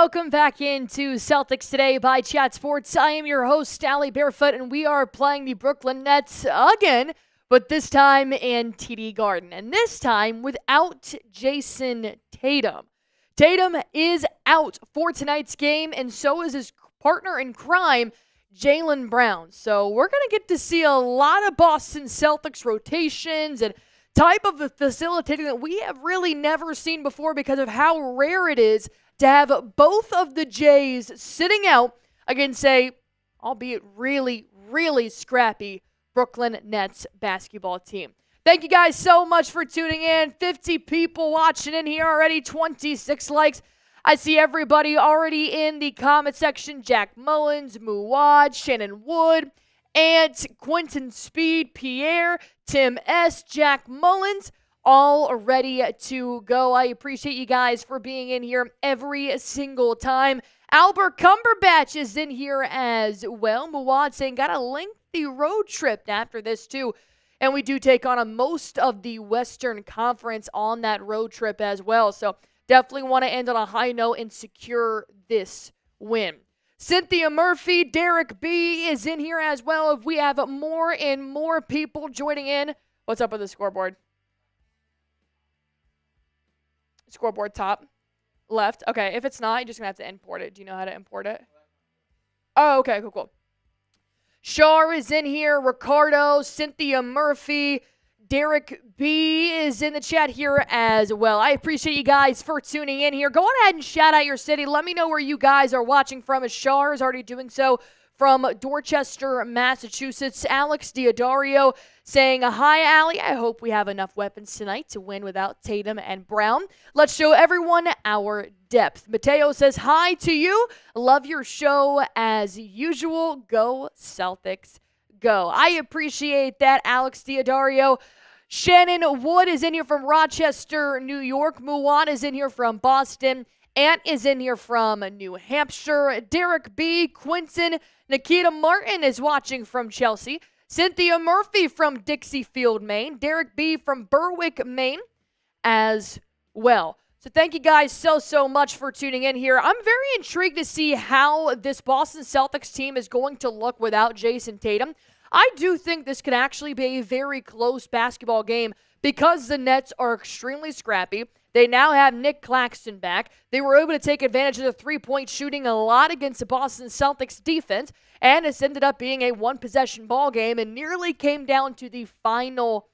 Welcome back into Celtics Today by Chat Sports. I am your host, Allie Barefoot, and we are playing the Brooklyn Nets again, but this time in TD Garden, and this time without Jayson Tatum. Tatum is out for tonight's game, and so is his partner in crime, Jaylen Brown. So we're going to get to see a lot of Boston Celtics rotations and type of facilitating that we have really never seen before because of how rare it is to have both of the Jays sitting out against a, albeit really, really scrappy Brooklyn Nets basketball team. Thank you guys so much for tuning in. 50 people watching in here already, 26 likes. I see everybody already in the comment section. Jack Mullins, Muad, Shannon Wood, Ant, Quentin Speed, Pierre, Tim S., Jack Mullins, all ready to go. I appreciate you guys for being in here every single time. Albert Cumberbatch is in here as well. Muad saying got a lengthy road trip after this too. And we do take on most of the Western Conference on that road trip as well. So definitely want to end on a high note and secure this win. Cynthia Murphy, Derrick B is in here as well. If we have more and more people joining in. What's up with the scoreboard? Scoreboard top left. Okay, if it's not, you're just going to have to import it. Do you know how to import it? Oh, okay, cool. Shar is in here. Ricardo, Cynthia Murphy, Derrick B is in the chat here as well. I appreciate you guys for tuning in here. Go on ahead and shout out your city. Let me know where you guys are watching from, as Shar is already doing so from Dorchester, Massachusetts. Alex Diodario saying, hi, Allie. I hope we have enough weapons tonight to win without Tatum and Brown. Let's show everyone our depth. Mateo says, hi to you. Love your show as usual. Go Celtics, go. I appreciate that, Alex Diodario. Shannon Wood is in here from Rochester, New York. Muwan is in here from Boston. Ant is in here from New Hampshire. Derrick B, Quinton, Nikita Martin is watching from Chelsea. Cynthia Murphy from Dixiefield, Maine. Derrick B from Berwick, Maine as well. So thank you guys so much for tuning in here. I'm very intrigued to see how this Boston Celtics team is going to look without Jayson Tatum. I do think this could actually be a very close basketball game because the Nets are extremely scrappy. They now have Nick Claxton back. They were able to take advantage of the three-point shooting a lot against the Boston Celtics defense, and it's ended up being a one-possession ball game and nearly came down to the final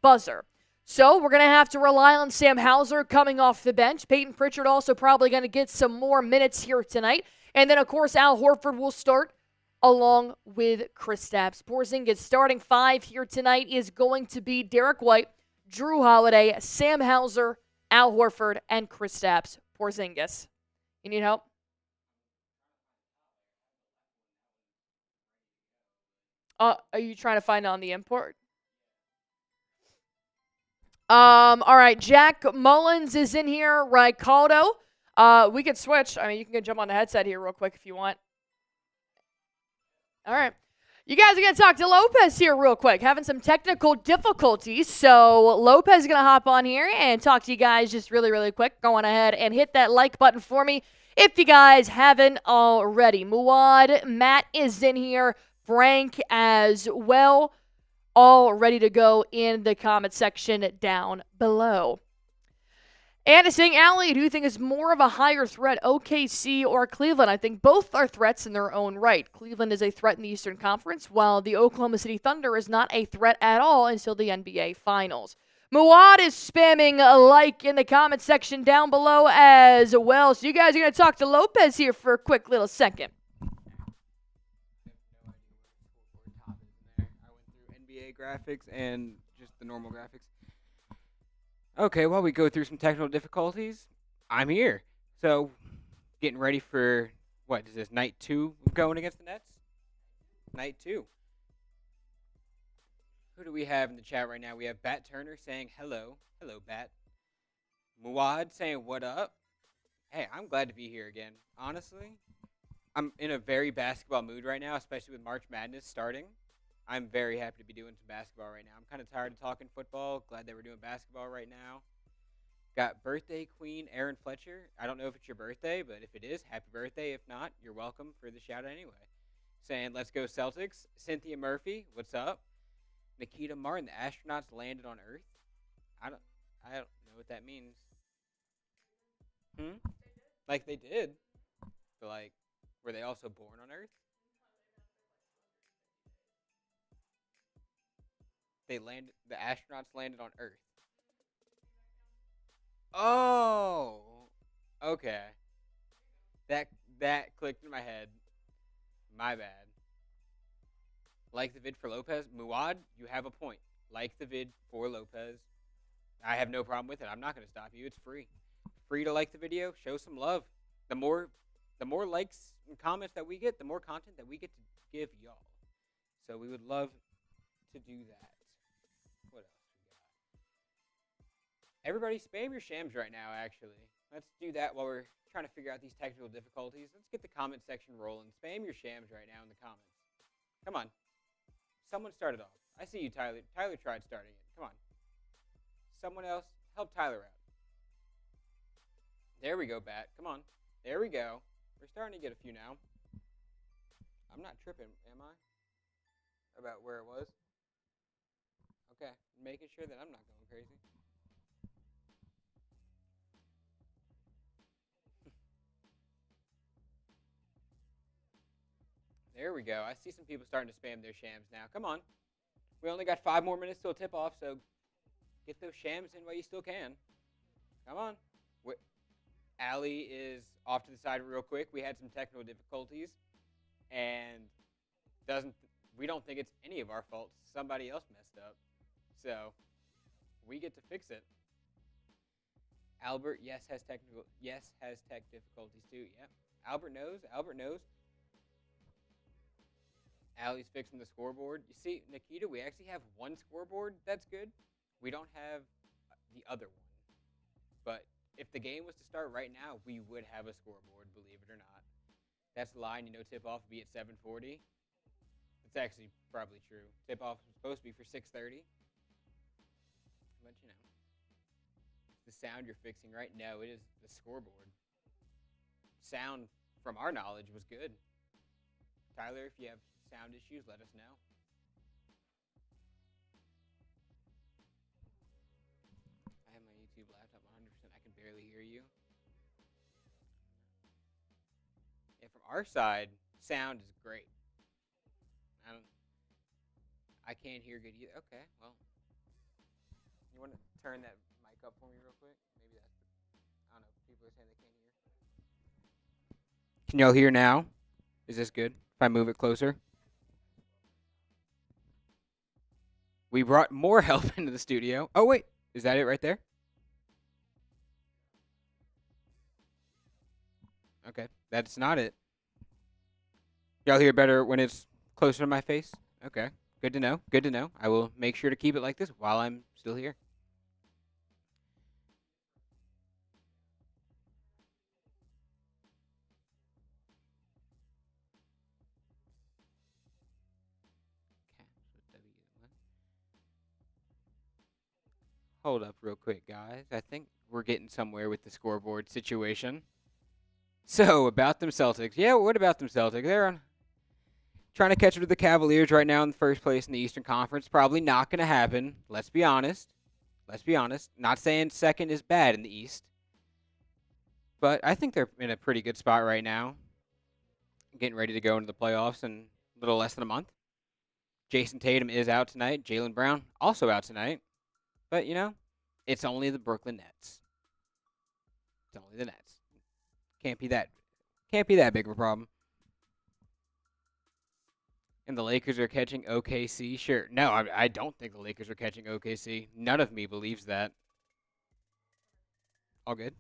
buzzer. So we're going to have to rely on Sam Hauser coming off the bench. Peyton Pritchard also probably going to get some more minutes here tonight. And then, of course, Al Horford will start along with Kristaps Porzingis. Starting five here tonight is going to be Derrick White, Jrue Holiday, Sam Hauser, Al Horford, and Kristaps Porzingis. You need help? Are you trying to find it on the import? All right, Jack Mullins is in here. Ricardo. We could switch. I mean, you can jump on the headset here real quick if you want. All right. You guys are going to talk to Lopez here real quick, having some technical difficulties. So Lopez is going to hop on here and talk to you guys just really quick. Go on ahead and hit that like button for me if you guys haven't already. Muad, Matt is in here. Frank as well. All ready to go in the comment section down below. And it's saying, Allie, do you think is more of a higher threat, OKC or Cleveland? I think both are threats in their own right. Cleveland is a threat in the Eastern Conference, while the Oklahoma City Thunder is not a threat at all until the NBA Finals. Muad is spamming a like in the comment section down below as well. So you guys are going to talk to Lopez here for a quick little second. NBA graphics and just the normal graphics. Okay, while we go through some technical difficulties, I'm here. So, getting ready for, what is this, night 2 of going against the Nets? Night 2. Who do we have in the chat right now? We have Bat Turner saying hello. Hello, Bat. Muad saying what up. Hey, I'm glad to be here again. Honestly, I'm in a very basketball mood right now, especially with March Madness starting. I'm very happy to be doing some basketball right now. I'm kind of tired of talking football. Glad that we're doing basketball right now. Got birthday queen Aaron Fletcher. I don't know if it's your birthday, but if it is, happy birthday. If not, you're welcome for the shout out anyway. Saying, let's go Celtics. Cynthia Murphy, what's up? Nikita Martin, the astronauts landed on Earth. I don't know what that means. Like they did. But like, were they also born on Earth? The astronauts landed on Earth. Oh, okay. That clicked in my head. My bad. Like the vid for Lopez. Muad, you have a point. Like the vid for Lopez. I have no problem with it. I'm not going to stop you. It's free. Free to like the video. Show some love. The more likes and comments that we get, the more content that we get to give y'all. So we would love to do that. What else we got? Everybody spam your shams right now, actually. Let's do that while we're trying to figure out these technical difficulties. Let's get the comment section rolling. Spam your shams right now in the comments. Come on. Someone start it off. I see you, Tyler. Tyler tried starting it. Come on. Someone else, help Tyler out. There we go, Bat. Come on. There we go. We're starting to get a few now. I'm not tripping, am I? About where it was? Okay. Making sure that I'm not going crazy. There we go. I see some people starting to spam their shams now. Come on. We only got 5 more minutes till tip-off, so get those shams in while you still can. Come on. Allie is off to the side real quick. We had some technical difficulties, and we don't think it's any of our fault. Somebody else messed up. So we get to fix it. Albert, yes, has tech difficulties too. Yep. Albert knows. Allie's fixing the scoreboard. You see, Nikita, we actually have one scoreboard. That's good. We don't have the other one. But if the game was to start right now, we would have a scoreboard, believe it or not. That's the line. Tip-off would be at 7:40. It's actually probably true. Tip-off was supposed to be for 6:30. But, the sound you're fixing right now, it is the scoreboard. Sound, from our knowledge, was good. Tyler, if you have sound issues, let us know. I have my YouTube laptop 100%. I can barely hear you. Yeah, from our side, sound is great. I can't hear good either. Okay, well, you want to turn that mic up for me real quick? Maybe that's, I don't know. People are saying they can't hear. Can y'all hear now? Is this good? If I move it closer? We brought more help into the studio. Oh, wait. Is that it right there? Okay. That's not it. Y'all hear better when it's closer to my face? Okay. Good to know. Good to know. I will make sure to keep it like this while I'm still here. Hold up real quick, guys. I think we're getting somewhere with the scoreboard situation. So, about them Celtics. Yeah, what about them Celtics? They're trying to catch up to the Cavaliers right now in the first place in the Eastern Conference. Probably not going to happen. Let's be honest. Not saying second is bad in the East. But I think they're in a pretty good spot right now. Getting ready to go into the playoffs in a little less than a month. Jayson Tatum is out tonight. Jaylen Brown also out tonight. But, it's only the Brooklyn Nets. It's only the Nets. Can't be that big of a problem. And the Lakers are catching OKC. Sure. No, I don't think the Lakers are catching OKC. None of me believes that. All good.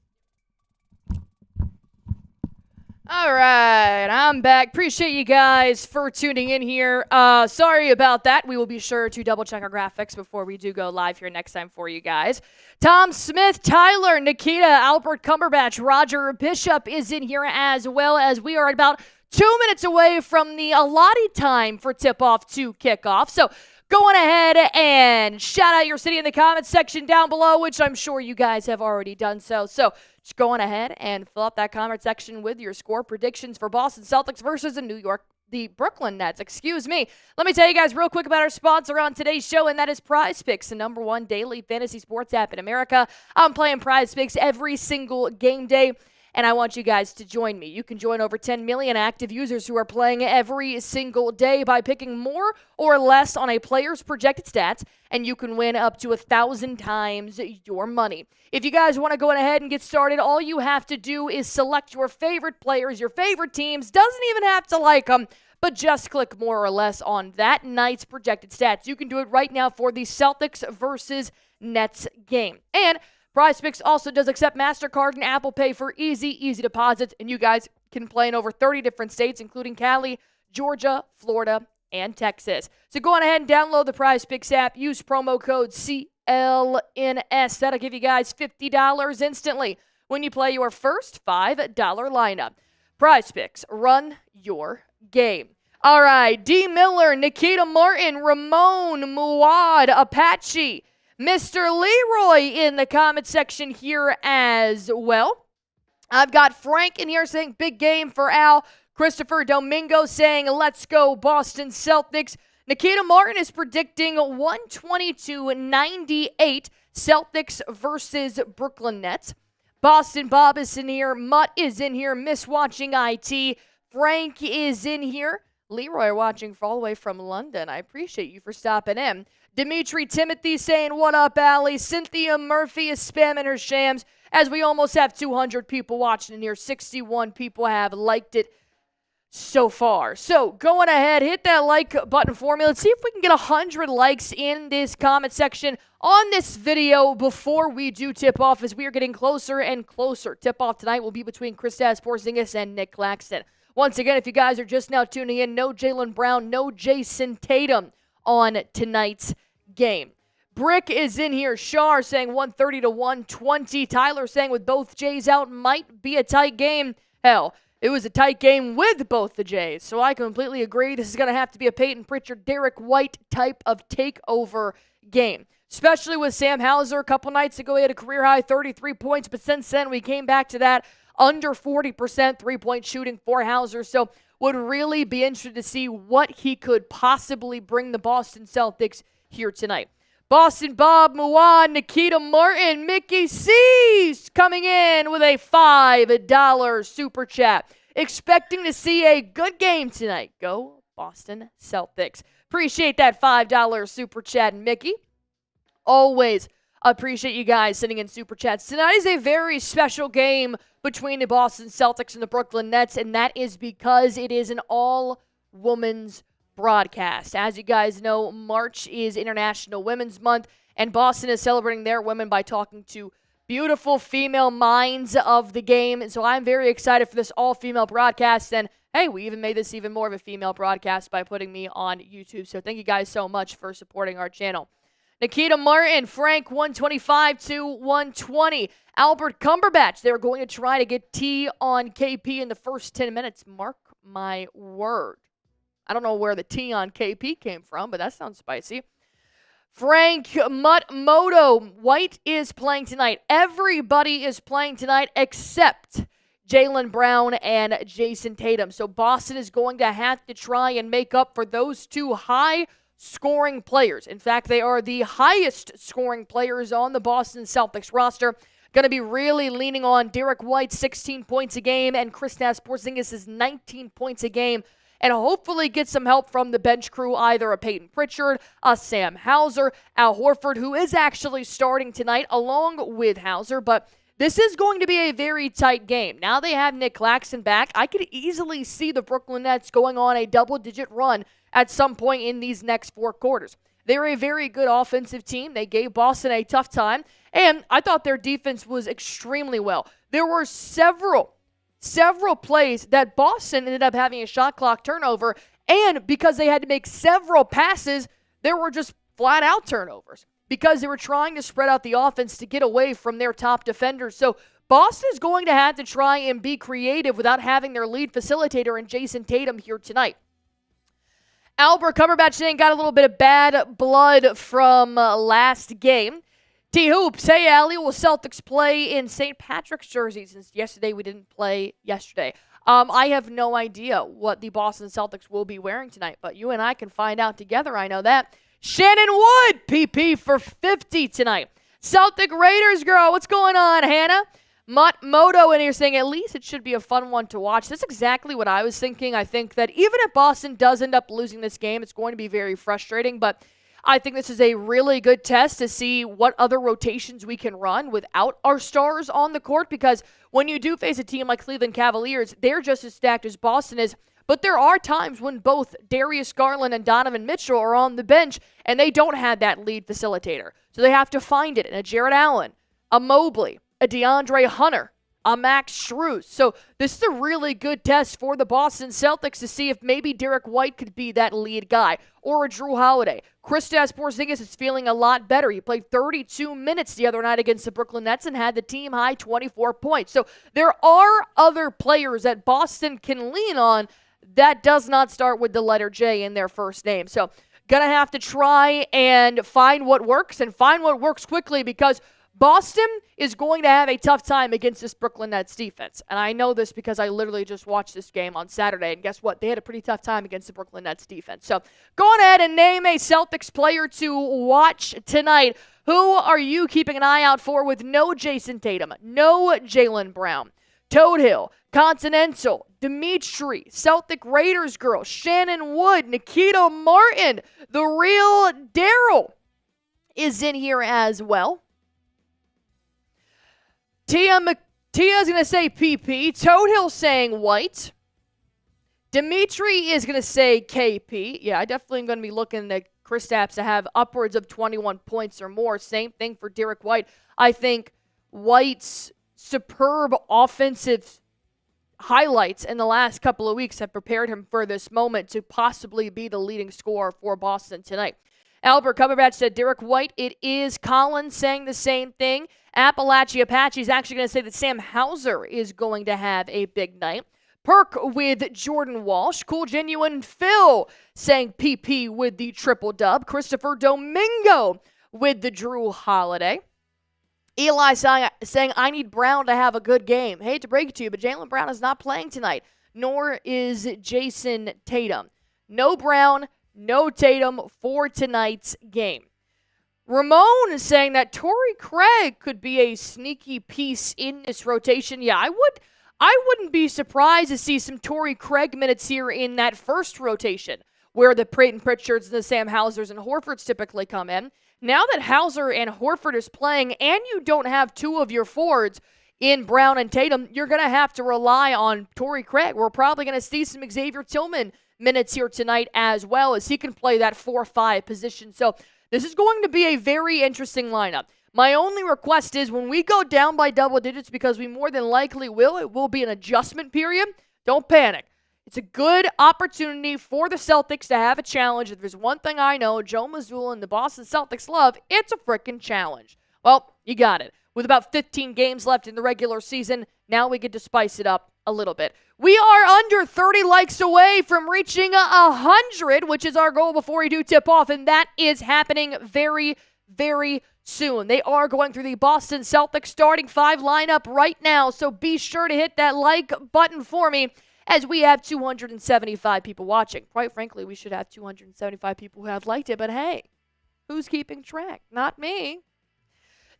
All right, I'm back. Appreciate you guys for tuning in here. Sorry about that. We will be sure to double check our graphics before we do go live here next time for you guys. Tom Smith, Tyler, Nikita, Albert Cumberbatch, Roger Bishop is in here as well, as we are about 2 minutes away from the allotted time for tip-off to kickoff. So Go on ahead and shout out your city in the comments section down below, which I'm sure you guys have already done so. So just go on ahead and fill out that comment section with your score predictions for Boston Celtics versus the Brooklyn Nets. Excuse me. Let me tell you guys real quick about our sponsor on today's show, and that is Prize Picks, the #1 daily fantasy sports app in America. I'm playing Prize Picks every single game day, and I want you guys to join me. You can join over 10 million active users who are playing every single day by picking more or less on a player's projected stats, and you can win up to 1,000 times your money. If you guys want to go ahead and get started, all you have to do is select your favorite players, your favorite teams. Doesn't even have to like them, but just click more or less on that night's projected stats. You can do it right now for the Celtics versus Nets game. And PrizePicks also does accept MasterCard and Apple Pay for easy deposits, and you guys can play in over 30 different states, including Cali, Georgia, Florida, and Texas. So go on ahead and download the PrizePicks app. Use promo code CLNS. That'll give you guys $50 instantly when you play your first $5 lineup. PrizePicks, run your game. All right, D. Miller, Nikita Martin, Ramon, Muad, Apache, Mr. Leroy in the comment section here as well. I've got Frank in here saying big game for Al. Christopher Domingo saying let's go Boston Celtics. Nikita Martin is predicting 122-98 Celtics versus Brooklyn Nets. Boston Bob is in here. Mutt is in here. Miss Watching IT. Frank is in here. Leroy watching all the way from London. I appreciate you for stopping in. Dimitri Timothy saying, what up, Allie? Cynthia Murphy is spamming her shams as we almost have 200 people watching in here. 61 people have liked it so far. So going ahead, hit that like button for me. Let's see if we can get 100 likes in this comment section on this video before we do tip-off, as we are getting closer and closer. Tip-off tonight will be between Kristaps Porzingis and Nick Claxton. Once again, if you guys are just now tuning in, no Jaylen Brown, no Jayson Tatum on tonight's game. Brick is in here. Shar saying 130-120. Tyler saying with both Jays out might be a tight game. Hell, it was a tight game with both the Jays. So I completely agree. This is going to have to be a Peyton Pritchard, Derrick White type of takeover game. Especially with Sam Hauser a couple nights ago. He had a career-high 33 points, but since then we came back to that under 40% three-point shooting for Hauser. So would really be interested to see what he could possibly bring the Boston Celtics here tonight. Boston Bob, Muad, Nikita Martin, Mickey C's coming in with a $5 super chat. Expecting to see a good game tonight. Go Boston Celtics. Appreciate that $5 super chat, Mickey. Always appreciate you guys sending in super chats. Tonight is a very special game between the Boston Celtics and the Brooklyn Nets, and that is because it is an all-women's broadcast. As you guys know, March is International Women's Month, and Boston is celebrating their women by talking to beautiful female minds of the game. And so I'm very excited for this all-female broadcast, and hey, we even made this even more of a female broadcast by putting me on YouTube. So thank you guys so much for supporting our channel. Nikita Martin, Frank 125-120. Albert Cumberbatch, they're going to try to get T on KP in the first 10 minutes. Mark my word. I don't know where the T on KP came from, but that sounds spicy. Frank Mutmoto, White is playing tonight. Everybody is playing tonight except Jaylen Brown and Jayson Tatum. So Boston is going to have to try and make up for those two high-scoring players. In fact, they are the highest-scoring players on the Boston Celtics roster. Going to be really leaning on Derrick White, 16 points a game, and Kristaps Porzingis' 19 points a game, and hopefully get some help from the bench crew, either a Peyton Pritchard, a Sam Hauser, Al Horford, who is actually starting tonight along with Hauser, but this is going to be a very tight game. Now they have Nick Claxton back. I could easily see the Brooklyn Nets going on a double-digit run at some point in these next four quarters. They're a very good offensive team. They gave Boston a tough time, and I thought their defense was extremely well. There were several plays that Boston ended up having a shot clock turnover, and because they had to make several passes, there were just flat-out turnovers because they were trying to spread out the offense to get away from their top defenders. So Boston is going to have to try and be creative without having their lead facilitator in Jayson Tatum here tonight. Albert Cumberbatch saying got a little bit of bad blood from last game. T-Hoops, hey, Allie, will Celtics play in St. Patrick's jersey since yesterday we didn't play yesterday? I have no idea what the Boston Celtics will be wearing tonight, but you and I can find out together. I know that. Shannon Wood, PP for 50 tonight. Celtic Raiders girl, what's going on, Hannah? Moto in here saying at least it should be a fun one to watch. That's exactly what I was thinking. I think that even if Boston does end up losing this game, it's going to be very frustrating, but I think this is a really good test to see what other rotations we can run without our stars on the court, because when you do face a team like Cleveland Cavaliers, they're just as stacked as Boston is, but there are times when both Darius Garland and Donovan Mitchell are on the bench and they don't have that lead facilitator. So they have to find it in a Jarrett Allen, a Mobley, a DeAndre Hunter, a Max Strus. So this is a really good test for the Boston Celtics to see if maybe Derrick White could be that lead guy, or a Jrue Holiday. Kristaps Porzingis is feeling a lot better. He played 32 minutes the other night against the Brooklyn Nets and had the team high 24 points. So there are other players that Boston can lean on that does not start with the letter J in their first name. So gonna have to try and find what works, and find what works quickly, because Boston is going to have a tough time against this Brooklyn Nets defense. And I know this because I literally just watched this game on Saturday, and guess what? They had a pretty tough time against the Brooklyn Nets defense. So go on ahead and name a Celtics player to watch tonight. Who are you keeping an eye out for with no Jayson Tatum, no Jaylen Brown? Toad Hill, Continental, Dimitri, Celtic Raiders girl, Shannon Wood, Nikita Martin, the real Daryl is in here as well. Tia's going to say PP. Toad Hill saying White. Dimitri is going to say KP. Yeah, I definitely am going to be looking at Kristaps to have upwards of 21 points or more. Same thing for Derrick White. I think White's superb offensive highlights in the last couple of weeks have prepared him for this moment to possibly be the leading scorer for Boston tonight. Albert Cumberbatch said Derrick White. It is Colin saying the same thing. Appalachia Apache is actually going to say that Sam Hauser is going to have a big night. Perk with Jordan Walsh. Cool Genuine Phil saying PP with the triple dub. Christopher Domingo with the Jrue Holiday. Eli saying I need Brown to have a good game. Hate to break it to you, but Jaylen Brown is not playing tonight, nor is Jayson Tatum. No Brown, no Tatum for tonight's game. Ramon is saying that Torrey Craig could be a sneaky piece in this rotation. Yeah, I wouldn't be surprised to see some Torrey Craig minutes here in that first rotation, where the Peyton Pritchards and the Sam Hausers and Horfords typically come in. Now that Hauser and Horford is playing, and you don't have two of your forwards in Brown and Tatum, you're going to have to rely on Torrey Craig. We're probably going to see some Xavier Tillman minutes here tonight as well, as he can play that 4-5 position. So this is going to be a very interesting lineup. My only request is when we go down by double digits, because we more than likely will, it will be an adjustment period. Don't panic. It's a good opportunity for the Celtics to have a challenge. If there's one thing I know Joe Mazzulla and the Boston Celtics love, it's a freaking challenge. Well, you got it. With about 15 games left in the regular season, now we get to spice it up a little bit. We are under 30 likes away from reaching 100, which is our goal before we do tip off, and that is happening very, very soon. They are going through the Boston Celtics starting five lineup right now, so be sure to hit that like button for me, as we have 275 people watching. Quite frankly, we should have 275 people who have liked it, but hey, who's keeping track? Not me.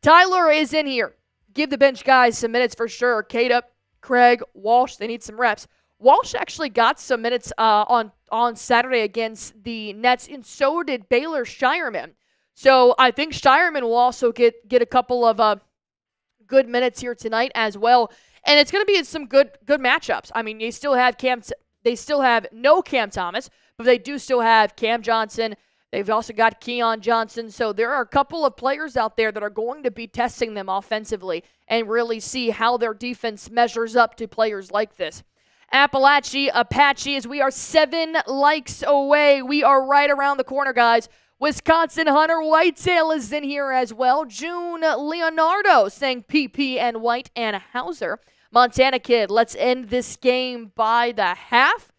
Tyler is in here. Give the bench guys some minutes for sure. Kata, Craig, Walsh, they need some reps. Walsh actually got some minutes on Saturday against the Nets, and so did Baylor Shireman. So I think Shireman will also get a couple of good minutes here tonight as well. And it's going to be some good matchups. I mean, they still have no Cam Thomas, but they do still have Cam Johnson. They've also got Keon Johnson. So there are a couple of players out there that are going to be testing them offensively and really see how their defense measures up to players like this. Appalachia Apache, as we are 7 likes away. We are right around the corner, guys. Wisconsin Hunter Whitetail is in here as well. June Leonardo saying PP and White and Hauser. Montana Kid, let's end this game by the half.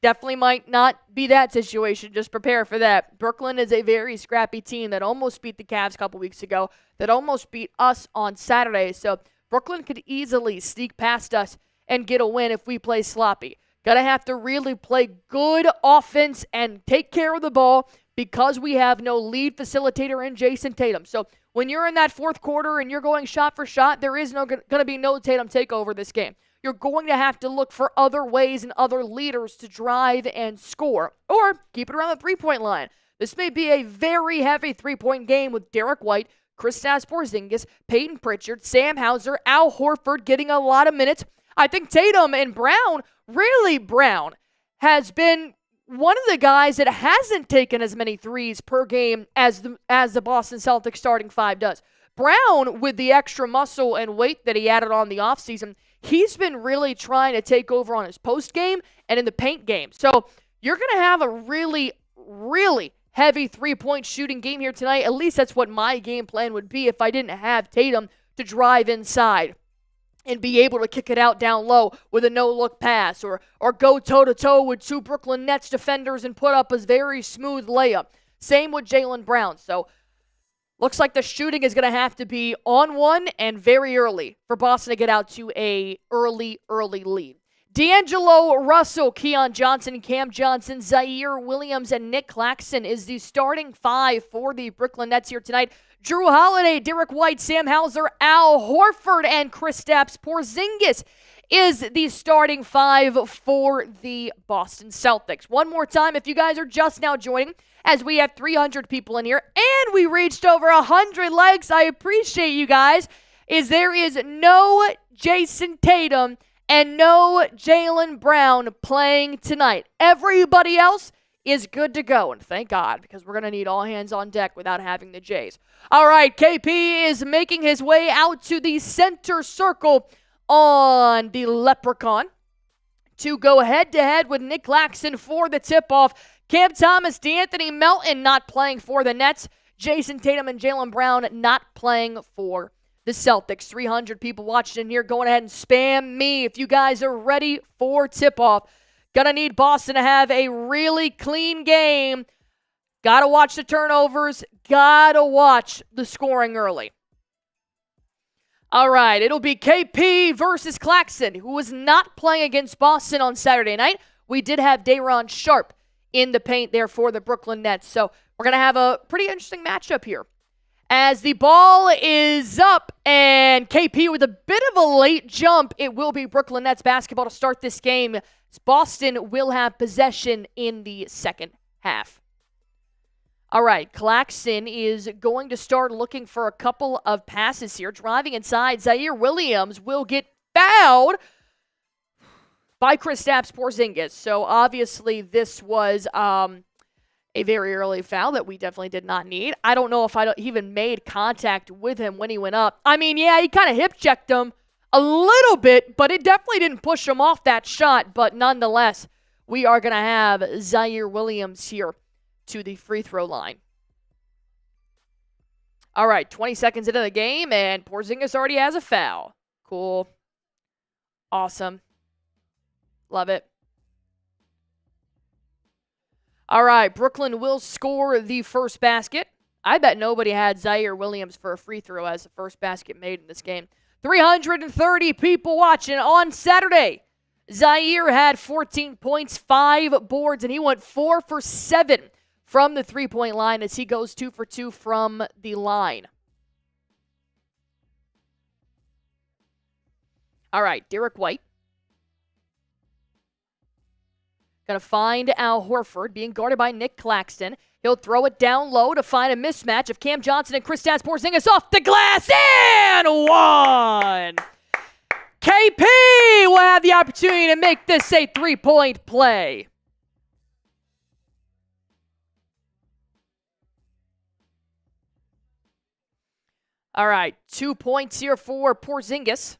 Definitely might not be that situation. Just prepare for that. Brooklyn is a very scrappy team that almost beat the Cavs a couple weeks ago, that almost beat us on Saturday. So Brooklyn could easily sneak past us and get a win if we play sloppy. Gonna have to really play good offense and take care of the ball because we have no lead facilitator in Jayson Tatum. So when you're in that fourth quarter and you're going shot for shot, there is going to be no Tatum takeover this game. You're going to have to look for other ways and other leaders to drive and score, or keep it around the three-point line. This may be a very heavy three-point game with Derrick White, Kristaps Porzingis, Peyton Pritchard, Sam Hauser, Al Horford getting a lot of minutes. I think Tatum and Brown, really Brown, has been one of the guys that hasn't taken as many threes per game as the Boston Celtics starting five does. Brown, with the extra muscle and weight that he added on the offseason, he's been really trying to take over on his post game and in the paint game. So you're going to have a really, really heavy three-point shooting game here tonight. At least that's what my game plan would be if I didn't have Tatum to drive inside and be able to kick it out down low with a no-look pass, or go toe-to-toe with two Brooklyn Nets defenders and put up a very smooth layup. Same with Jaylen Brown. So looks like the shooting is going to have to be on one and very early for Boston to get out to a early lead. D'Angelo Russell, Keon Johnson, Cam Johnson, Zaire Williams, and Nick Claxton is the starting five for the Brooklyn Nets here tonight. Jrue Holiday, Derrick White, Sam Hauser, Al Horford, and Kristaps Porzingis is the starting five for the Boston Celtics. One more time, if you guys are just now joining, as we have 300 people in here, and we reached over 100 likes, I appreciate you guys, there is no Jayson Tatum and no Jaylen Brown playing tonight. Everybody else is good to go, and thank God, because we're going to need all hands on deck without having the Jays. All right, KP is making his way out to the center circle on the Leprechaun to go head-to-head with Nick Claxton for the tip-off. Cam Thomas, DeAnthony Melton not playing for the Nets. Jayson Tatum and Jaylen Brown not playing for the Celtics. 300 people watching in here. Go ahead and spam me if you guys are ready for tip-off. Gonna need Boston to have a really clean game. Gotta watch the turnovers. Gotta watch the scoring early. All right, it'll be KP versus Claxton, who was not playing against Boston on Saturday night. We did have Day'Ron Sharpe in the paint there for the Brooklyn Nets. So we're going to have a pretty interesting matchup here. As the ball is up and KP with a bit of a late jump, it will be Brooklyn Nets basketball to start this game. Boston will have possession in the second half. All right, Claxton is going to start looking for a couple of passes here. Driving inside, Zaire Williams will get fouled by Kristaps Porzingis. So obviously this was a very early foul that we definitely did not need. I don't know if I even made contact with him when he went up. I mean, yeah, he kind of hip-checked him a little bit, but it definitely didn't push him off that shot. But nonetheless, we are going to have Zaire Williams here to the free throw line. All right, 20 seconds into the game, and Porzingis already has a foul. Cool. Awesome. Love it. All right, Brooklyn will score the first basket. I bet nobody had Zaire Williams for a free throw as the first basket made in this game. 330 people watching on Saturday. Zaire had 14 points, 5 boards, and he went 4 for 7 from the three-point line as he goes 2 for 2 from the line. All right, Derrick White. Going to find Al Horford being guarded by Nick Claxton. He'll throw it down low to find a mismatch of Cam Johnson and Kristaps Porzingis off the glass and one. KP will have the opportunity to make this a three-point play. All right, 2 points here for Porzingis,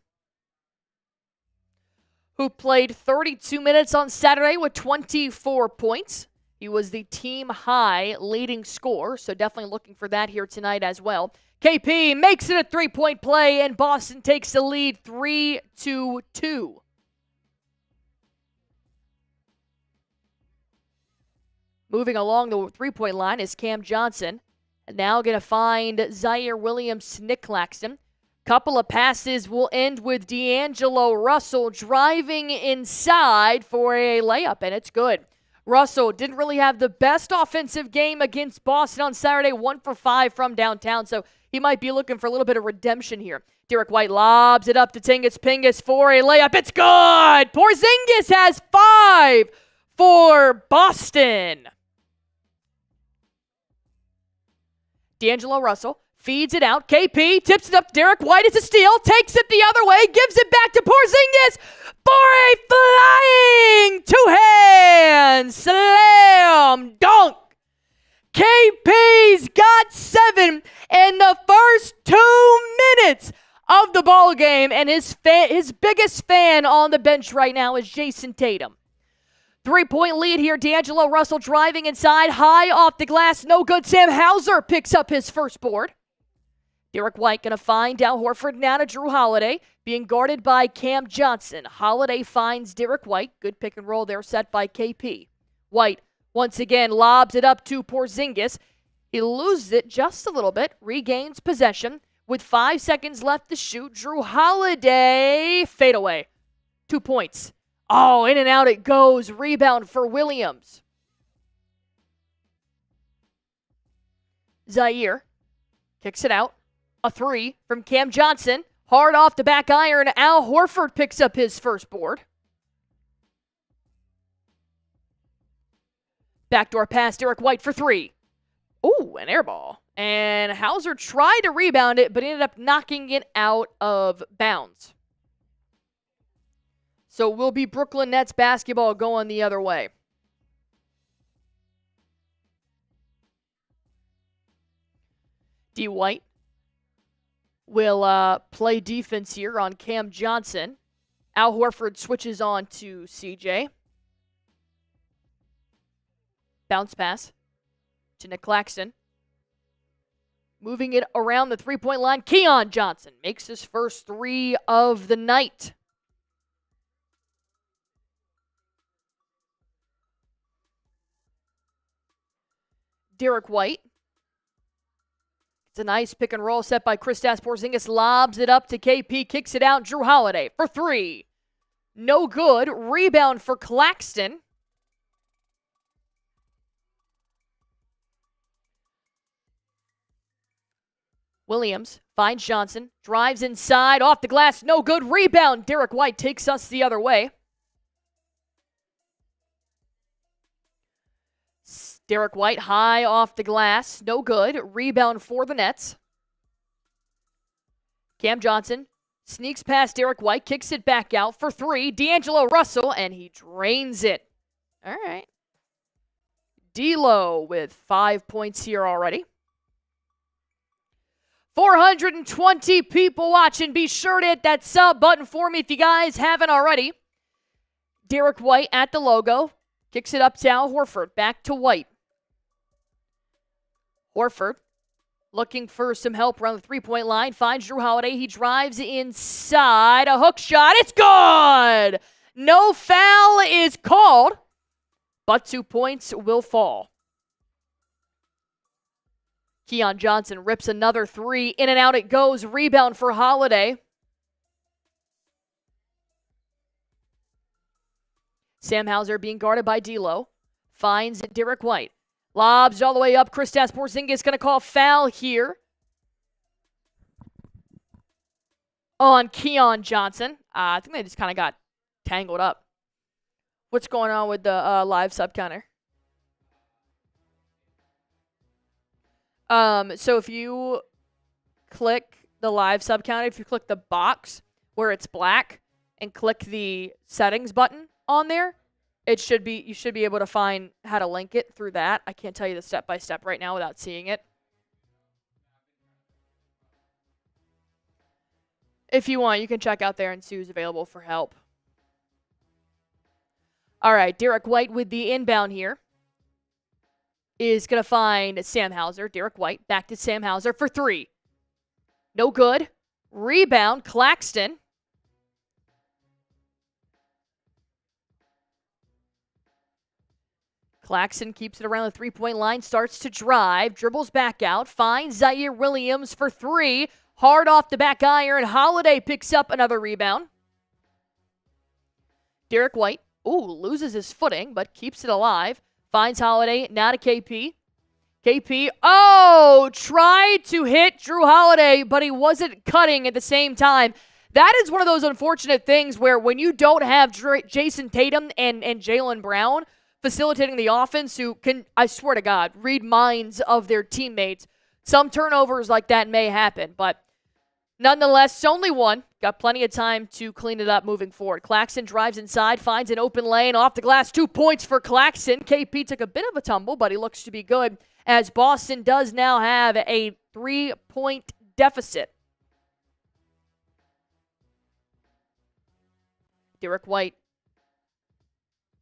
who played 32 minutes on Saturday with 24 points. He was the team high leading scorer, so definitely looking for that here tonight as well. KP makes it a three-point play, and Boston takes the lead 3-2. Moving along the three-point line is Cam Johnson. And now going to find Zaire Williams, Nick Claxton. Couple of passes will end with D'Angelo Russell driving inside for a layup, and it's good. Russell didn't really have the best offensive game against Boston on Saturday, 1 for 5 from downtown, so he might be looking for a little bit of redemption here. Derrick White lobs it up to Tingus Pingus for a layup. It's good! Porzingis has 5 for Boston. D'Angelo Russell feeds it out. KP tips it up to Derrick White. It's a steal. Takes it the other way. Gives it back to Porzingis for a flying two-hand slam dunk. KP's got 7 in the first 2 minutes of the ball game, and his biggest fan on the bench right now is Jayson Tatum. 3-point lead here. D'Angelo Russell driving inside, high off the glass, no good. Sam Hauser picks up his first board. Derrick White going to find Al Horford now to Jrue Holiday, being guarded by Cam Johnson. Holiday finds Derrick White. Good pick and roll there set by KP. White once again lobs it up to Porzingis. He loses it just a little bit, regains possession. With 5 seconds left to shoot, Jrue Holiday fadeaway. 2 points. Oh, in and out it goes. Rebound for Williams. Zaire kicks it out. A 3 from Cam Johnson. Hard off the back iron. Al Horford picks up his first board. Backdoor pass, Derrick White for 3. Ooh, an air ball. And Hauser tried to rebound it, but ended up knocking it out of bounds. So will be Brooklyn Nets basketball going the other way. D. White will play defense here on Cam Johnson. Al Horford switches on to CJ. Bounce pass to Nick Claxton. Moving it around the three-point line, Keon Johnson makes his first 3 of the night. Derrick White. It's a nice pick and roll set by Kristaps Porzingis. Lobs it up to KP, kicks it out. Jrue Holiday for 3. No good. Rebound for Claxton. Williams finds Johnson, drives inside, off the glass, no good. Rebound. Derrick White takes us the other way. Derrick White high off the glass, no good. Rebound for the Nets. Cam Johnson sneaks past Derrick White, kicks it back out for 3. D'Angelo Russell, and he drains it. All right. D'Lo with 5 points here already. 420 people watching. Be sure to hit that sub button for me if you guys haven't already. Derrick White at the logo. Kicks it up to Al Horford. Back to White. Horford looking for some help around the three-point line. Finds Jrue Holiday. He drives inside. A hook shot. It's good! No foul is called, but 2 points will fall. Keon Johnson rips another 3. In and out it goes. Rebound for Holiday. Sam Hauser being guarded by D'Lo. Finds Derrick White. Lobs all the way up. Kristaps Porzingis going to call foul here on Keon Johnson. I think they just kind of got tangled up. What's going on with the live sub counter? So if you click the live sub counter, if you click the box where it's black and click the settings button on there, you should be able to find how to link it through that. I can't tell you the step by step right now without seeing it. If you want, you can check out there and see who's available for help. All right, Derrick White with the inbound here is going to find Sam Hauser. Derrick White back to Sam Hauser for 3. No good. Rebound, Claxton. Claxton keeps it around the three-point line, starts to drive, dribbles back out, finds Zaire Williams for three. Hard off the back iron. Holiday picks up another rebound. Derrick White, loses his footing, but keeps it alive. Finds Holiday, now to KP. KP, tried to hit Jrue Holiday, but he wasn't cutting at the same time. That is one of those unfortunate things where when you don't have Jayson Tatum and Jaylen Brown facilitating the offense who can, I swear to God, read minds of their teammates, some turnovers like that may happen. But nonetheless, it's only one. Got plenty of time to clean it up moving forward. Claxton drives inside, finds an open lane. Off the glass, 2 points for Claxton. KP took a bit of a tumble, but he looks to be good as Boston does now have a 3-point deficit. Derrick White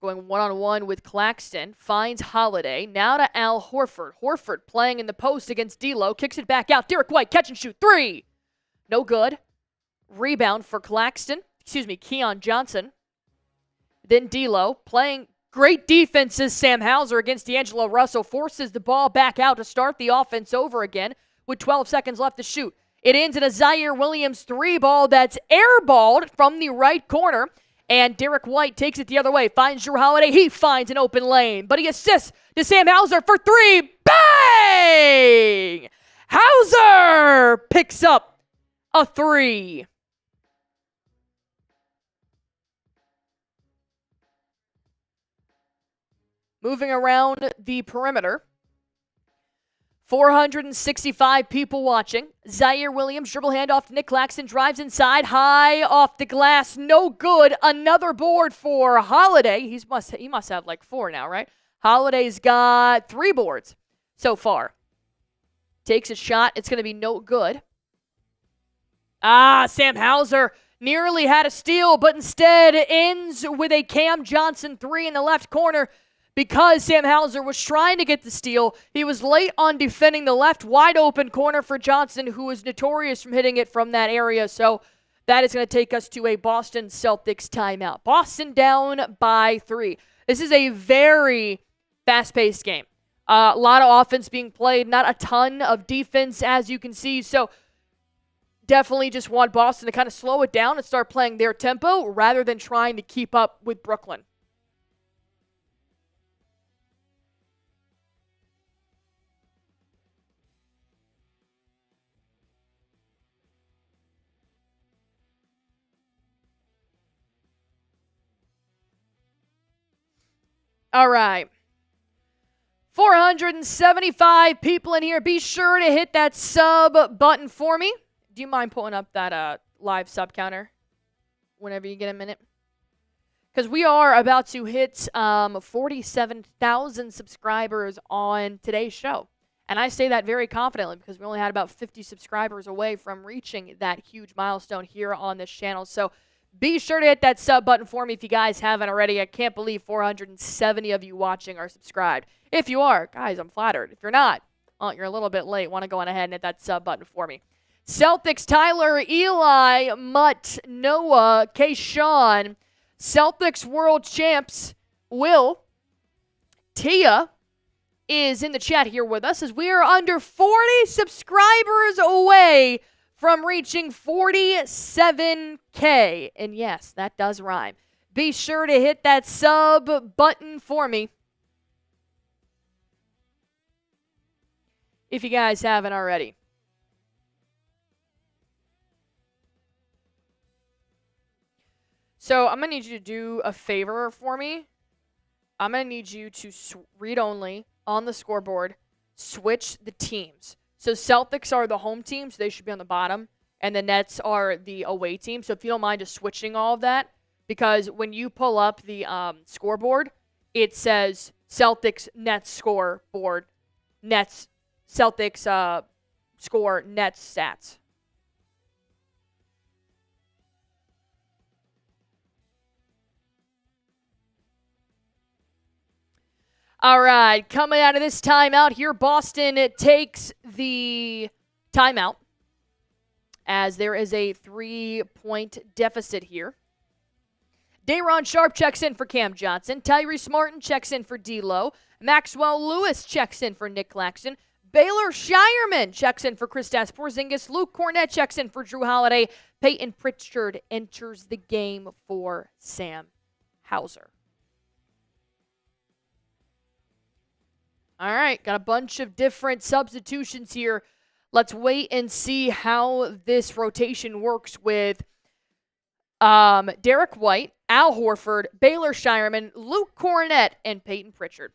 going one-on-one with Claxton. Finds Holiday. Now to Al Horford. Horford playing in the post against D'Lo. Kicks it back out. Derrick White, catch and shoot. 3. No good. Rebound for Keon Johnson. Then D'Lo playing great defenses. Sam Hauser against D'Angelo Russell forces the ball back out to start the offense over again with 12 seconds left to shoot. It ends in a Zaire Williams 3-ball that's airballed from the right corner. And Derrick White takes it the other way. Finds Jrue Holiday. He finds an open lane. But he assists to Sam Hauser for 3. Bang! Hauser picks up a 3. Moving around the perimeter. 465 people watching. Zaire Williams, dribble handoff to Nick Claxton, drives inside, high off the glass, no good. Another board for Holiday. He must have like 4 now, right? Holiday's got 3 boards so far. Takes a shot. It's going to be no good. Sam Hauser nearly had a steal, but instead ends with a Cam Johnson 3 in the left corner. Because Sam Hauser was trying to get the steal, he was late on defending the left wide open corner for Johnson, who is notorious from hitting it from that area. So that is going to take us to a Boston Celtics timeout. Boston down by 3. This is a very fast-paced game. A lot of offense being played, not a ton of defense, as you can see. So definitely just want Boston to kind of slow it down and start playing their tempo rather than trying to keep up with Brooklyn. All right. 475 people in here. Be sure to hit that sub button for me. Do you mind pulling up that live sub counter whenever you get a minute? Because we are about to hit 47,000 subscribers on today's show. And I say that very confidently because we only had about 50 subscribers away from reaching that huge milestone here on this channel. So be sure to hit that sub button for me if you guys haven't already. I can't believe 470 of you watching are subscribed. If you are, guys, I'm flattered. If you're not, you're a little bit late. Want to go on ahead and hit that sub button for me. Celtics, Tyler, Eli, Mutt, Noah, Kayshawn. Celtics world champs, Will. Tia is in the chat here with us as we are under 40 subscribers away from reaching 47K. And yes, that does rhyme. Be sure to hit that sub button for me if you guys haven't already. So I'm going to need you to do a favor for me. I'm going to need you to read only on the scoreboard, switch the teams. So Celtics are the home team, so they should be on the bottom. And the Nets are the away team. So if you don't mind just switching all of that, because when you pull up the scoreboard, it says Celtics, Nets scoreboard, Nets, Celtics score, Nets stats. All right, coming out of this timeout here, Boston takes the timeout as there is a 3-point deficit here. Day'Ron Sharpe checks in for Cam Johnson. Tyrese Martin checks in for D'Lo. Maxwell Lewis checks in for Nick Claxton. Baylor Shireman checks in for Kristaps Porzingis. Luke Cornett checks in for Jrue Holiday. Peyton Pritchard enters the game for Sam Hauser. All right, got a bunch of different substitutions here. Let's wait and see how this rotation works with Derrick White, Al Horford, Baylor Shireman, Luke Cornett, and Peyton Pritchard.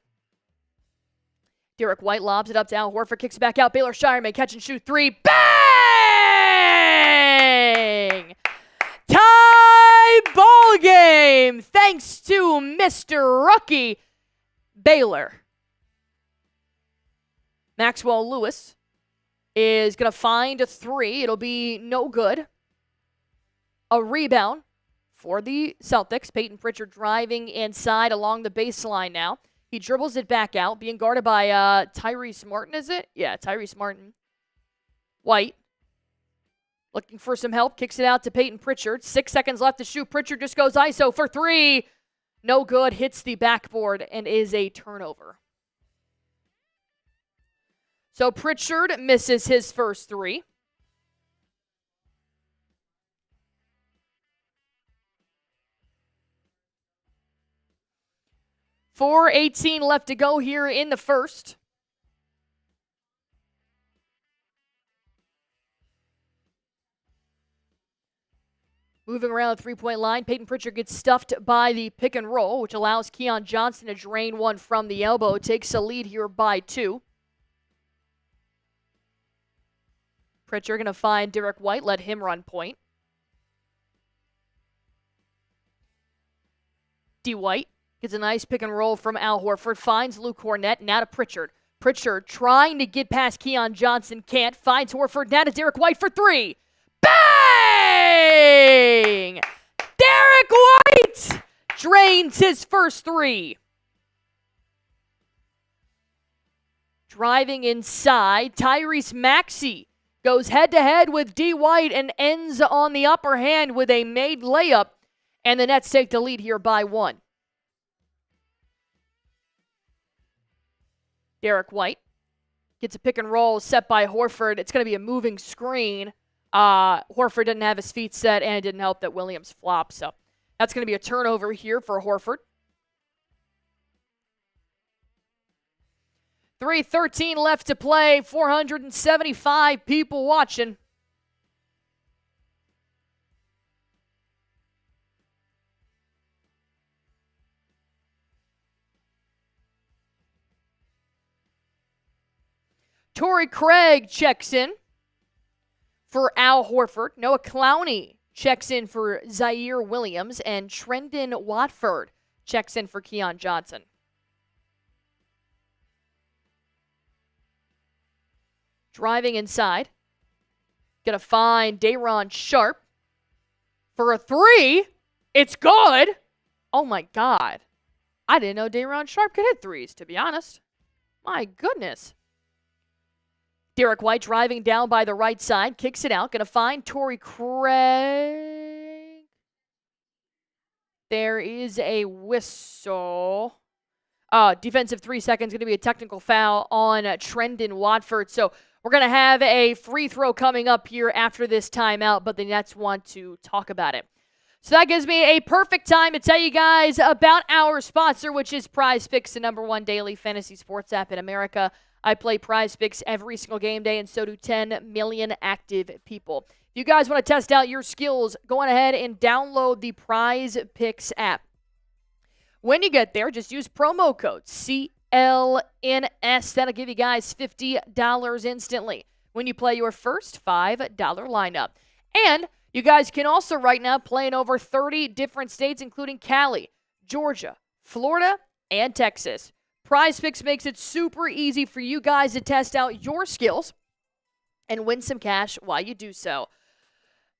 Derrick White lobs it up to Al Horford, kicks it back out. Baylor Shireman, catch and shoot three. Bang! Tie ball game thanks to Mr. Rookie Baylor. Maxwell Lewis is going to find a three. It'll be no good. A rebound for the Celtics. Peyton Pritchard driving inside along the baseline now. He dribbles it back out, being guarded by Tyrese Martin, is it? Yeah, Tyrese Martin. White. Looking for some help. Kicks it out to Peyton Pritchard. 6 seconds left to shoot. Pritchard just goes ISO for three. No good. Hits the backboard and is a turnover. So Pritchard misses his first three. .4:18 left to go here in the first. Moving around the three-point line, Peyton Pritchard gets stuffed by the pick and roll, which allows Keon Johnson to drain one from the elbow. Takes a lead here by 2. Pritchard going to find Derrick White, let him run point. D. White gets a nice pick and roll from Al Horford, finds Luke Cornett, now to Pritchard. Pritchard trying to get past Keon Johnson, can't, finds Horford, now to Derrick White for three. Bang! Derrick White drains his first three. Driving inside, Tyrese Maxey goes head-to-head with D. White and ends on the upper hand with a made layup, and the Nets take the lead here by 1. Derrick White gets a pick and roll set by Horford. It's going to be a moving screen. Horford didn't have his feet set, and it didn't help that Williams flopped, so that's going to be a turnover here for Horford. 3:13 left to play. 475 people watching. Torrey Craig checks in for Al Horford. Noah Clowney checks in for Zaire Williams. And Trendon Watford checks in for Keon Johnson. Driving inside. Gonna find Day'Ron Sharpe for a three. It's good. Oh my God. I didn't know Day'Ron Sharpe could hit threes, to be honest. My goodness. Derrick White driving down by the right side. Kicks it out. Gonna find Torrey Craig. There is a whistle. Defensive 3 seconds. Going to be a technical foul on Trendon Watford. So we're going to have a free throw coming up here after this timeout, but the Nets want to talk about it. So that gives me a perfect time to tell you guys about our sponsor, which is PrizePicks, the #1 daily fantasy sports app in America. I play PrizePicks every single game day, and so do 10 million active people. If you guys want to test out your skills, go on ahead and download the PrizePicks app. When you get there, just use promo code CLNS. That'll give you guys $50 instantly when you play your first $5 lineup. And you guys can also right now play in over 30 different states, including Cali, Georgia, Florida, and Texas. PrizePicks makes it super easy for you guys to test out your skills and win some cash while you do so.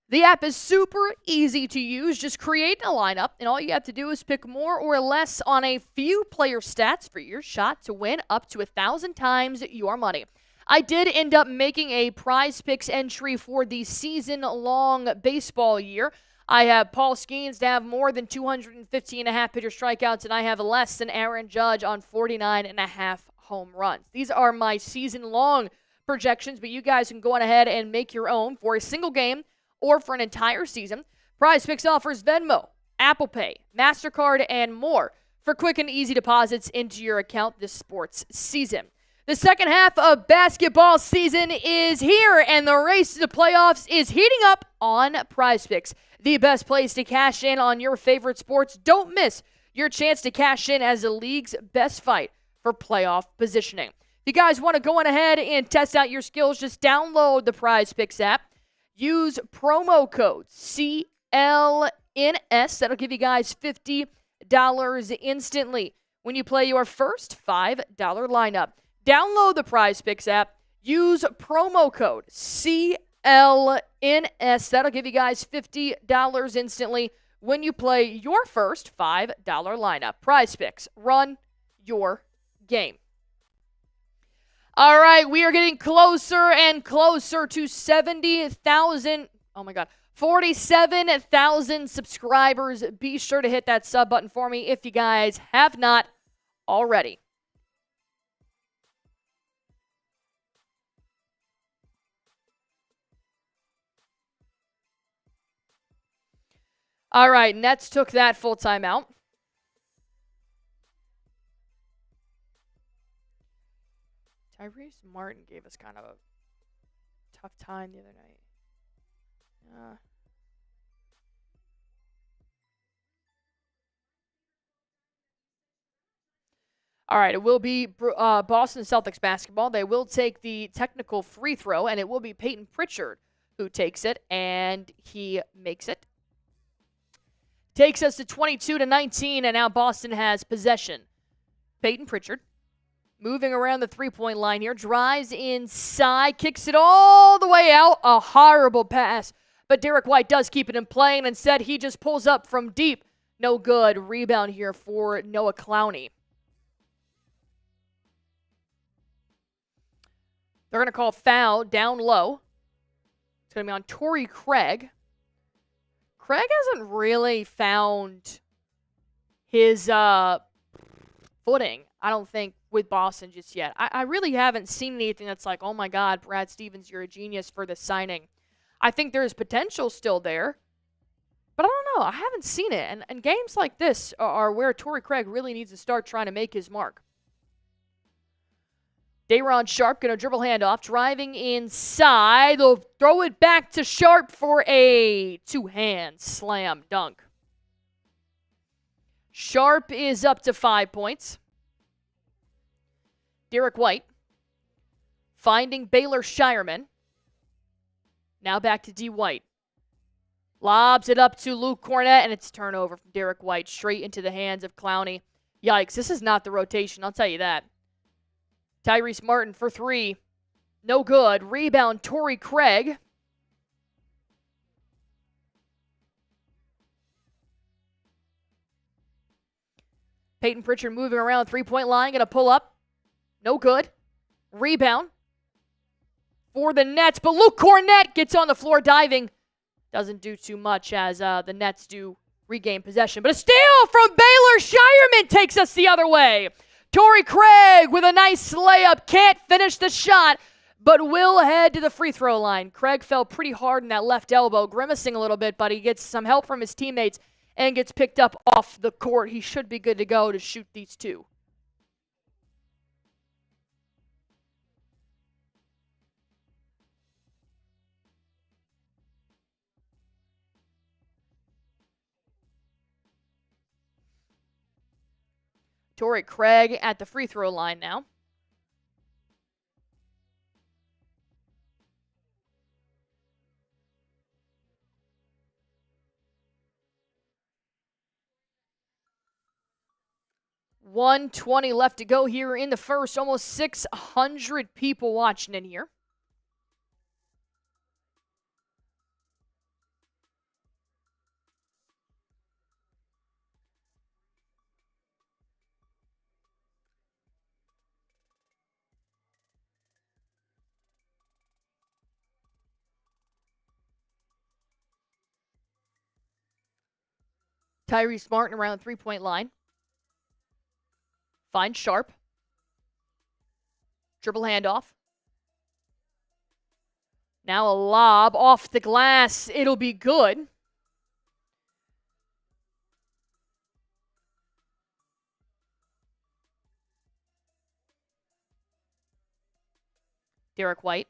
The app is super easy to use. Just create a lineup, and all you have to do is pick more or less on a few player stats for your shot to win up to 1,000 times your money. I did end up making a PrizePicks entry for the season-long baseball year. I have Paul Skeens to have more than 215.5 pitcher strikeouts, and I have less than Aaron Judge on 49.5 home runs. These are my season-long projections, but you guys can go on ahead and make your own for a single game or for an entire season. Prize Picks offers Venmo, Apple Pay, MasterCard, and more for quick and easy deposits into your account this sports season. The second half of basketball season is here, and the race to the playoffs is heating up on Prize Picks, the best place to cash in on your favorite sports. Don't miss your chance to cash in as the league's best fight for playoff positioning. If you guys want to go on ahead and test out your skills, just download the Prize Picks app. Use promo code CLNS. That'll give you guys $50 instantly when you play your first $5 lineup. Download the Prize Picks app. Use promo code CLNS. That'll give you guys $50 instantly when you play your first $5 lineup. Prize Picks. Run your game. All right, we are getting closer and closer to 70,000. Oh, my God. 47,000 subscribers. Be sure to hit that sub button for me if you guys have not already. All right, Nets took that full timeout. Tyrese Martin gave us kind of a tough time the other night. All right, it will be Boston Celtics basketball. They will take the technical free throw, and it will be Peyton Pritchard who takes it, and he makes it. Takes us to 22-19, and now Boston has possession. Peyton Pritchard moving around the three-point line here, drives inside, kicks it all the way out. A horrible pass, but Derrick White does keep it in play, and instead he just pulls up from deep. No good. Rebound here for Noah Clowney. They're going to call foul down low. It's going to be on Torrey Craig. Craig hasn't really found his footing, I don't think, with Boston just yet. I really haven't seen anything that's like, oh my God, Brad Stevens, you're a genius for this signing. I think there's potential still there, but I don't know. I haven't seen it. And games like this are where Torrey Craig really needs to start trying to make his mark. Day'Ron Sharpe going to dribble handoff, driving inside. They'll throw it back to Sharpe for a two-hand slam dunk. Sharpe is up to 5 points. Derrick White finding Baylor Shireman. Now back to D. White. Lobs it up to Luke Cornett, and it's turnover from Derrick White straight into the hands of Clowney. Yikes, this is not the rotation, I'll tell you that. Tyrese Martin for three. No good. Rebound, Torrey Craig. Peyton Pritchard moving around three-point line. Going to pull up. No good. Rebound for the Nets. But Luke Cornett gets on the floor diving. Doesn't do too much as the Nets do regain possession. But a steal from Baylor. Shireman takes us the other way. Torrey Craig with a nice layup. Can't finish the shot, but will head to the free throw line. Craig fell pretty hard in that left elbow, grimacing a little bit, but he gets some help from his teammates and gets picked up off the court. He should be good to go to shoot these two. Torrey Craig at the free throw line now. .120 left to go here in the first. Almost 600 people watching in here. Tyrese Martin around the three-point line. Finds Sharp. Dribble handoff. Now a lob off the glass. It'll be good. Derrick White.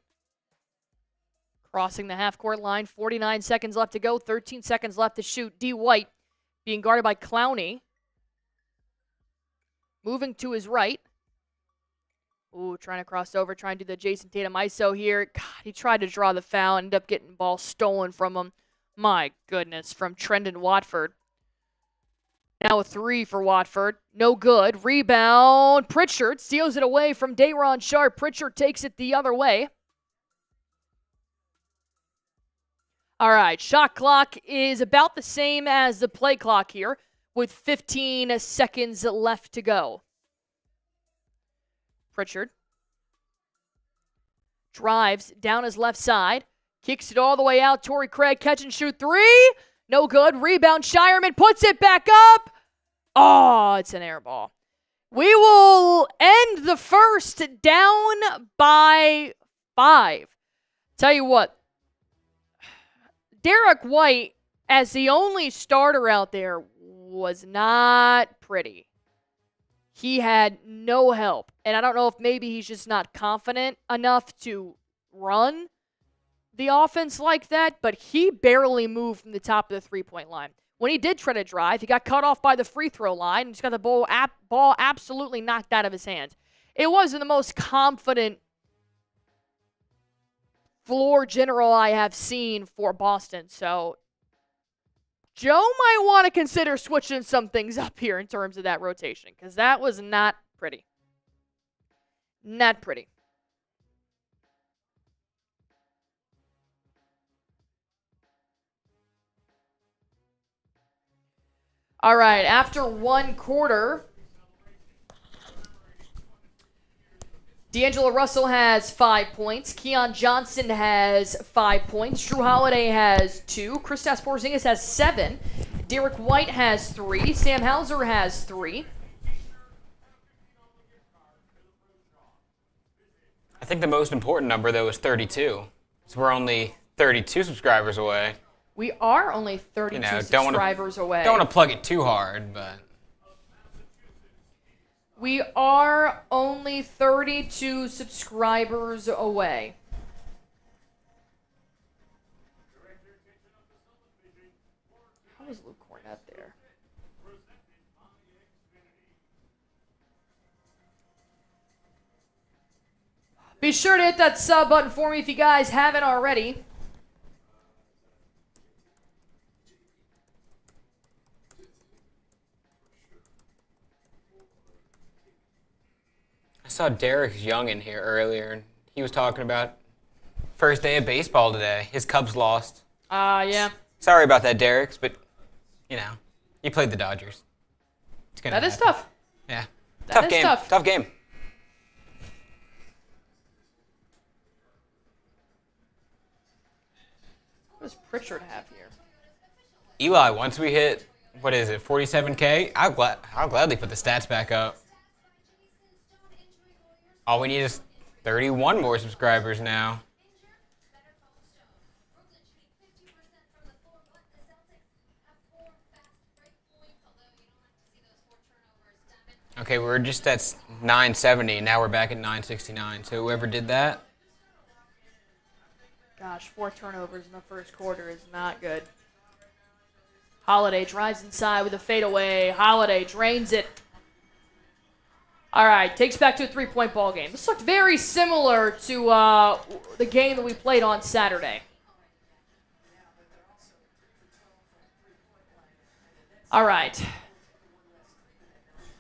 Crossing the half-court line. 49 seconds left to go. 13 seconds left to shoot. D. White being guarded by Clowney. Moving to his right. Ooh, trying to cross over, trying to do the Jayson Tatum ISO here. God, he tried to draw the foul, ended up getting the ball stolen from him. My goodness, from Trendon Watford. Now a three for Watford. No good. Rebound. Pritchard steals it away from Day'Ron Sharpe. Pritchard takes it the other way. All right, shot clock is about the same as the play clock here with 15 seconds left to go. Pritchard drives down his left side, kicks it all the way out. Torrey Craig catch and shoot three. No good. Rebound. Shireman puts it back up. Oh, it's an air ball. We will end the first down by 5. Tell you what, Derrick White, as the only starter out there, was not pretty. He had no help. And I don't know if maybe he's just not confident enough to run the offense like that, but he barely moved from the top of the three-point line. When he did try to drive, he got cut off by the free throw line and just got the ball absolutely knocked out of his hands. It wasn't the most confident floor general I have seen for Boston. So Joe might want to consider switching some things up here in terms of that rotation, because that was not pretty. Not pretty. All right, after one quarter, D'Angelo Russell has 5 points. Keon Johnson has 5 points. Jrue Holiday has 2. Kristaps Porzingis has 7. Derrick White has 3. Sam Hauser has 3. I think the most important number, though, is 32. So we're only 32 subscribers away. We are only 32 subscribers away. Don't want to plug it too hard, but we are only 32 subscribers away. How is Luke Cornett there? Be sure to hit that sub button for me if you guys haven't already. I saw Derek Young in here earlier, and he was talking about first day of baseball today. His Cubs lost. Yeah. Sorry about that, Derek, but, you know, you played the Dodgers. That is tough. Yeah. That is tough. Tough game. What does Pritchard have here? Eli, once we hit, 47K, I'll gladly put the stats back up. All we need is 31 more subscribers now. Okay, we're just at 970. Now we're back at 969. So whoever did that. Gosh, 4 turnovers in the first quarter is not good. Holiday drives inside with a fadeaway. Holiday drains it. All right, takes back to a 3-point ball game. This looked very similar to the game that we played on Saturday. All right.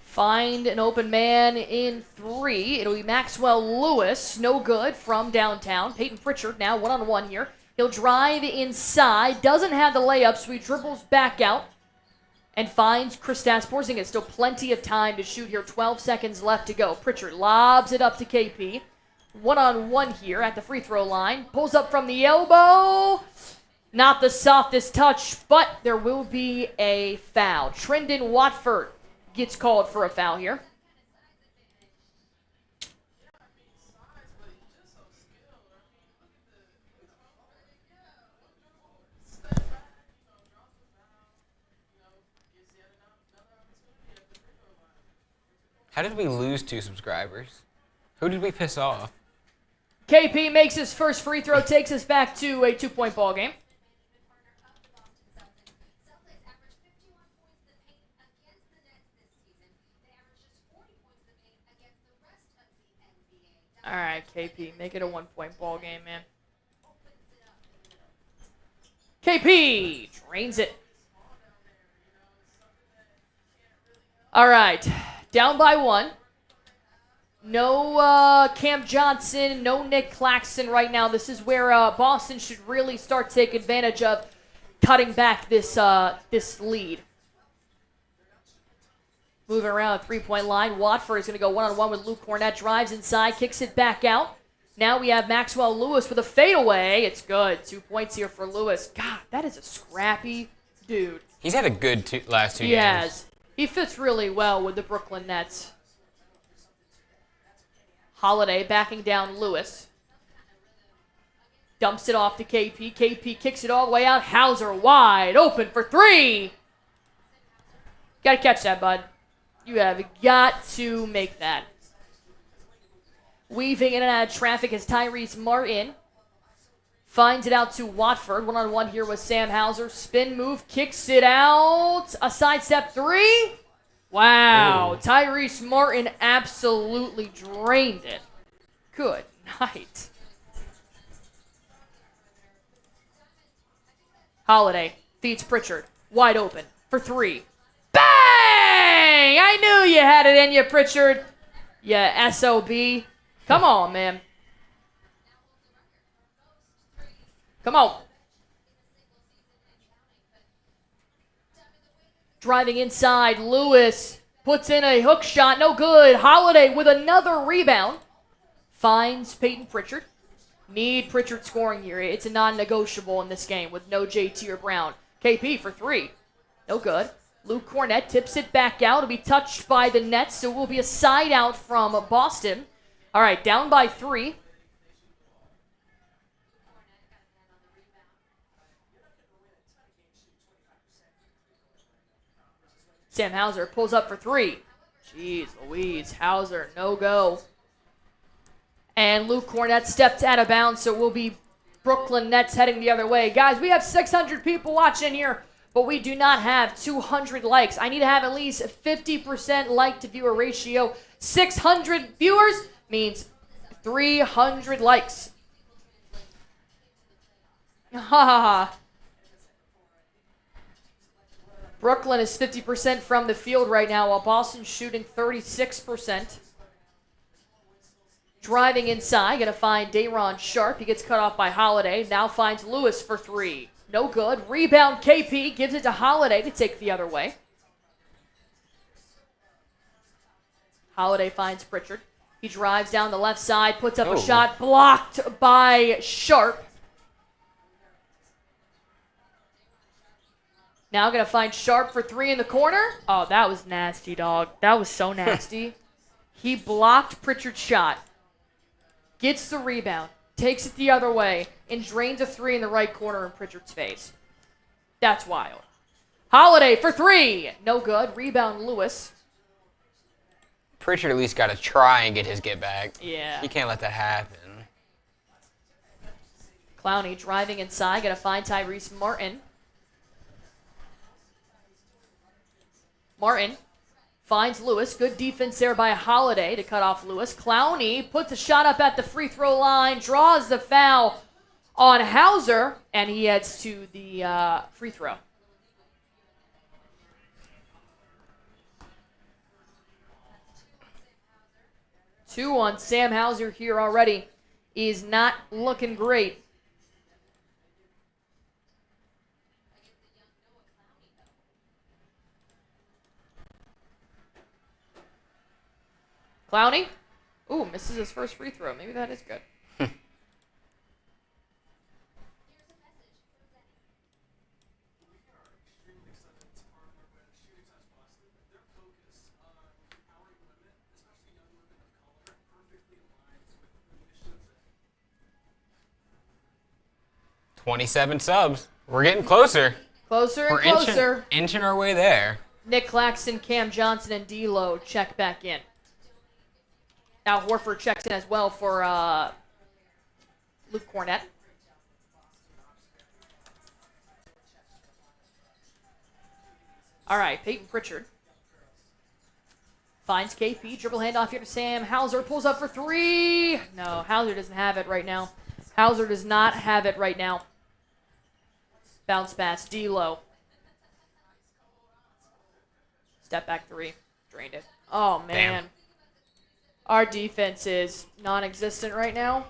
Find an open man in 3. It'll be Maxwell Lewis. No good from downtown. Peyton Pritchard now one-on-one here. He'll drive inside. Doesn't have the layup, so he dribbles back out and finds Kristaps Porzingis. Still plenty of time to shoot here. 12 seconds left to go. Pritchard lobs it up to KP. One-on-one here at the free throw line. Pulls up from the elbow. Not the softest touch, but there will be a foul. Trendon Watford gets called for a foul here. How did we lose 2 subscribers? Who did we piss off? KP makes his first free throw, takes us back to a 2-point ball game. All right, KP, make it a 1-point ball game, man. KP drains it. All right, down by 1. No Cam Johnson, no Nick Claxton right now. This is where Boston should really start to take advantage of cutting back this lead. Moving around the 3-point line. Watford is going to go one-on-one with Luke Cornett. Drives inside, kicks it back out. Now we have Maxwell Lewis with a fadeaway. It's good. 2 points here for Lewis. God, that is a scrappy dude. He's had a good last 2 games. He has. He fits really well with the Brooklyn Nets. Holiday backing down Lewis. Dumps it off to KP. KP kicks it all the way out. Hauser wide open for 3. Got to catch that, bud. You have got to make that. Weaving in and out of traffic is Tyrese Martin. Finds it out to Watford. One-on-one here with Sam Hauser. Spin move, kicks it out. A sidestep 3. Wow. Ooh. Tyrese Martin absolutely drained it. Good night. Holiday feeds Pritchard. Wide open for 3. Bang! I knew you had it in you, Pritchard. Yeah, SOB. Come on, man. Come on. Driving inside, Lewis puts in a hook shot. No good. Holiday with another rebound. Finds Peyton Pritchard. Need Pritchard scoring here. It's a non-negotiable in this game with no JT or Brown. KP for 3. No good. Luke Cornett tips it back out. It'll be touched by the Nets, so it will be a side out from Boston. All right, down by 3. Sam Hauser pulls up for 3. Jeez Louise, Hauser, no go. And Luke Cornett stepped out of bounds, so it will be Brooklyn Nets heading the other way. Guys, we have 600 people watching here, but we do not have 200 likes. I need to have at least 50% like to viewer ratio. 600 viewers means 300 likes. Ha ha ha. Brooklyn is 50% from the field right now, while Boston's shooting 36%. Driving inside, going to find Day'Ron Sharpe. He gets cut off by Holiday. Now finds Lewis for 3. No good. Rebound KP. Gives it to Holiday to take the other way. Holiday finds Pritchard. He drives down the left side, puts up a shot. Blocked by Sharpe. Now going to find Sharpe for 3 in the corner. Oh, that was nasty, dog. That was so nasty. He blocked Pritchard's shot. Gets the rebound. Takes it the other way. And drains a 3 in the right corner in Pritchard's face. That's wild. Holiday for 3. No good. Rebound Lewis. Pritchard at least got to try and get his get back. Yeah. He can't let that happen. Clowney driving inside. Going to find Tyrese Martin. Martin finds Lewis. Good defense there by Holiday to cut off Lewis. Clowney puts a shot up at the free throw line, draws the foul on Hauser, and he heads to the free throw. Two on Sam Hauser here already. Is not looking great. Clowney. Ooh, misses his first free throw. Maybe that is good. 27 subs. We're getting closer. Closer and We're closer. inching our way there. Nick Claxton, Cam Johnson, and D'Lo check back in. Now Horford checks in as well for Luke Cornett. All right, Peyton Pritchard finds KP. Dribble handoff here to Sam. Hauser pulls up for three. No, Hauser doesn't have it right now. Hauser does not have it right now. Bounce pass, D'Lo. Step back three. Drained it. Oh, man. Damn. Our defense is non-existent right now.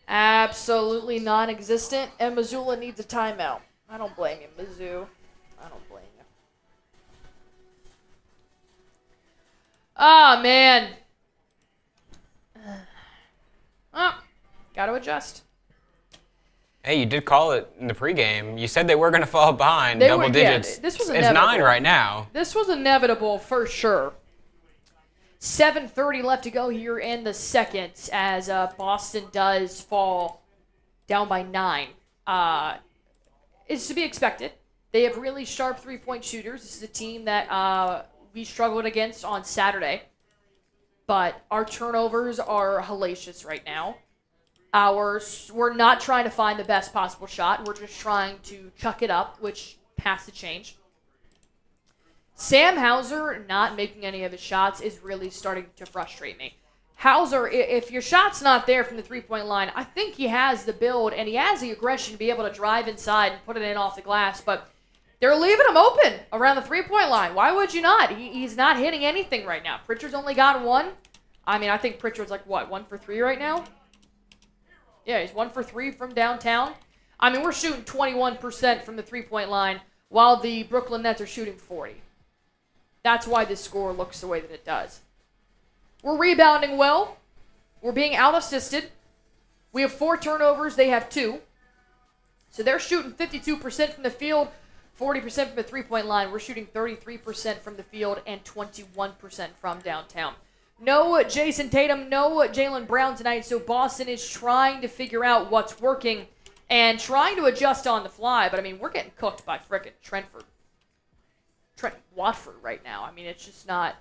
Absolutely non-existent. And Missoula needs a timeout. I don't blame you, Mizzou. I don't blame you. Oh, man. Oh, got to adjust. Hey, you did call it in the pregame. You said they were going to fall behind They double were- yeah, digits. this was It's inevitable. 9 right now. This was inevitable for sure. 7:30 left to go here in the second as Boston does fall down by 9. It's to be expected. They have really sharp three-point shooters. This is a team that we struggled against on Saturday. But our turnovers are hellacious right now. We're not trying to find the best possible shot. We're just trying to chuck it up, which has to change. Sam Hauser not making any of his shots is really starting to frustrate me. Hauser, if your shot's not there from the three-point line, I think he has the build and he has the aggression to be able to drive inside and put it in off the glass, but they're leaving him open around the three-point line. Why would you not? He's not hitting anything right now. Pritchard's only got 1. I mean, I think Pritchard's like, 1 for 3 right now? Yeah, he's 1 for 3 from downtown. I mean, we're shooting 21% from the three-point line while the Brooklyn Nets are shooting 40. That's why this score looks the way that it does. We're rebounding well. We're being out-assisted. We have 4 turnovers. They have 2. So they're shooting 52% from the field, 40% from the three-point line. We're shooting 33% from the field and 21% from downtown. No Jayson Tatum, no Jaylen Brown tonight, so Boston is trying to figure out what's working and trying to adjust on the fly. But, I mean, we're getting cooked by frickin' Trent Watford right now. I mean, it's just not...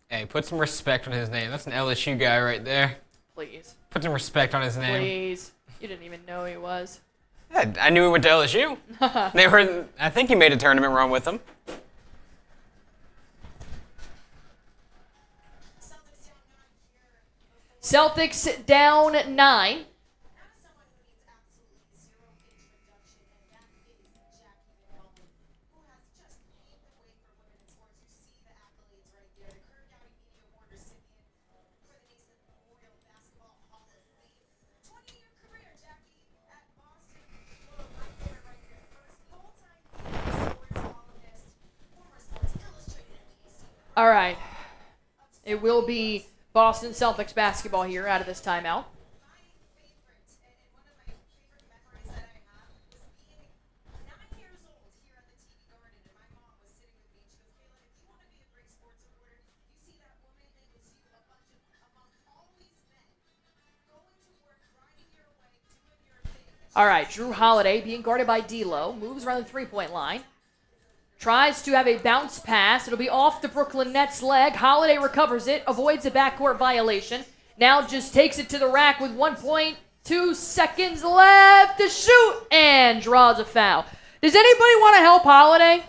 Hey, put some respect on his name. That's an LSU guy right there. Please. Put some respect on his name. Please. You didn't even know he was. Yeah, I knew he went to LSU. I think he made a tournament run with them. Celtics down 9. All right. It will be Boston Celtics basketball here out of this timeout. All right, Jrue Holiday being guarded by D'Lo. Moves around the three-point line. Tries to have a bounce pass. It'll be off the Brooklyn Nets leg. Holiday recovers it. Avoids a backcourt violation. Now just takes it to the rack with 1.2 seconds left to shoot. And draws a foul. Does anybody want to help Holiday?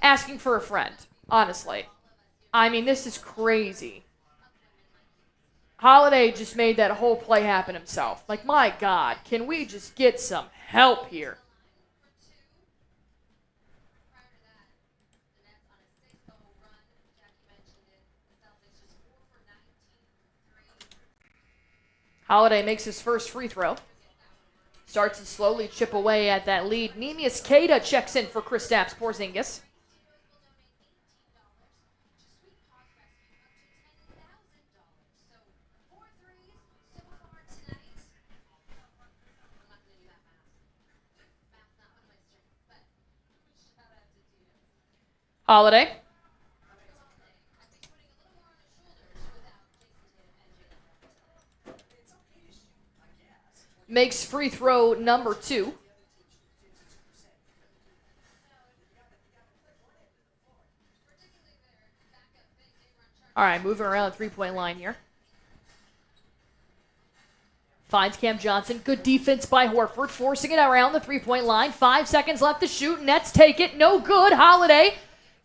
Asking for a friend, honestly. I mean, this is crazy. Holiday just made that whole play happen himself. Like, my God, can we just get some help here? Holiday makes his first free throw. Starts to slowly chip away at that lead. Neemias Queta checks in for Kristaps Porzingis. Holiday. makes free throw number 2. All right, moving around the three-point line here. Finds Cam Johnson. Good defense by Horford, forcing it around the three-point line. 5 seconds left to shoot. Nets take it. No good. Holiday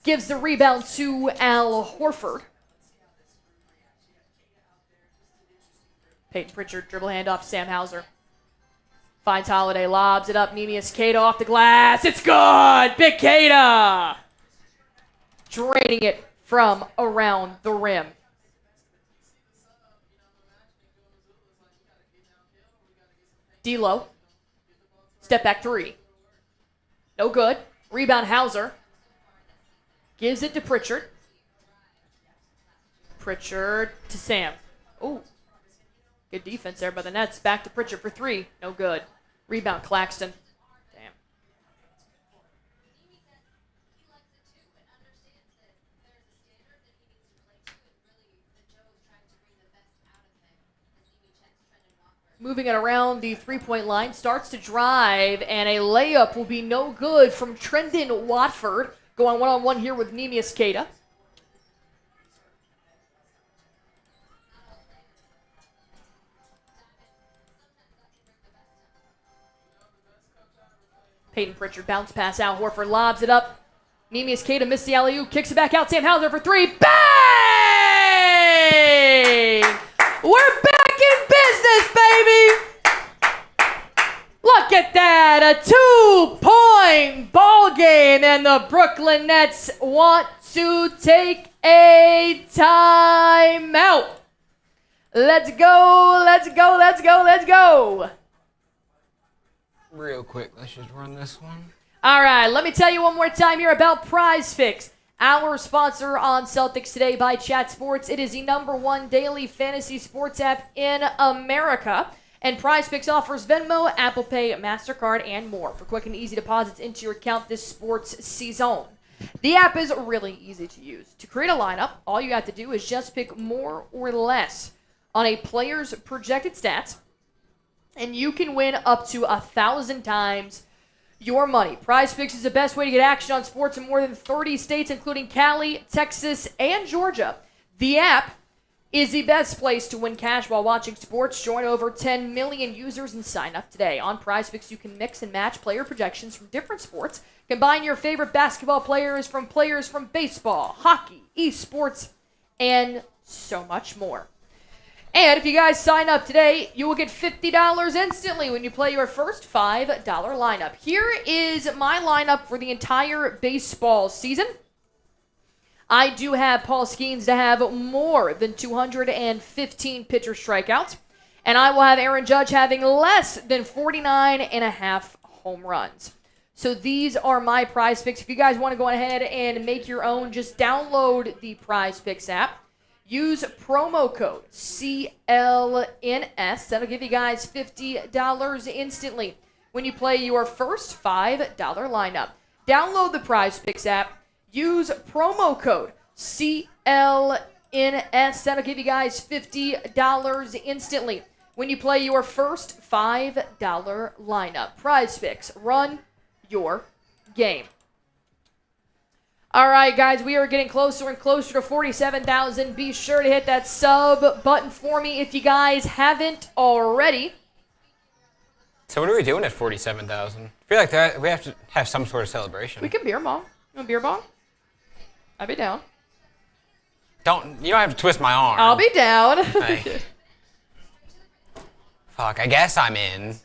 gives the rebound to Al Horford. Peyton Pritchard, dribble handoff to Sam Hauser. Finds Holiday, lobs it up. Neemias Queta off the glass. It's good! Big Queta! Draining it from around the rim. D'Lo. Step back 3. No good. Rebound Hauser. Gives it to Pritchard. Pritchard to Sam. Ooh. Good defense there by the Nets. Back to Pritchard for 3. No good. Rebound Claxton. Damn. Moving it around the three-point line. Starts to drive, and a layup will be no good from Trendon Watford. Going one-on-one here with Neemias Queta. Peyton Pritchard, bounce pass out. Horford lobs it up. Neemias Queta missed the alley-oop, kicks it back out. Sam Hauser for 3. Bang! We're back in business, baby! Look at that, a 2-point ball game, and the Brooklyn Nets want to take a timeout. Let's go, let's go, let's go, let's go. Real quick, let's just run this one. All right, let me tell you one more time here about Prize Fix, our sponsor on Celtics Today by Chat Sports. It is the #1 daily fantasy sports app in America. And Prize Picks offers Venmo, Apple Pay, MasterCard, and more for quick and easy deposits into your account this sports season. The app is really easy to use. To create a lineup, all you have to do is just pick more or less on a player's projected stats, and you can win up to 1,000 times your money. Prize Picks is the best way to get action on sports in more than 30 states, including Cali, Texas, and Georgia. The app is the best place to win cash while watching sports. Join over 10 million users and sign up today. On Prize Picks, you can mix and match player projections from different sports. Combine your favorite basketball players from baseball, hockey, esports, and so much more. And if you guys sign up today, you will get $50 instantly when you play your first $5 lineup. Here is my lineup for the entire baseball season. I do have Paul Skeens to have more than 215 pitcher strikeouts. And I will have Aaron Judge having less than 49.5 home runs. So these are my Prize Picks. If you guys want to go ahead and make your own, just download the Prize Picks app. Use promo code CLNS. That'll give you guys $50 instantly when you play your first $5 lineup. Download the Prize Picks app. Use promo code CLNS. That'll give you guys $50 instantly when you play your first $5 lineup. Prize Picks. Run your game. All right, guys, we are getting closer and closer to 47,000. Be sure to hit that sub button for me if you guys haven't already. So what are we doing at 47,000? I feel like that we have to have some sort of celebration. We can beer bong. You want beer bong? I'll be down. You don't have to twist my arm. I'll be down. Like, fuck, I guess I'm in.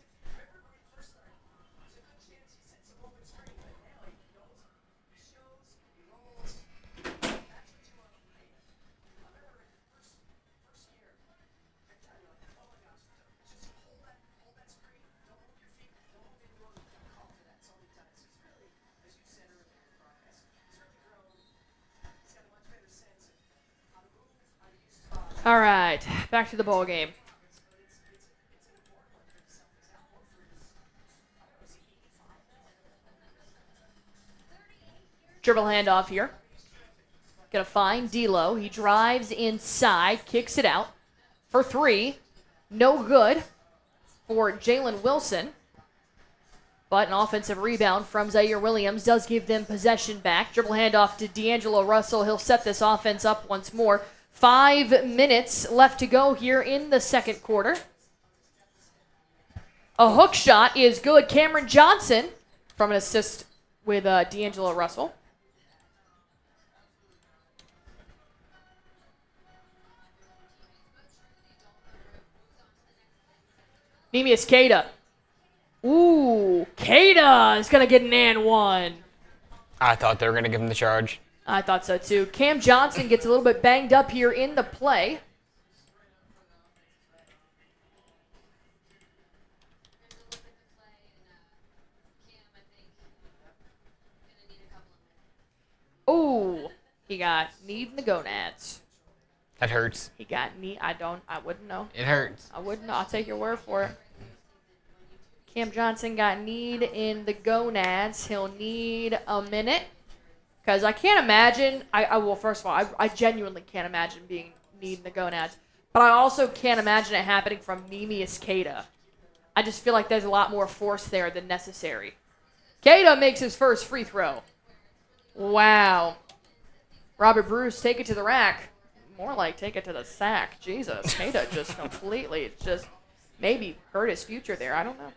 All right, back to the ball game. Dribble handoff here. Gonna find D'Lo. He drives inside, kicks it out for 3. No good. for Jalen Wilson. But an offensive rebound from Zaire Williams does give them possession back. Dribble handoff to D'Angelo Russell. He'll set this offense up once more. 5 minutes left to go here in the second quarter. A hook shot is good. Cameron Johnson from an assist with D'Angelo Russell. Neemias Queta. Ooh, Queta is going to get an and one. I thought they were going to give him the charge. I thought so too. Cam Johnson gets a little bit banged up here in the play. Ooh, he got knee in the gonads. That hurts. He got knee. I wouldn't know. It hurts. I wouldn't know. I'll take your word for it. Cam Johnson got kneed in the gonads. He'll need a minute. Because I can't imagine, well, first of all, I genuinely can't imagine being kneed in the gonads. But I also can't imagine it happening from Neemias Queta. I just feel like there's a lot more force there than necessary. Queta makes his first free throw. Wow. Robert Bruce, take it to the rack. More like take it to the sack. Jesus, Queta just completely just maybe hurt his future there. I don't know.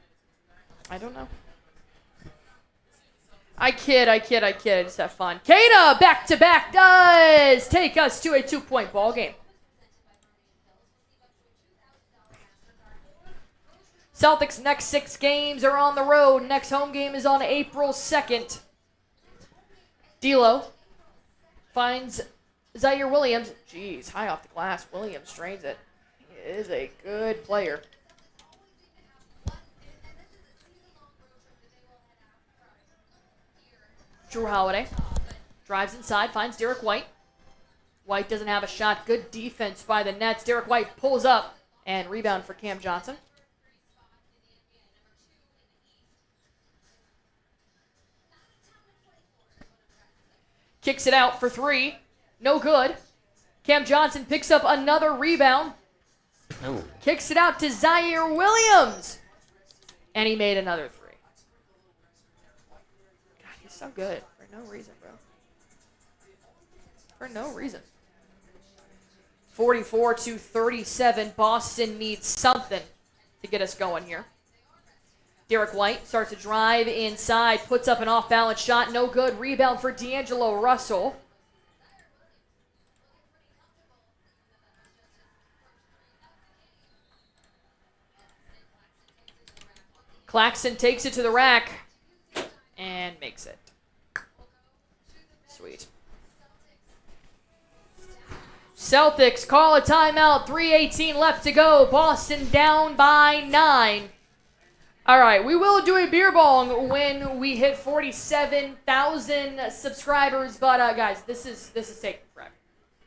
I kid. I just have fun. Queta, back-to-back, does take us to a 2-point ball game. Celtics' next 6 games are on the road. Next home game is on April 2nd. D'Lo finds Zaire Williams. Jeez, high off the glass. Williams strains it. He is a good player. Jrue Holiday drives inside, finds Derrick White. White doesn't have a shot. Good defense by the Nets. Derrick White pulls up and rebound for Cam Johnson. Kicks it out for 3. No good. Cam Johnson picks up another rebound. Ooh. Kicks it out to Zaire Williams. And he made another 3. God, he's so good. For no reason, bro. For no reason. 44-37. Boston needs something to get us going here. Derrick White starts to drive inside, puts up an off-balance shot, no good. Rebound for D'Angelo Russell. Claxton takes it to the rack and makes it. Sweet. Celtics call a timeout. 3:18 left to go. Boston down by 9. All right, we will do a beer bong when we hit 47,000 subscribers. But guys, this is taking forever.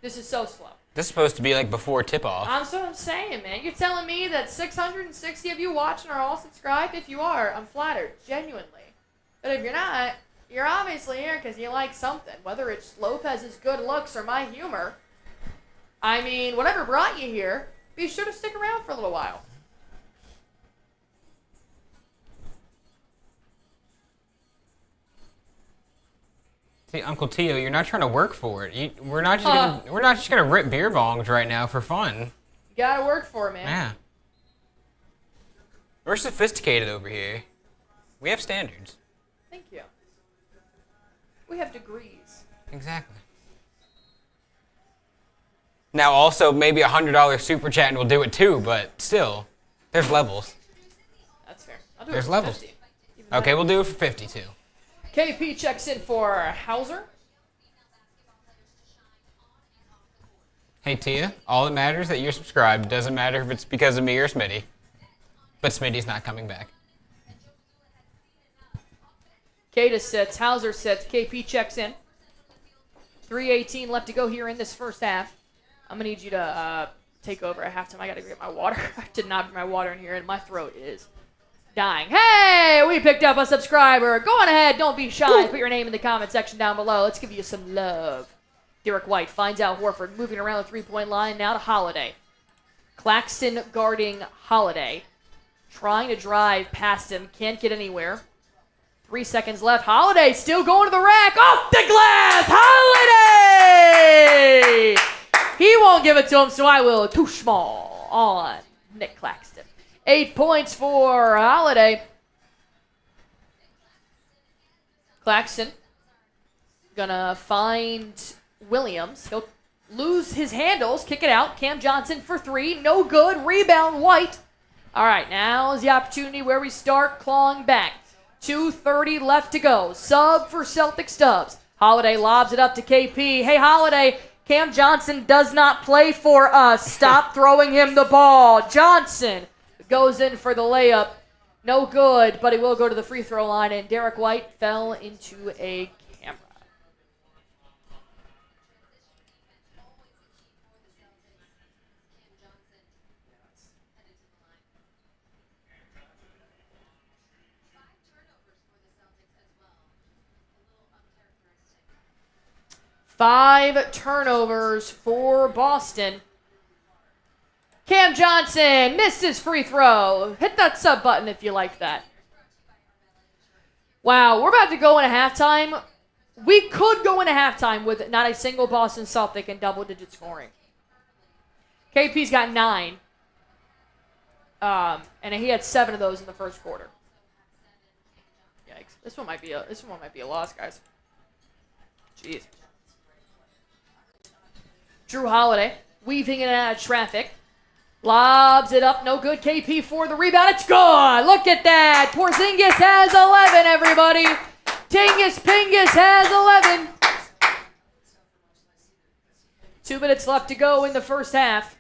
This is so slow. This is supposed to be like before tip-off. That's what I'm saying, man. You're telling me that 660 of you watching are all subscribed? If you are, I'm flattered, genuinely. But if you're not, you're obviously here because you like something. Whether it's Lopez's good looks or my humor. I mean, whatever brought you here, be sure to stick around for a little while. See, Uncle Tio, you're not trying to work for it. We're not just gonna rip beer bongs right now for fun. You gotta work for it, man. Yeah. We're sophisticated over here. We have standards. Thank you. We have degrees. Exactly. Now, also, maybe $100 super chat and we'll do it too, but still, there's levels. That's fair. I'll do There's it for levels. 50. Okay, we'll do it for 50 too. KP checks in for Hauser. Hey, Tia, all that matters is that you're subscribed. It doesn't matter if it's because of me or Smitty. But Smitty's not coming back. Kata sits, Hauser sits, KP checks in. 3:18 left to go here in this first half. I'm going to need you to take over at halftime. I got to get my water. I did not bring my water in here, and my throat is dying. Hey, we picked up a subscriber. Go on ahead. Don't be shy. Put your name in the comment section down below. Let's give you some love. Derrick White finds out Horford moving around the three-point line now to Holiday. Claxton guarding Holiday. Trying to drive past him. Can't get anywhere. 3 seconds left. Holiday still going to the rack. Off the glass. Holiday! He won't give it to him, so I will. Too small on Nick Claxton. 8 points for Holiday. Claxton gonna find Williams. He'll lose his handles, kick it out. Cam Johnson for 3, no good. Rebound, White. All right, now is the opportunity where we start clawing back. 2:30 left to go. Sub for Celtics Dubs. Holiday lobs it up to KP. Hey, Holiday, Cam Johnson does not play for us. Stop throwing him the ball. Johnson goes in for the layup. No good, but he will go to the free throw line, and Derrick White fell into a camera. Five turnovers for Boston. Cam Johnson missed his free throw. Hit that sub button if you like that. Wow, we're about to go into halftime. We could go into halftime with not a single Boston Celtic in double-digit scoring. KP's got 9. And he had 7 of those in the first quarter. Yikes. This one might be a loss, guys. Jeez. Jrue Holiday weaving in and out of traffic. Lobs it up, no good. KP for the rebound. It's good. Look at that. Porzingis has 11, everybody. Tingus Pingus has 11. 2 minutes left to go in the first half.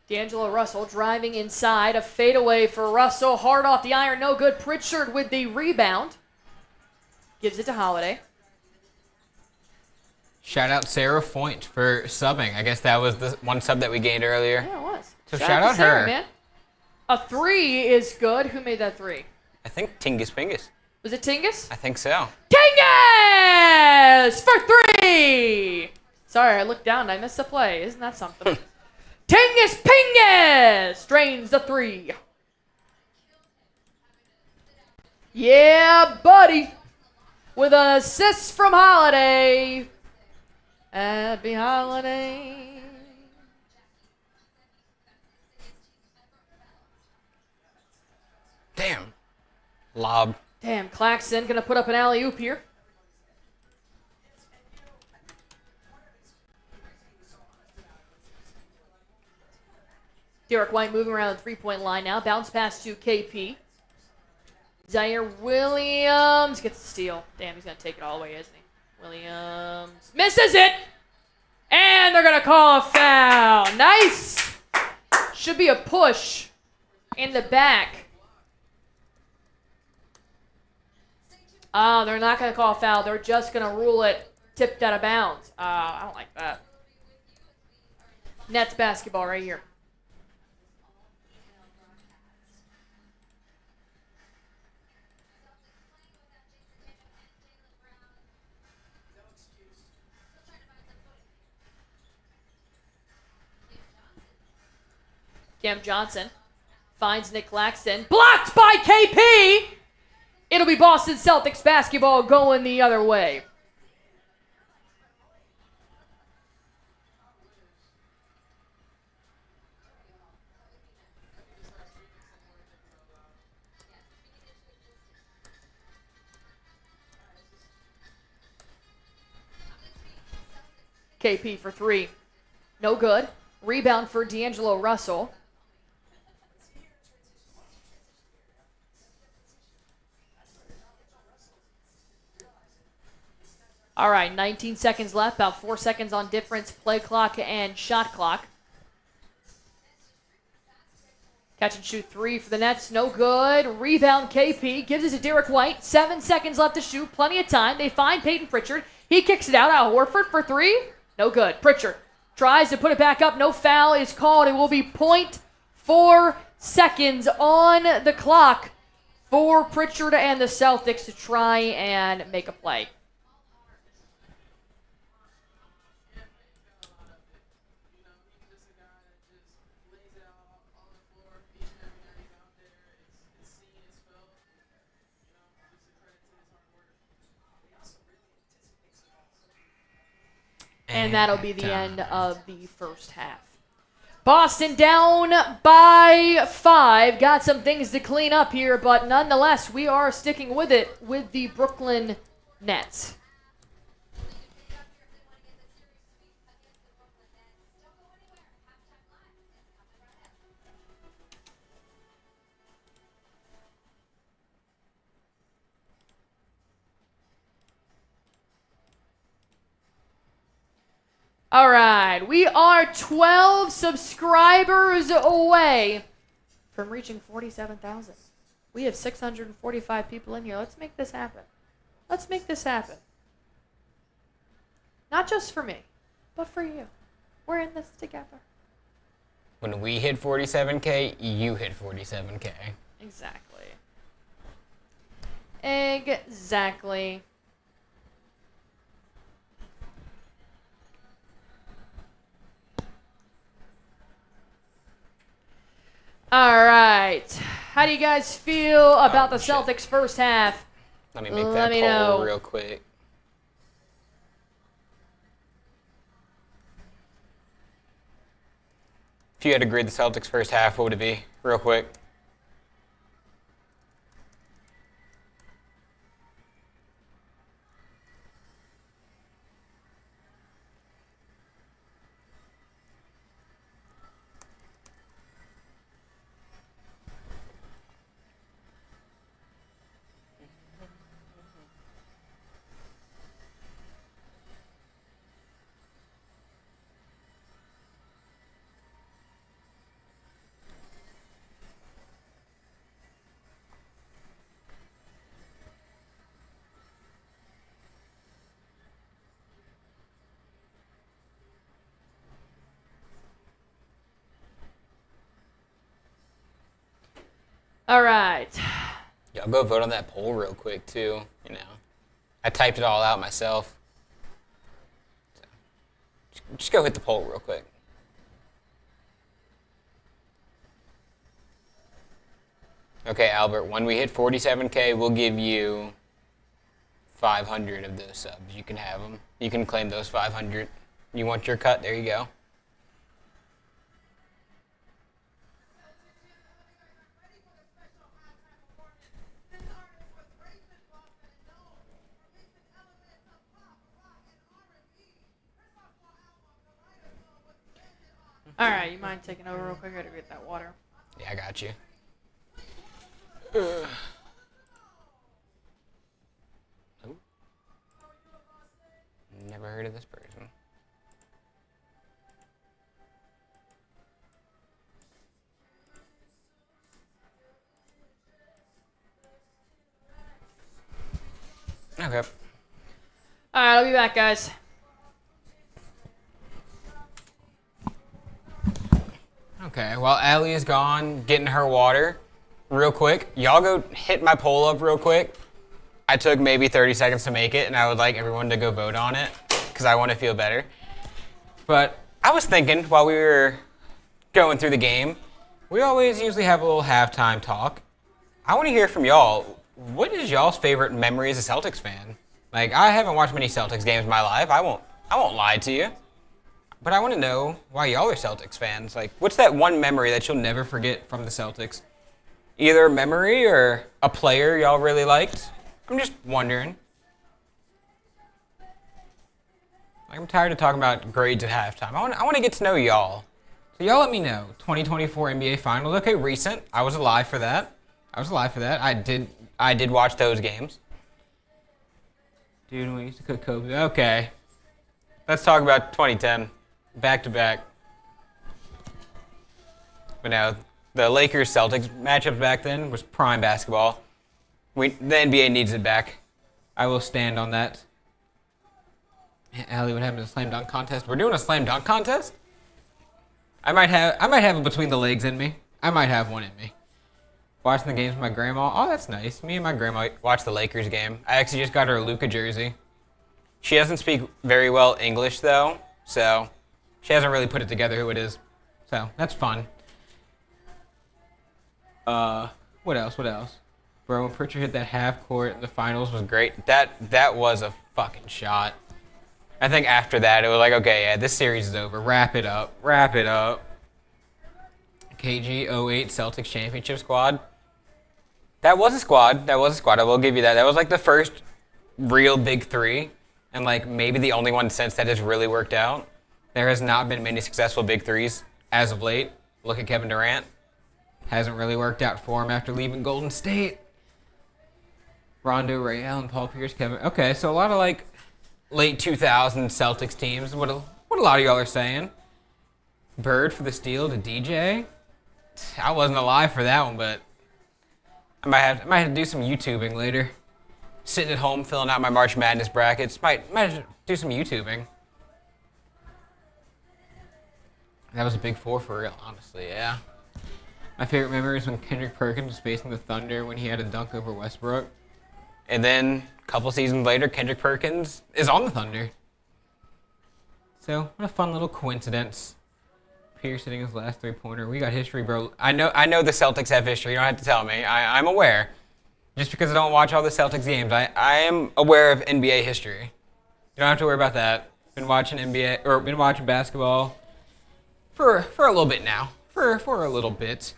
D'Angelo Russell driving inside. A fadeaway for Russell. Hard off the iron. No good. Pritchard with the rebound. Gives it to Holiday. Shout out Sarah Foynt for subbing. I guess that was the one sub that we gained earlier. Yeah, it was. So shout out Sarah, her. man. A 3 is good. Who made that 3? I think Tingus Pingus. Was it Tingus? I think so. Tingus for 3! Sorry, I looked down and I missed the play. Isn't that something? Tingus Pingus drains the 3. Yeah, buddy. With an assist from Holiday. Happy Holiday. Damn. Lob. Damn, Claxton gonna put up an alley-oop here. Derrick White moving around the three-point line now. Bounce pass to KP. Zaire Williams gets the steal. Damn, he's going to take it all the way, isn't he? Williams misses it! And they're going to call a foul. Nice! Should be a push in the back. They're not going to call a foul. They're just going to rule it tipped out of bounds. I don't like that. Nets basketball right here. Cam Johnson finds Nick Claxton. Blocked by KP! It'll be Boston Celtics basketball going the other way. KP for 3. No good. Rebound for D'Angelo Russell. All right, 19 seconds left, about 4 seconds on difference, play clock and shot clock. Catch and shoot 3 for the Nets, no good. Rebound KP, gives it to Derrick White. 7 seconds left to shoot, plenty of time. They find Peyton Pritchard. He kicks it out. Horford for 3, no good. Pritchard tries to put it back up. No foul is called. It will be point 4 seconds on the clock for Pritchard and the Celtics to try and make a play. And that'll be the end of the first half. Boston down by 5. Got some things to clean up here, but nonetheless, we are sticking with it with the Brooklyn Nets. All right, we are 12 subscribers away from reaching 47,000. We have 645 people in here. Let's make this happen. Let's make this happen. Not just for me, but for you. We're in this together. When we hit 47K, you hit 47K. Exactly. Exactly. All right. How do you guys feel about the Celtics first half? Let me make that poll real quick. If you had to grade the Celtics first half, what would it be? Real quick. All right. Y'all go vote on that poll real quick, too. You know, I typed it all out myself. So, just go hit the poll real quick. Okay, Albert, when we hit 47K, we'll give you 500 of those subs. You can have them. You can claim those 500. You want your cut? There you go. All right, you mind taking over real quick? I gotta get that water. Yeah, I got you. Oh. Never heard of this person. Okay. All right, I'll be back, guys. Okay, while Allie is gone, getting her water, real quick, y'all go hit my poll up real quick. I took maybe 30 seconds to make it, and I would like everyone to go vote on it, because I want to feel better. But I was thinking, while we were going through the game, we always usually have a little halftime talk. I want to hear from y'all. What is y'all's favorite memory as a Celtics fan? Like, I haven't watched many Celtics games in my life. I won't lie to you. But I want to know why y'all are Celtics fans. Like, what's that one memory that you'll never forget from the Celtics? Either a memory or a player y'all really liked? I'm just wondering. Like, I'm tired of talking about grades at halftime. I want to get to know y'all. So y'all let me know. 2024 NBA Finals. Okay, recent. I was alive for that. I did watch those games. Dude, we used to cook Kobe. Okay. Let's talk about 2010. Back to back. But now, the Lakers-Celtics matchup back then was prime basketball. The NBA needs it back. I will stand on that. Allie, what happened to the slam dunk contest? We're doing a slam dunk contest? I might have it between the legs in me. I might have one in me. Watching the games with my grandma. Oh, that's nice. Me and my grandma watched the Lakers game. I actually just got her a Luka jersey. She doesn't speak very well English, though, so she hasn't really put it together who it is. So, that's fun. What else? Bro, when Pritchard hit that half court in the finals was great. That was a fucking shot. I think after that, it was like, okay, yeah, this series is over. Wrap it up. KG 08 Celtics championship squad. That was a squad. I will give you that. That was like the first real big three, and like maybe the only one since that has really worked out. There has not been many successful big threes as of late. Look at Kevin Durant. Hasn't really worked out for him after leaving Golden State. Rondo, Ray Allen, Paul Pierce, Kevin. Okay, so a lot of like late 2000s Celtics teams. What a lot of y'all are saying. Bird for the steal to DJ. I wasn't alive for that one, but I might have to do some YouTubing later. Sitting at home filling out my March Madness brackets. Might have to do some YouTubing. That was a big four for real, honestly, yeah. My favorite memory is when Kendrick Perkins was facing the Thunder when he had a dunk over Westbrook. And then a couple seasons later, Kendrick Perkins is on the Thunder. So, what a fun little coincidence. Pierce hitting his last three-pointer. We got history, bro. I know the Celtics have history. You don't have to tell me. I'm aware. Just because I don't watch all the Celtics games, I am aware of NBA history. You don't have to worry about that. Been watching basketball for a little bit now. For a little bit.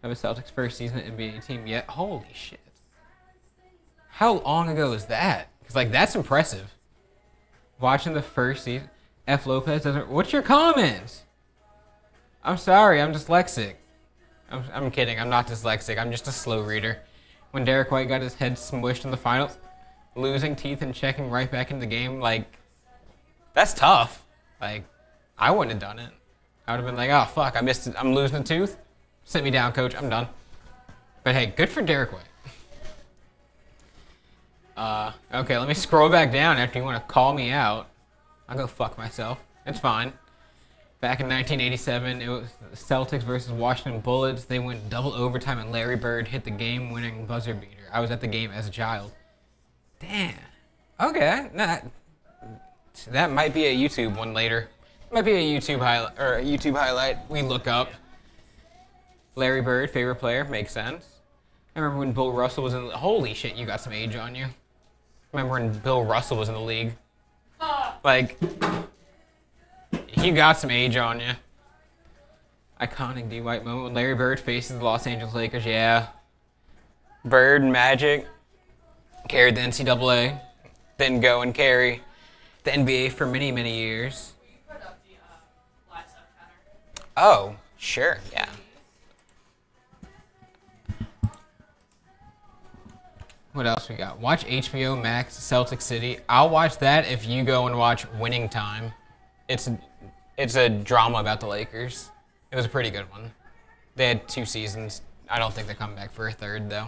Of a Celtics first season NBA team yet. Holy shit. How long ago is that? Because, like, that's impressive. Watching the first season. F. Lopez doesn't... What's your comments? I'm sorry, I'm dyslexic. I'm kidding, I'm not dyslexic. I'm just a slow reader. When Derrick White got his head smushed in the finals, losing teeth and checking right back into the game, like, that's tough. Like, I wouldn't have done it. I would have been like, oh, fuck, I missed it. I'm losing a tooth. Sit me down, coach. I'm done. But hey, good for Derrick White. Okay, let me scroll back down after you want to call me out. I'll go fuck myself. It's fine. Back in 1987, it was the Celtics versus Washington Bullets. They went double overtime and Larry Bird hit the game-winning buzzer beater. I was at the game as a child. Damn. Okay, that might be a YouTube one later. Might be a YouTube highlight we look up. Larry Bird, favorite player, makes sense. I remember when Bill Russell was in the... Holy shit, you got some age on you. I remember when Bill Russell was in the league. Like, you got some age on you. Iconic D. White moment when Larry Bird faces the Los Angeles Lakers, yeah. Bird and Magic carried the NCAA. Then go and carry the NBA for many, many years. Oh, sure, yeah. What else we got? Watch HBO Max Celtic City. I'll watch that if you go and watch Winning Time. It's a drama about the Lakers. It was a pretty good one. They had 2 seasons. I don't think they're coming back for a third, though.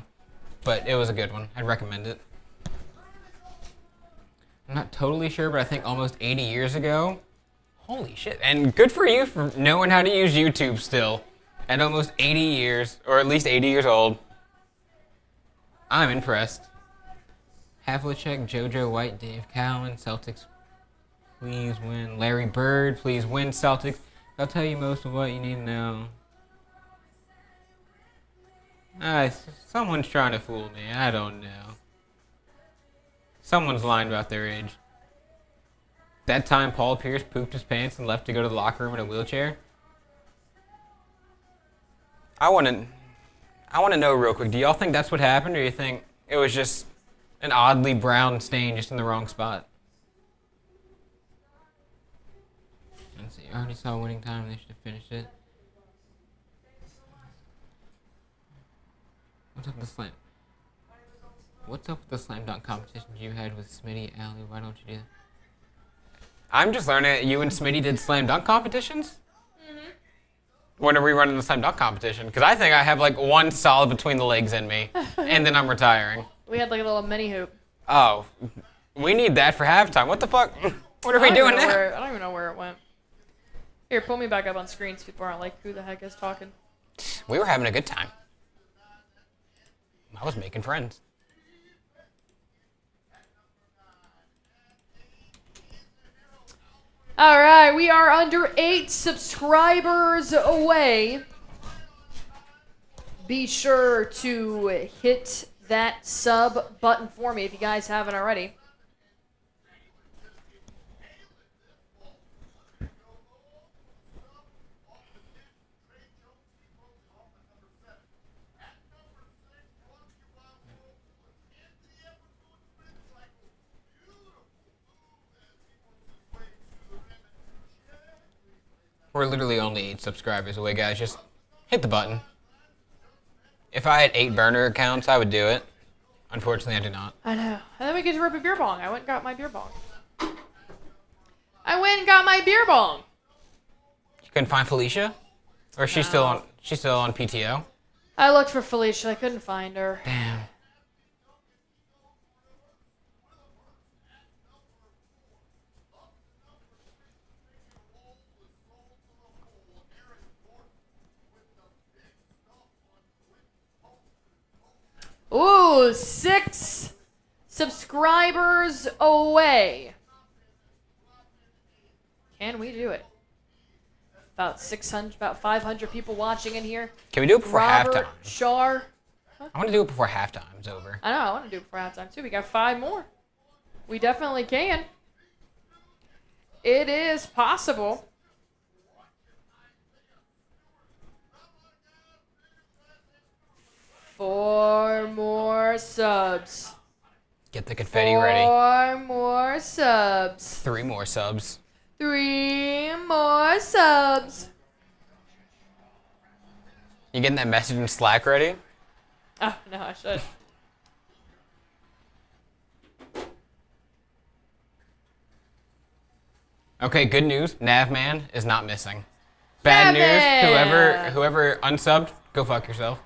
But it was a good one. I'd recommend it. I'm not totally sure, but I think almost 80 years ago. Holy shit. And good for you for knowing how to use YouTube still. At almost 80 years, or at least 80 years old. I'm impressed. Havlicek, JoJo White, Dave Cowan, Celtics, please win. Larry Bird, please win, Celtics. I'll tell you most of what you need to know. Someone's trying to fool me. I don't know. Someone's lying about their age. That time Paul Pierce pooped his pants and left to go to the locker room in a wheelchair. I want to know real quick, do y'all think that's what happened, or do you think it was just an oddly brown stain just in the wrong spot? Let's see, I already saw Winning Time, they should have finished it. What's up with the slam? What's up with the slam dunk competitions you had with Smitty, Allie? Why don't you do that? I'm just learning that you and Smitty did slam dunk competitions? When are we running the slam dunk competition? Because I think I have like one solid between the legs in me, and then I'm retiring. We had like a little mini hoop. Oh, we need that for halftime. What the fuck? What are we doing now? I don't even know where it went. Here, pull me back up on screen so people aren't like, who the heck is talking? We were having a good time. I was making friends. All right, we are under 8 subscribers away. Be sure to hit that sub button for me if you guys haven't already. We're literally only 8 subscribers away, guys. Just hit the button. If I had 8 burner accounts, I would do it. Unfortunately, I do not. I know. And then we get to rip a beer bong. I went and got my beer bong. You couldn't find Felicia? Or is she still on? She's still on PTO? I looked for Felicia. I couldn't find her. Damn. Ooh, 6 subscribers away. Can we do it? About 600, about 500 people watching in here. Can we do it before Robert, halftime? Shar. I want to do it before halftime's over. I know, I want to do it before halftime too. We got 5 more. We definitely can. It is possible. Four more subs. Get the confetti ready. 4 more subs. 3 more subs. 3 more subs. You getting that message in Slack ready? Oh, no, I should. Okay, good news. Navman is not missing. Bad Navman! news. Whoever unsubbed, go fuck yourself.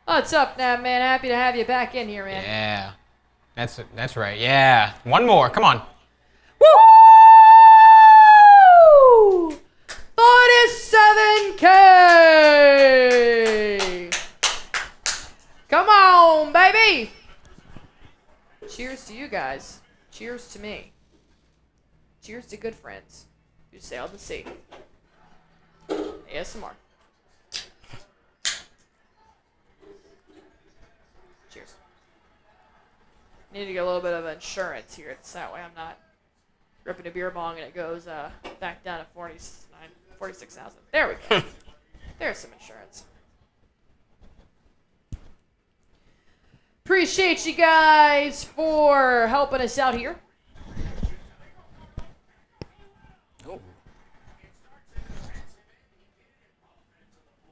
What's up, Nav Man? Happy to have you back in here, man. Yeah. That's right. Yeah. 1 more. Come on. Woo! 47K! Come on, baby! Cheers to you guys. Cheers to me. Cheers to good friends who sail the sea. ASMR. Cheers. Need to get a little bit of insurance here. It's that way I'm not ripping a beer bong and it goes back down to 46,000. There we go. There's some insurance. Appreciate you guys for helping us out here. Oh.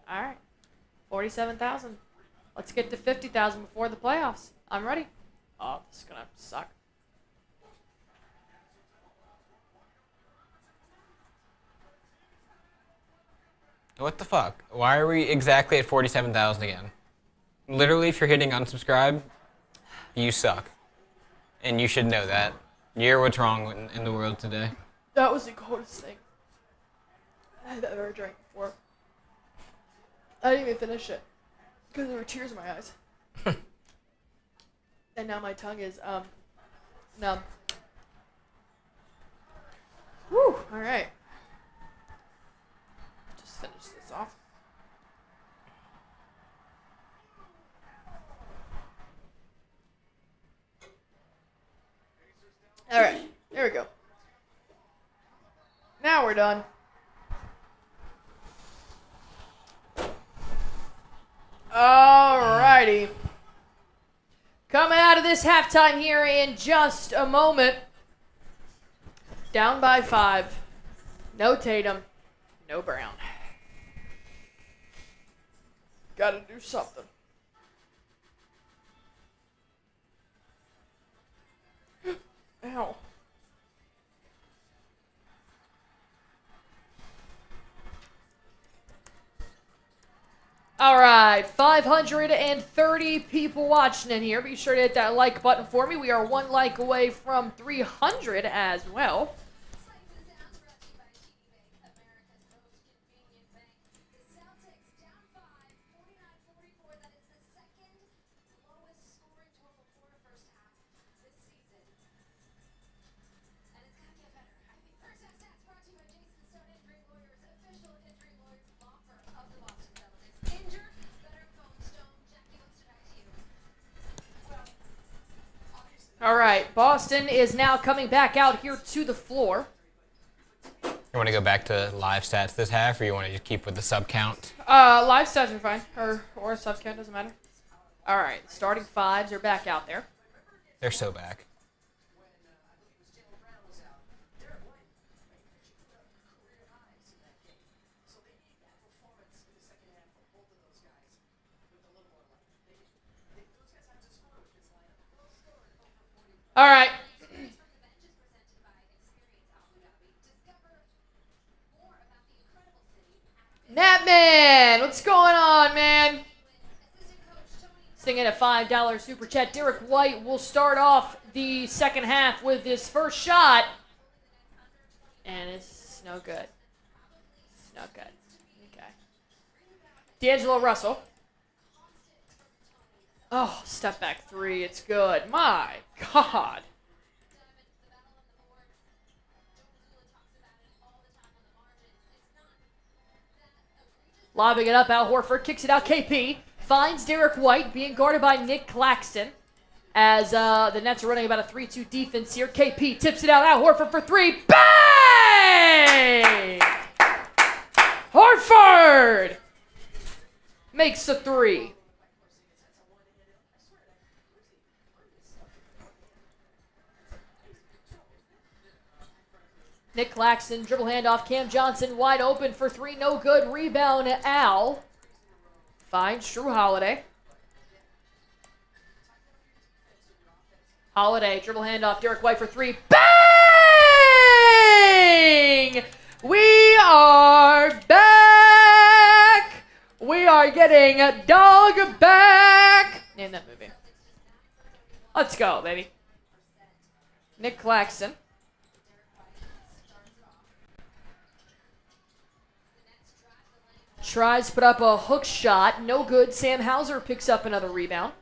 All right. 47,000. Let's get to 50,000 before the playoffs. I'm ready. Oh, this is going to suck. What the fuck? Why are we exactly at 47,000 again? Literally, if you're hitting unsubscribe, you suck. And you should know that. You're what's wrong in the world today. That was the coldest thing I've ever drank before. I didn't even finish it because there were tears in my eyes. And now my tongue is numb. Whew, all right. Just finish this off. All right, there we go. Now we're done. Alrighty. Coming out of this halftime here in just a moment. Down by 5. No Tatum. No Brown. Gotta do something. Ow. All right, 530 people watching in here. Be sure to hit that like button for me. We are 1 like away from 300 as well. right, Boston is now coming back out here to the floor. You want to go back to live stats this half, or you want to just keep with the sub count? Live stats are fine, or sub count, doesn't matter. All right, starting fives are back out there. They're so back. All right. Natman, what's going on, man? Singing a $5 super chat. Derrick White will start off the second half with his first shot. And it's no good. It's no good. Okay. D'Angelo Russell. Oh, step back three. It's good. My God. Lobbing it up, Al Horford kicks it out. KP finds Derrick White being guarded by Nick Claxton as the Nets are running about a 3-2 defense here. KP tips it out. Al Horford for three. Bang! Horford makes the three. Nick Claxton, dribble handoff. Cam Johnson wide open for three. No good. Rebound, Al. Finds Jrue Holiday. Holiday, dribble handoff. Derrick White for three. Bang! We are back! We are getting a dog back! Name that movie. Let's go, baby. Nick Claxton. Tries to put up a hook shot. No good. Sam Hauser picks up another rebound.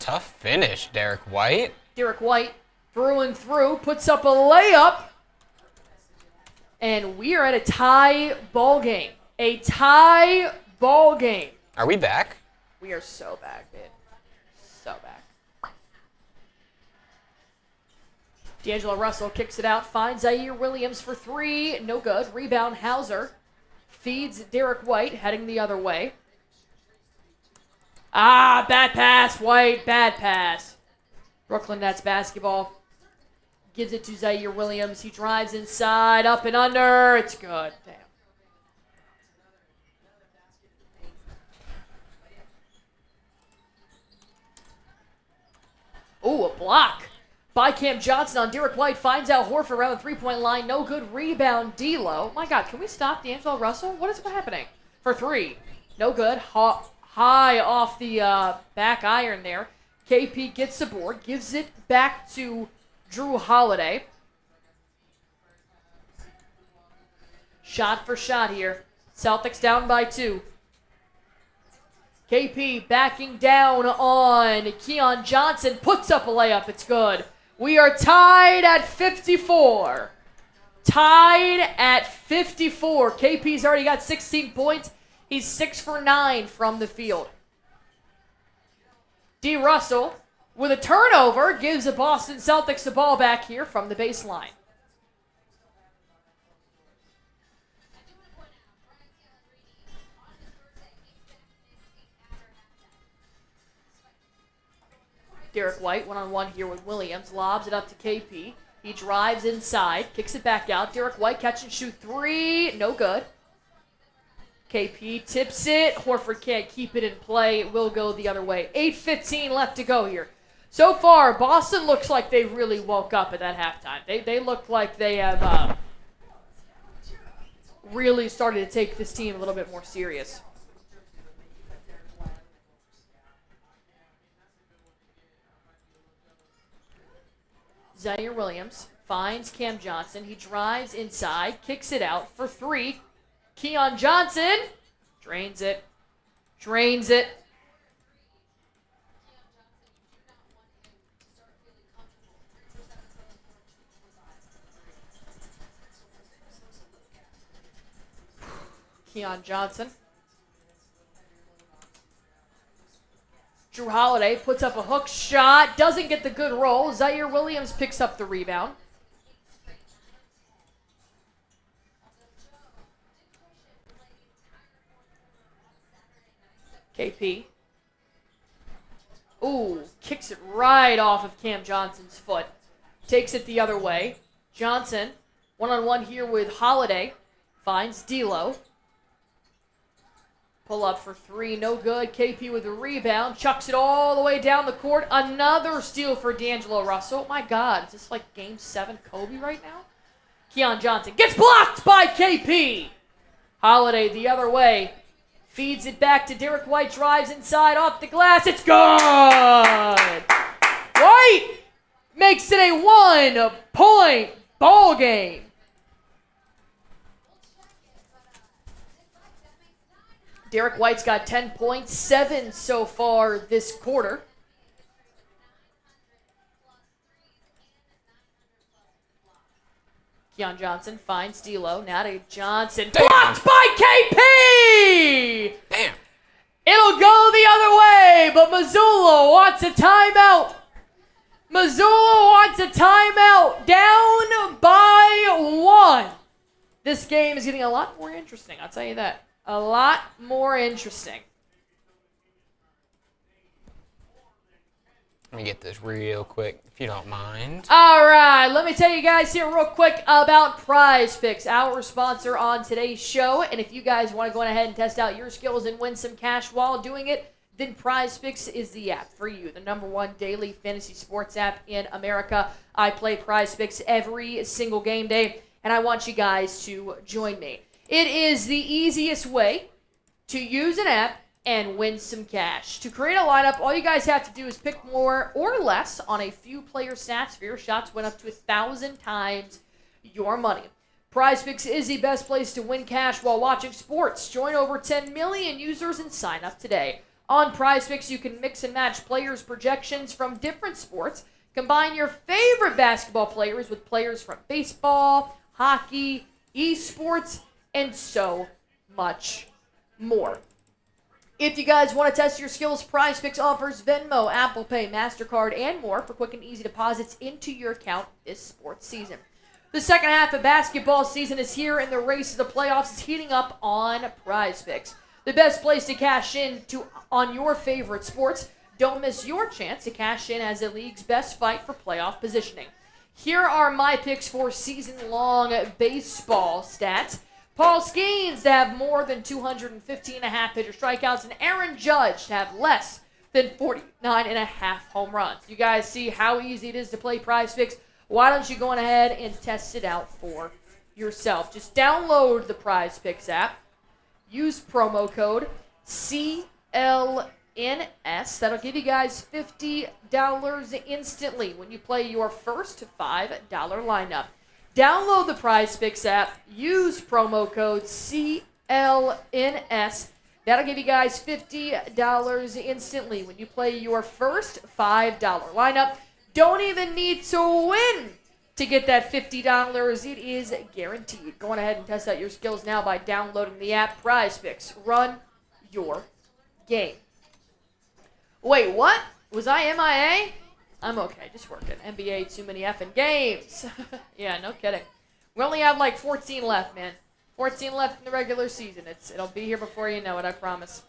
Tough finish, Derrick White. Derrick White through and through. Puts up a layup. And we are at a tie ball game. A tie ball game. Are we back? We are so back, dude. So back. D'Angelo Russell kicks it out, finds Zaire Williams for three. No good. Rebound, Hauser. Feeds Derrick White, heading the other way. Bad pass, White. Bad pass. Brooklyn Nets basketball. Gives it to Zaire Williams. He drives inside, up and under. It's good. Damn. Ooh, a block by Cam Johnson on Derrick White. Finds out Horford around the three-point line. No good. Rebound, D'Lo. My God, can we stop D'Angelo Russell? What is happening? For three. No good. High off the back iron there. KP gets the board. Gives it back to Jrue Holiday. Shot for shot here. Celtics down by 2. KP backing down on Keon Johnson. Puts up a layup. It's good. We are tied at 54. Tied at 54. KP's already got 16 points. He's 6 for 9 from the field. D. Russell with a turnover gives the Boston Celtics the ball back here from the baseline. Derrick White one-on-one here with Williams. Lobs it up to KP. He drives inside. Kicks it back out. Derrick White catch and shoot three. No good. KP tips it. Horford can't keep it in play. It will go the other way. 8:15 left to go here. So far, Boston looks like they really woke up at that halftime. They look like they have really started to take this team a little bit more serious. Zaire Williams finds Cam Johnson. He drives inside, kicks it out for three. Keon Johnson drains it. Drains it. Keon Johnson Jrue Holiday puts up a hook shot. Doesn't get the good roll. Zaire Williams picks up the rebound. KP. Ooh, kicks it right off of Cam Johnson's foot. Takes it the other way. Johnson, one-on-one here with Holiday. Finds D'Lo. Pull up for three, no good. KP with the rebound. Chucks it all the way down the court. Another steal for D'Angelo Russell. My God, is this like Game 7 Kobe right now? Keon Johnson gets blocked by KP. Holiday the other way. Feeds it back to Derrick White. Drives inside off the glass. It's good. White makes it a 1-point ball game. Derrick White's got 10 points, 7 so far this quarter. Keon Johnson finds D'Lo. Now to Johnson. Damn. Blocked by KP! Damn. It'll go the other way, but Missoula wants a timeout. Missoula wants a timeout. Down by 1. This game is getting a lot more interesting, I'll tell you that. A lot more interesting. Let me get this real quick, if you don't mind. All right, let me tell you guys here real quick about Prize Picks, our sponsor on today's show. And if you guys want to go ahead and test out your skills and win some cash while doing it, then Prize Picks is the app for you, the #1 daily fantasy sports app in America. I play Prize Picks every single game day, and I want you guys to join me. It is the easiest way to use an app and win some cash. To create a lineup, all you guys have to do is pick more or less on a few player stats for your shots win up to 1,000 times your money. PrizePicks is the best place to win cash while watching sports. Join over 10 million users and sign up today. On PrizePicks, you can mix and match players' projections from different sports. Combine your favorite basketball players with players from baseball, hockey, esports, and so much more. If you guys want to test your skills, PrizePicks offers Venmo, Apple Pay, MasterCard, and more for quick and easy deposits into your account this sports season. The second half of basketball season is here, and the race to the playoffs is heating up on PrizePicks. The best place to cash in on your favorite sports. Don't miss your chance to cash in as the league's best fight for playoff positioning. Here are my picks for season-long baseball stats. Paul Skeens to have more than 215.5 pitcher strikeouts, and Aaron Judge to have less than 49.5 home runs. You guys see how easy it is to play PrizePicks? Why don't you go on ahead and test it out for yourself? Just download the PrizePicks app. Use promo code CLNS. That'll give you guys $50 instantly when you play your first $5 lineup. Download the PrizePicks app. Use promo code CLNS. That'll give you guys $50 instantly when you play your first $5 lineup. Don't even need to win to get that $50. It is guaranteed. Go on ahead and test out your skills now by downloading the app. PrizePicks. Run your game. Wait, what? Was I MIA? I'm okay, just working. NBA, too many effing games. Yeah, no kidding. We only have like 14 left, man. 14 left in the regular season. It'll be here before you know it, I promise.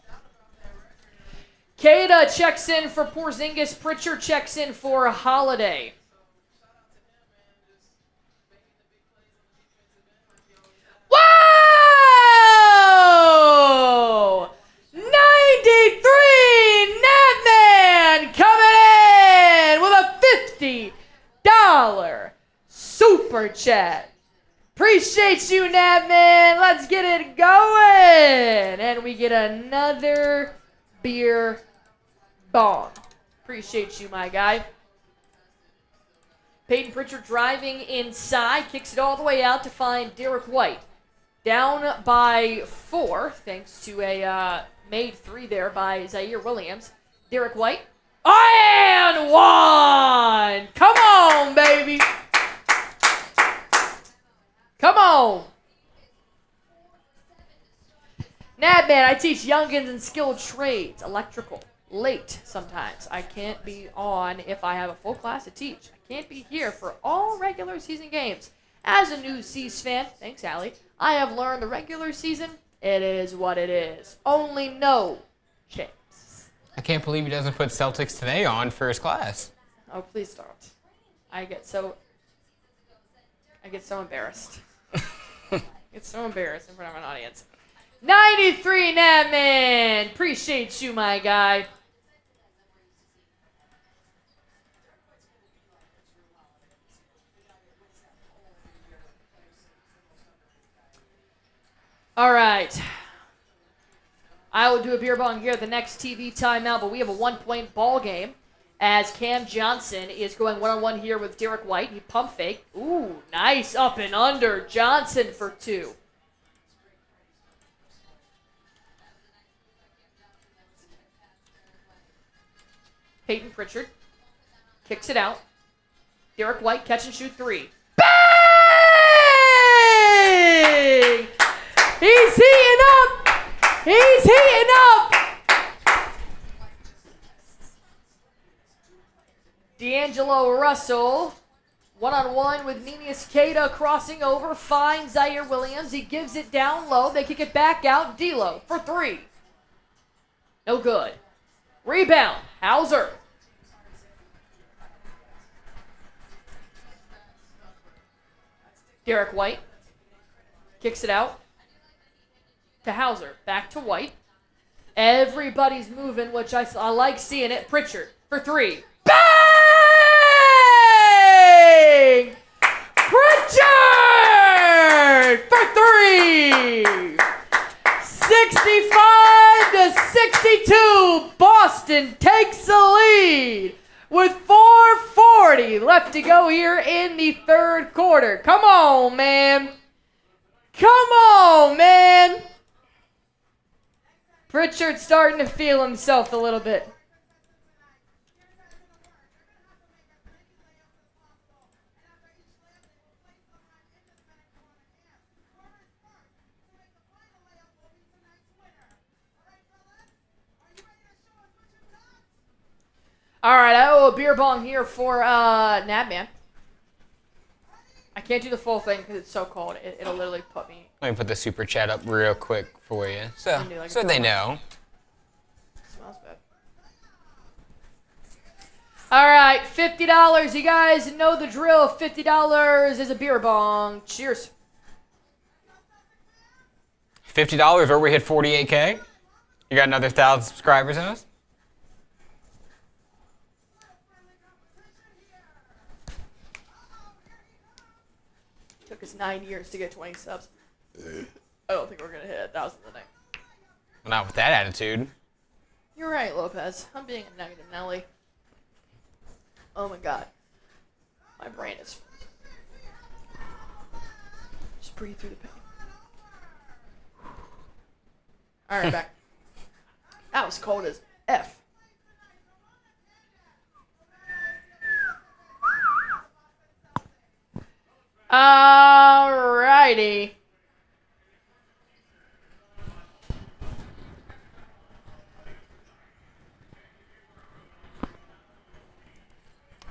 Kada checks in for Porzingis. Pritchard checks in for Holiday. Whoa! 93 Netman coming in with a $50 super chat. Appreciate you, Netman. Let's get it going. And we get another beer bong. Appreciate you, my guy. Peyton Pritchard driving inside, kicks it all the way out to find Derrick White. Down by 4, thanks to a made 3 there by Zaire Williams. Derrick White. And 1! Come on, baby! Come on! Nadman, I teach youngins and skilled trades. Electrical, late sometimes. I can't be on if I have a full class to teach. I can't be here for all regular season games. As a new C's fan, thanks Allie, I have learned the regular season, it is what it is. Only no champs. I can't believe he doesn't put Celtics Today on for his class. Oh, please don't. I get so embarrassed. I get so embarrassed in front of an audience. 93 Natman! Appreciate you, my guy. All right. I will do a beer bong here at the next TV timeout, but we have a 1-point ball game as Cam Johnson is going one-on-one here with Derrick White. He pump fake. Ooh, nice up and under. Johnson for 2. Peyton Pritchard kicks it out. Derrick White catch and shoot 3. Bang! He's heating up! He's heating up! D'Angelo Russell, one-on-one with Nemius Queta crossing over, finds Zaire Williams. He gives it down low. They kick it back out. D'Lo for 3. No good. Rebound, Hauser. Derrick White kicks it out to Hauser. Back to White. Everybody's moving, which I like seeing it. Pritchard for 3. Bang! Pritchard for 3! 65-62. Boston takes the lead with 4:40 left to go here in the third quarter. Come on, man. Come on, man. Pritchard's starting to feel himself a little bit. All right, I owe a beer bong here for Nadman. I can't do the full thing because it's so cold. It'll literally put me. Let me put the super chat up real quick for you, so they know. Smells bad. All right, $50. You guys know the drill. $50 is a beer bong. Cheers. $50 or we hit 48K. You got another 1,000 subscribers in us. Took us 9 years to get 20 subs. I don't think we're going to hit 1,000 tonight. Well, not with that attitude. You're right, Lopez. I'm being a negative Nelly. Oh my god. My brain is... Just breathe through the pain. Alright, back. That was cold as F. Alrighty.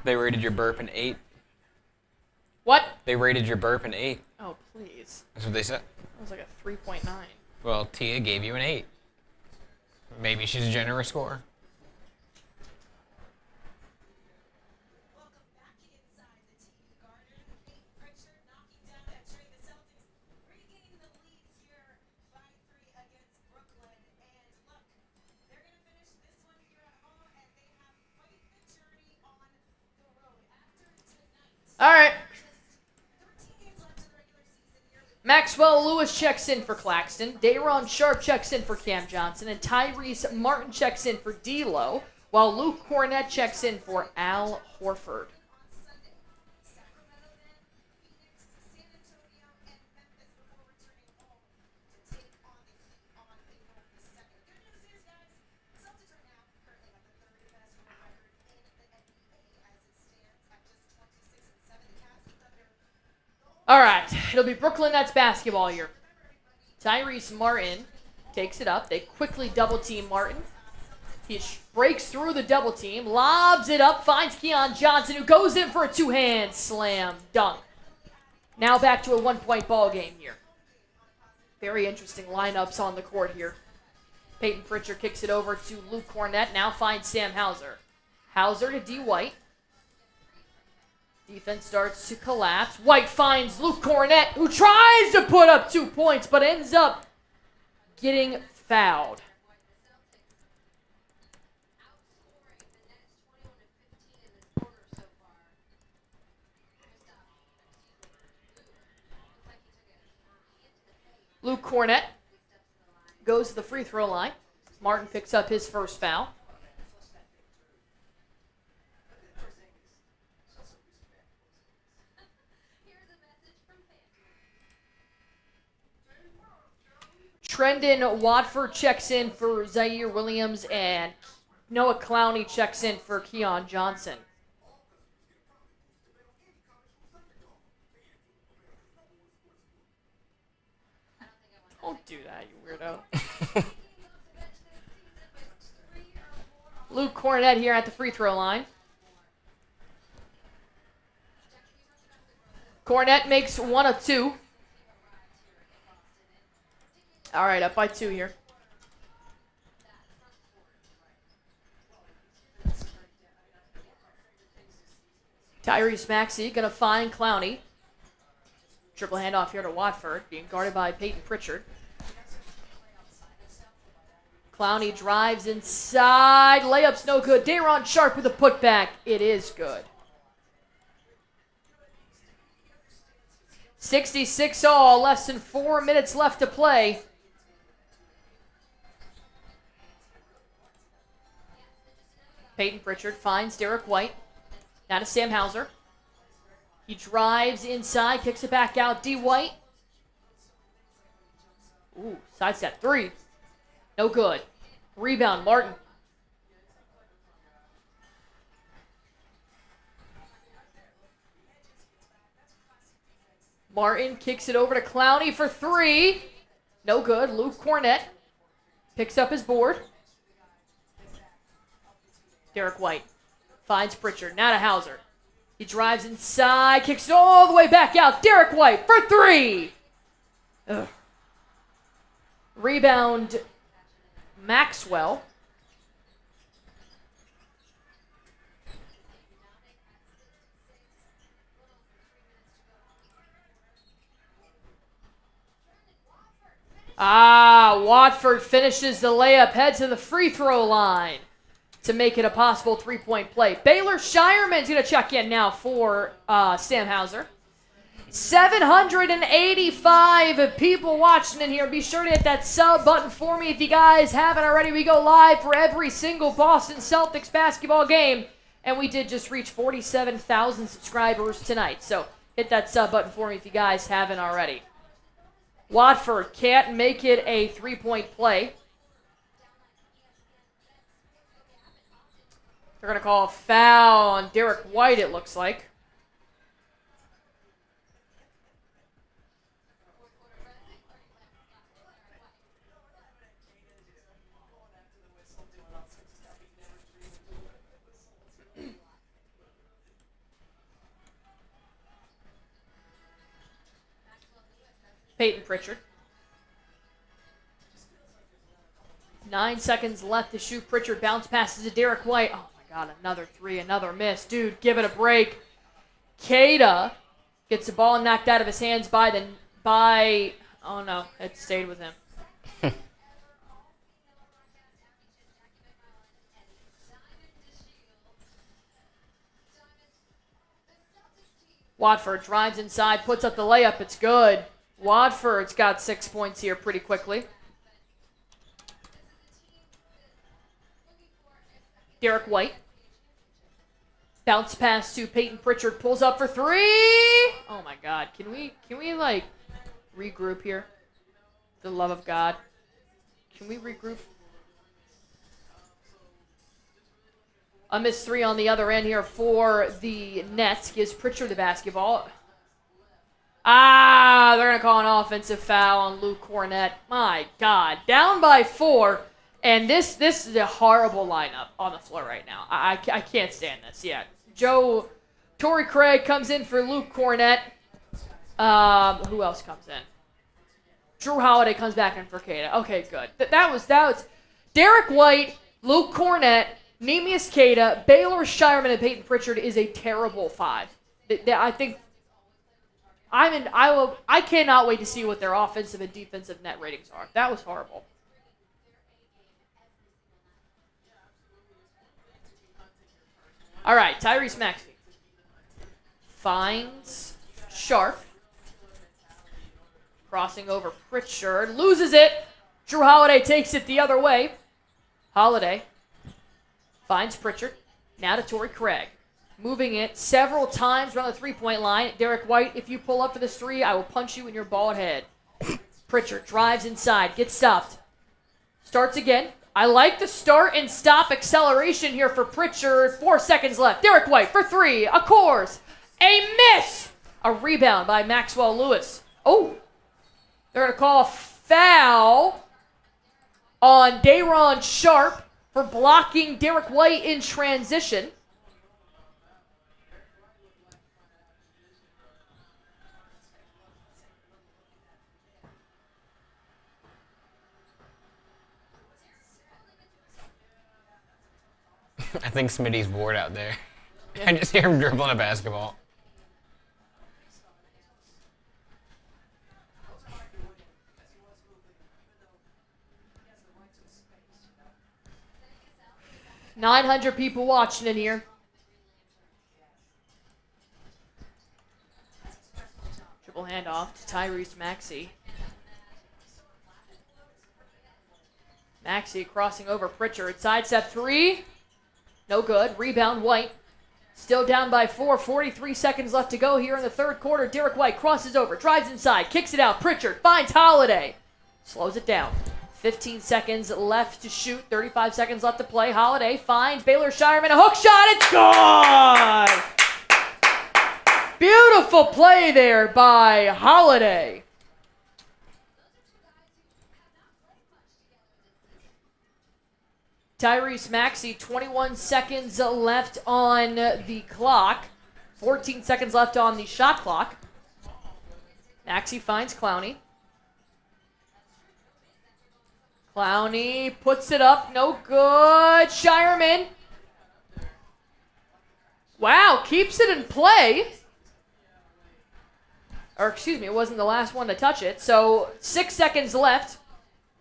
They rated your burp an 8. What? They rated your burp an 8. Oh, please. That's what they said. That was like a 3.9. Well, Tia gave you an 8. Maybe she's a generous scorer. All right. Maxwell Lewis checks in for Claxton. Dayron Sharp checks in for Cam Johnson. And Tyrese Martin checks in for D'Lo, while Luke Cornett checks in for Al Horford. All right, it'll be Brooklyn Nets basketball here. Tyrese Martin takes it up. They quickly double team Martin. He breaks through the double team, lobs it up, finds Keon Johnson, who goes in for a two-hand slam dunk. Now back to a one-point ball game here. Very interesting lineups on the court here. Peyton Pritchard kicks it over to Luke Cornett, now finds Sam Hauser. Hauser to D. White. Defense starts to collapse. White finds Luke Cornett, who tries to put up 2 points, but ends up getting fouled. Luke Cornett goes to the free throw line. Martin picks up his first foul. Trendon Watford checks in for Zaire Williams, and Noah Clowney checks in for Keon Johnson. Don't do that, you weirdo. Luke Cornett here at the free throw line. Cornett makes 1 of 2. All right, up by 2 here. Tyrese Maxey going to find Clowney. Triple handoff here to Watford, being guarded by Peyton Pritchard. Clowney drives inside. Layup's no good. Day'Ron Sharpe with a putback. It is good. 66 all. Less than 4 minutes left to play. Peyton Pritchard finds Derrick White. Now to Sam Hauser. He drives inside, kicks it back out. D. White. Ooh, sidestep 3. No good. Rebound, Martin. Martin kicks it over to Clowney for 3. No good. Luke Cornett picks up his board. Derrick White finds Pritchard. Now to Hauser. He drives inside, kicks it all the way back out. Derrick White for 3. Ugh. Rebound, Maxwell. Watford finishes the layup, heads to the free throw line to make it a possible 3-point play. Baylor Shireman's going to check in now for Sam Hauser. 785 people watching in here. Be sure to hit that sub button for me if you guys haven't already. We go live for every single Boston Celtics basketball game, and we did just reach 47,000 subscribers tonight. So hit that sub button for me if you guys haven't already. Watford can't make it a 3-point play. They're going to call a foul on Derrick White, it looks like. Peyton Pritchard. 9 seconds left to shoot. Pritchard bounce passes to Derrick White. Oh my God, another 3, another miss. Dude, give it a break. Keita gets the ball knocked out of his hands oh no, it stayed with him. Watford drives inside, puts up the layup. It's good. Watford's got 6 points here pretty quickly. Derrick White. Bounce pass to Peyton Pritchard. Pulls up for 3. Oh my God. Can we like regroup here? For the love of God. Can we regroup? A missed 3 on the other end here for the Nets. Gives Pritchard the basketball. They're going to call an offensive foul on Luke Cornett. My God. Down by 4. And this is a horrible lineup on the floor right now. I can't stand this. Yeah. Torrey Craig comes in for Luke Cornett. Who else comes in? Jrue Holiday comes back in for Keita. Okay, good. That was Derrick White, Luke Cornett, Neemias Queta, Baylor Shireman, and Peyton Pritchard is a terrible 5. I think I cannot wait to see what their offensive and defensive net ratings are. That was horrible. All right, Tyrese Maxey finds Sharp. Crossing over Pritchard. Loses it. Jrue Holiday takes it the other way. Holiday finds Pritchard. Now to Torrey Craig. Moving it several times around the three-point line. Derrick White, if you pull up for this 3, I will punch you in your bald head. Pritchard drives inside. Gets stopped. Starts again. I like the start and stop acceleration here for Pritchard. 4 seconds left. Derrick White for 3. Of course. A miss. A rebound by Maxwell Lewis. Oh. They're going to call a foul on Day'Ron Sharp for blocking Derrick White in transition. I think Smitty's bored out there. I just hear him dribbling a basketball. $900 people watching in here. Triple handoff to Tyrese Maxey. Maxey crossing over Pritchard. Sidestep 3. No good. Rebound White. Still down by 4. 43 seconds left to go here in the third quarter. Derrick White crosses over. Drives inside. Kicks it out. Pritchard finds Holiday. Slows it down. 15 seconds left to shoot. 35 seconds left to play. Holiday finds Baylor Shireman. A hook shot. It's gone! Beautiful play there by Holiday. Tyrese Maxey, 21 seconds left on the clock. 14 seconds left on the shot clock. Maxey finds Clowney. Clowney puts it up. No good. Shireman. Wow, keeps it in play. Or excuse me, it wasn't the last one to touch it. So 6 seconds left.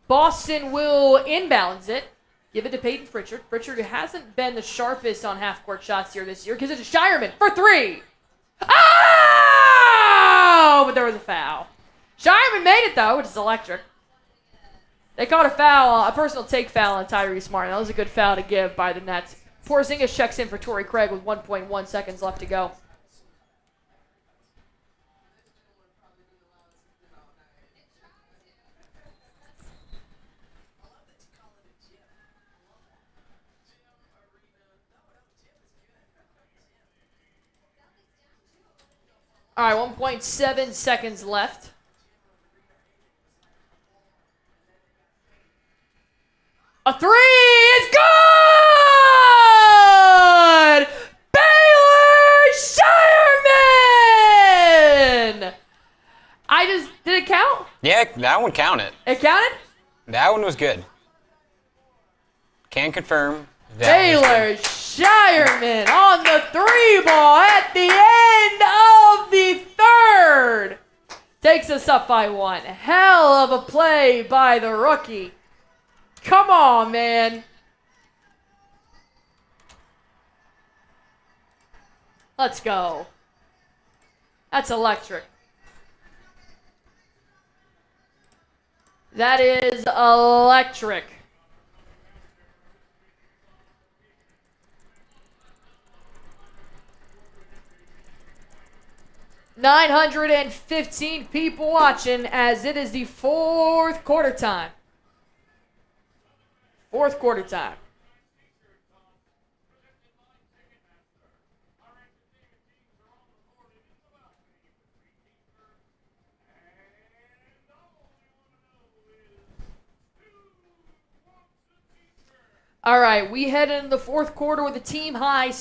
Boston will inbounds it. Give it to Peyton Pritchard. Pritchard hasn't been the sharpest on half-court shots here this year. Gives it to Shireman for 3. Oh! But there was a foul. Shireman made it, though, which is electric. They called a foul, a personal take foul on Tyrese Martin. That was a good foul to give by the Nets. Porzingis checks in for Torrey Craig with 1.1 seconds left to go. All right, 1.7 seconds left. A 3 is good! Baylor Shireman! Did it count? Yeah, that one counted. It counted? That one was good. Can confirm. Baylor Shireman on the 3 ball at the end of the third. Takes us up by 1. Hell of a play by the rookie. Come on, man. Let's go. That's electric. That is electric. $915 people watching as it is the fourth quarter time. Fourth quarter time. All right, we head into the fourth quarter with a team high,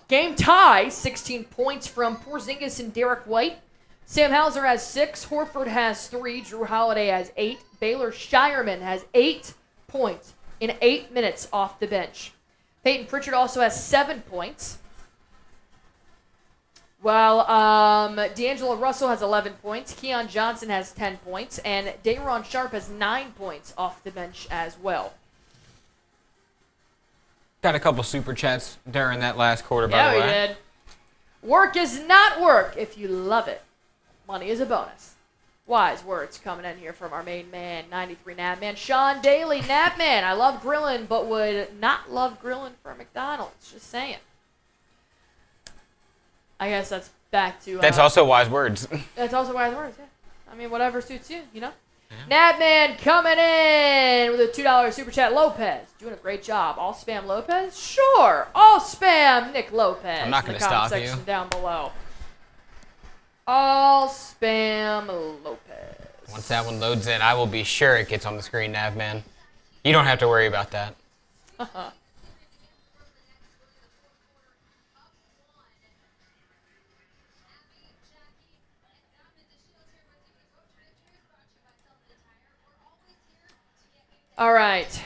game tie, 16 points from Porzingis and Derrick White. Sam Hauser has 6, Horford has 3, Jrue Holiday has 8, Baylor Shireman has 8 points in 8 minutes off the bench. Peyton Pritchard also has 7 points. While D'Angelo Russell has 11 points, Keon Johnson has 10 points, and Day'Ron Sharpe has 9 points off the bench as well. Got a couple super chats during that last quarter, by the way. Yeah, we did. Work is not work if you love it. Money is a bonus. Wise words coming in here from our main man, 93 Napman. Sean Daly, Napman, I love grilling, but would not love grilling for McDonald's. Just saying. I guess that's back to... That's also wise words. That's also wise words, yeah. I mean, whatever suits you, you know? Yeah. Napman coming in with a $2 super chat. Lopez, doing a great job. All spam Lopez? Sure. All spam Nick Lopez. I'm not going to stop you. Section down below. All spam Lopez. Once that one loads in, I will be sure it gets on the screen, Navman. You don't have to worry about that. All right.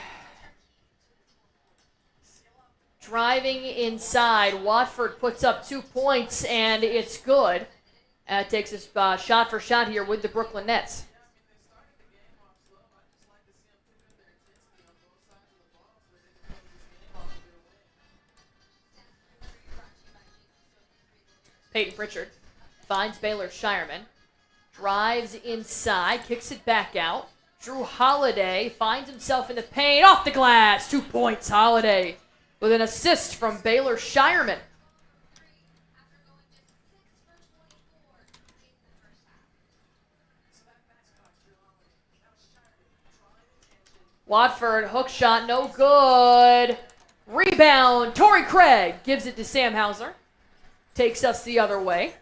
Driving inside, Watford puts up 2 points, and it's good. Takes us shot for shot here with the Brooklyn Nets. Peyton Pritchard finds Baylor Shireman. Drives inside, kicks it back out. Jrue Holiday finds himself in the paint, off the glass, 2 points, Holiday, with an assist from Baylor Shireman. Watford, hook shot, no good. Rebound, Torrey Craig gives it to Sam Hauser. Takes us the other way.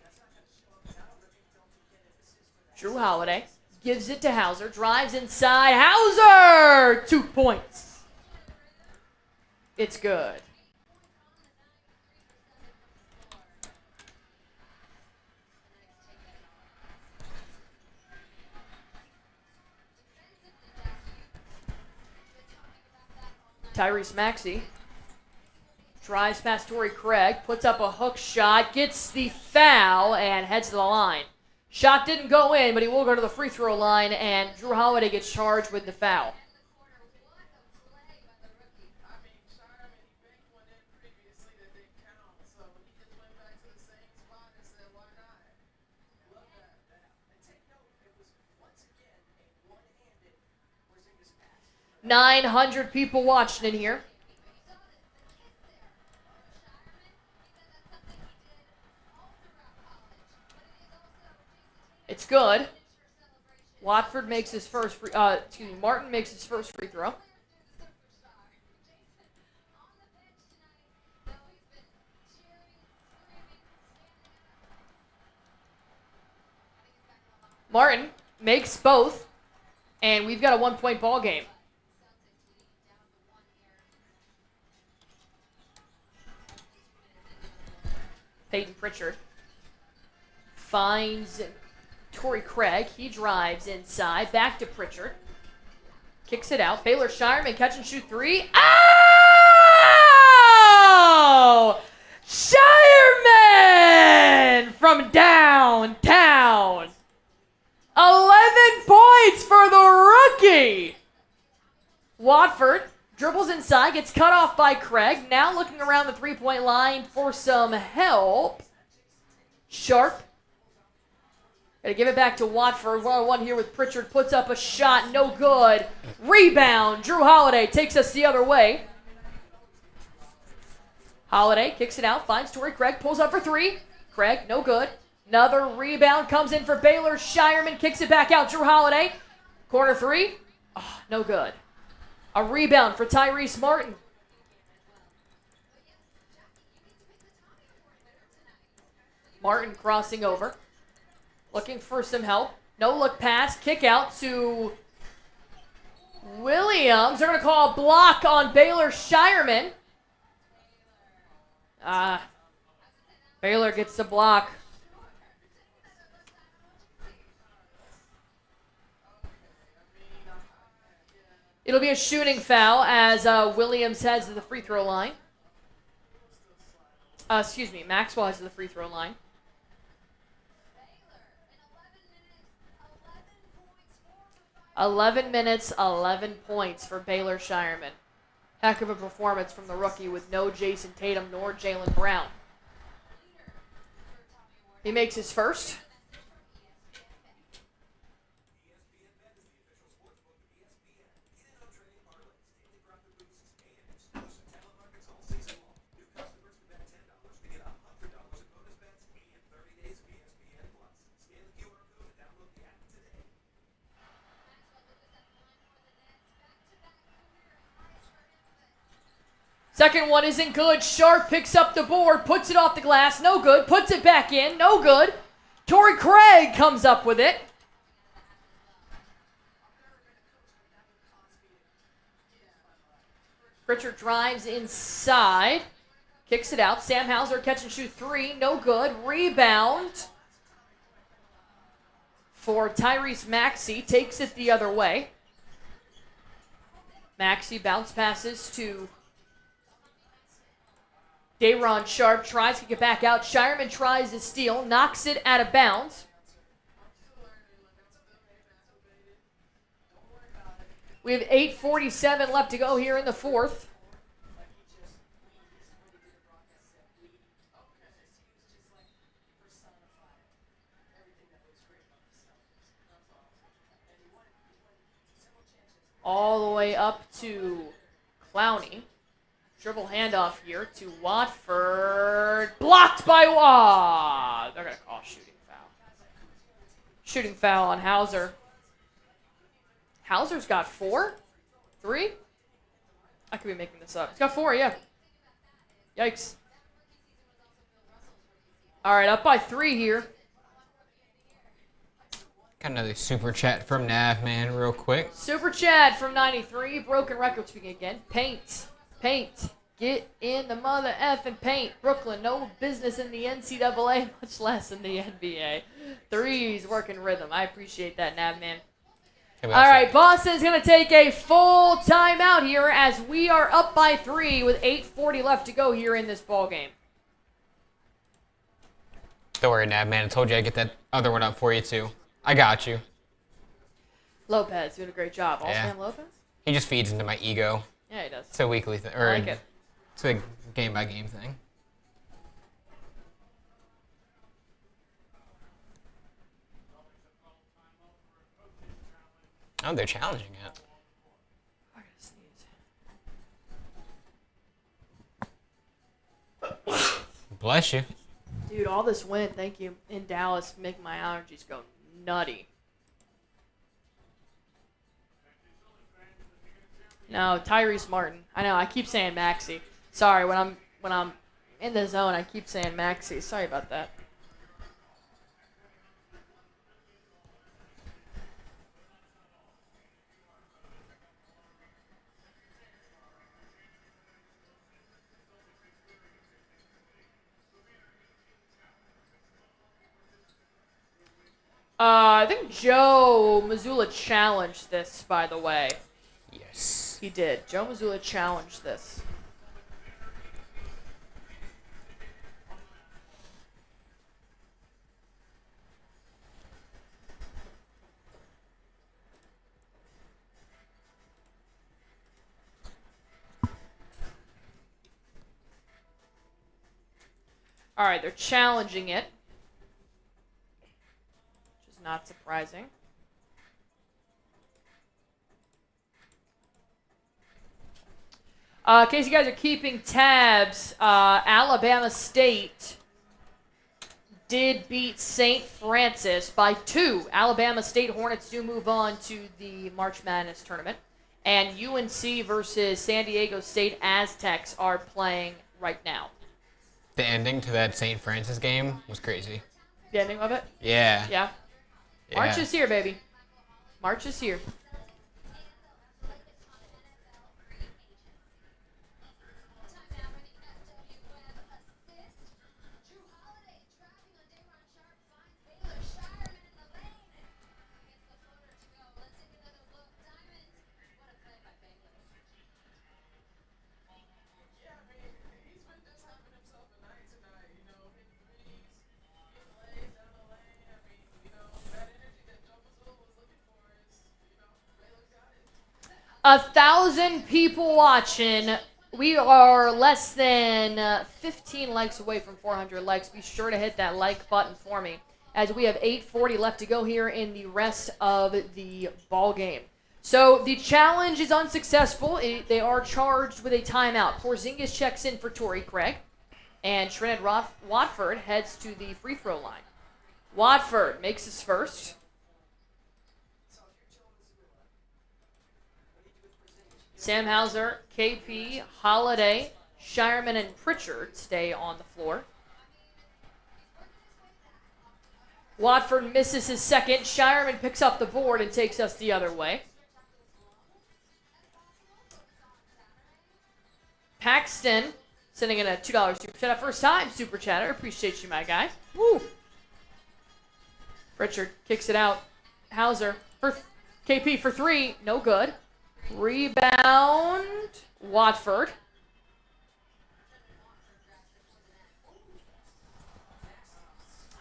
Jrue Holiday gives it to Hauser, drives inside, Hauser! 2 points. It's good. Tyrese Maxey drives past Torrey Craig, puts up a hook shot, gets the foul, and heads to the line. Shot didn't go in, but he will go to the free throw line, and Jrue Holiday gets charged with the foul. $900 people watching in here. It's good. Watford makes his first Martin makes his first free throw. Martin makes both, and we've got a 1-point ball game. Peyton Pritchard finds Torrey Craig. He drives inside. Back to Pritchard. Kicks it out. Baylor Shireman catch and shoot 3. Oh! Shireman from downtown. 11 points for the rookie. Watford dribbles inside, gets cut off by Craig. Now looking around the three-point line for some help. Sharpe. Gotta give it back to Watford. 1-on-1 here with Pritchard. Puts up a shot. No good. Rebound. Jrue Holiday takes us the other way. Holiday kicks it out. Finds Torrey Craig. Pulls up for 3. Craig, no good. Another rebound comes in for Baylor. Shireman kicks it back out. Jrue Holiday. Corner 3. Oh, no good. A rebound for Tyrese Martin. Martin crossing over. Looking for some help. No look pass. Kick out to Williams, they're going to call a block on Baylor Shireman. Baylor gets the block. It'll be a shooting foul as Williams heads to the free throw line. Maxwell heads to the free throw line. $11 minutes, 11 points for Baylor Shireman. Heck of a performance from the rookie with no Jayson Tatum nor Jaylen Brown. He makes his first. Second one isn't good. Sharp picks up the board, puts it off the glass, no good. Puts it back in, no good. Torrey Craig comes up with it. Pritchard drives inside, kicks it out. Sam Hauser catch and shoot three, no good. Rebound for Tyrese Maxey, takes it the other way. Maxey bounce passes to Day'Ron Sharp, tries to get back out. Shireman tries to steal, knocks it out of bounds. We have 8:47 left to go here in the fourth. All the way up to Clowney. Dribble handoff here to Watford. Blocked by they're going to call shooting foul. Shooting foul on Hauser. Hauser's got 4? 3? I could be making this up. He's got 4, yeah. Yikes. All right, up by 3 here. Got another super chat from Nav, man, real quick. Super chat from 93. Broken record speaking again. Paint. Get in the mother effing paint. Brooklyn, no business in the NCAA, much less in the NBA. Threes working rhythm. I appreciate that, Nav, man. All right, Boston's going to take a full timeout here as we are up by 3 with 8:40 left to go here in this ball game. Don't worry, Nav, man. I told you I'd get that other one up for you, too. I got you. Lopez doing a great job. Yeah. Allspan Lopez? He just feeds into my ego. Yeah, he does. It's a weekly thing. I like it. It's a game-by-game thing. Oh, they're challenging it. I gotta sneeze. Bless you. Dude, all this wind, thank you, in Dallas, make my allergies go nutty. No, Tyrese Martin. I know, I keep saying Maxey. Sorry, when I'm in the zone, I keep saying Maxey. Sorry about that. I think Joe Mazzulla challenged this, by the way. Yes. He did. Joe Mazzulla challenged this. All right, they're challenging it. Not surprising. In case you guys are keeping tabs, Alabama State did beat St. Francis by 2. Alabama State Hornets do move on to the March Madness tournament. And UNC versus San Diego State Aztecs are playing right now. The ending to that St. Francis game was crazy. The ending of it? Yeah. Yeah. March is here, baby. March is here. 1,000 people watching. We are less than 15 likes away from 400 likes. Be sure to hit that like button for me, as we have 8:40 left to go here in the rest of the ball game. So the challenge is unsuccessful. They are charged with a timeout. Porzingis checks in for Torrey Craig, and Trent Watford heads to the free throw line. Watford makes his first. Sam Hauser, KP, Holiday, Shireman, and Pritchard stay on the floor. Watford misses his second. Shireman picks up the board and takes us the other way. Paxton sending in a $2 super chat. First time super chatter. Appreciate you, my guy. Woo! Pritchard kicks it out. Hauser for KP for three. No good. Rebound, Watford.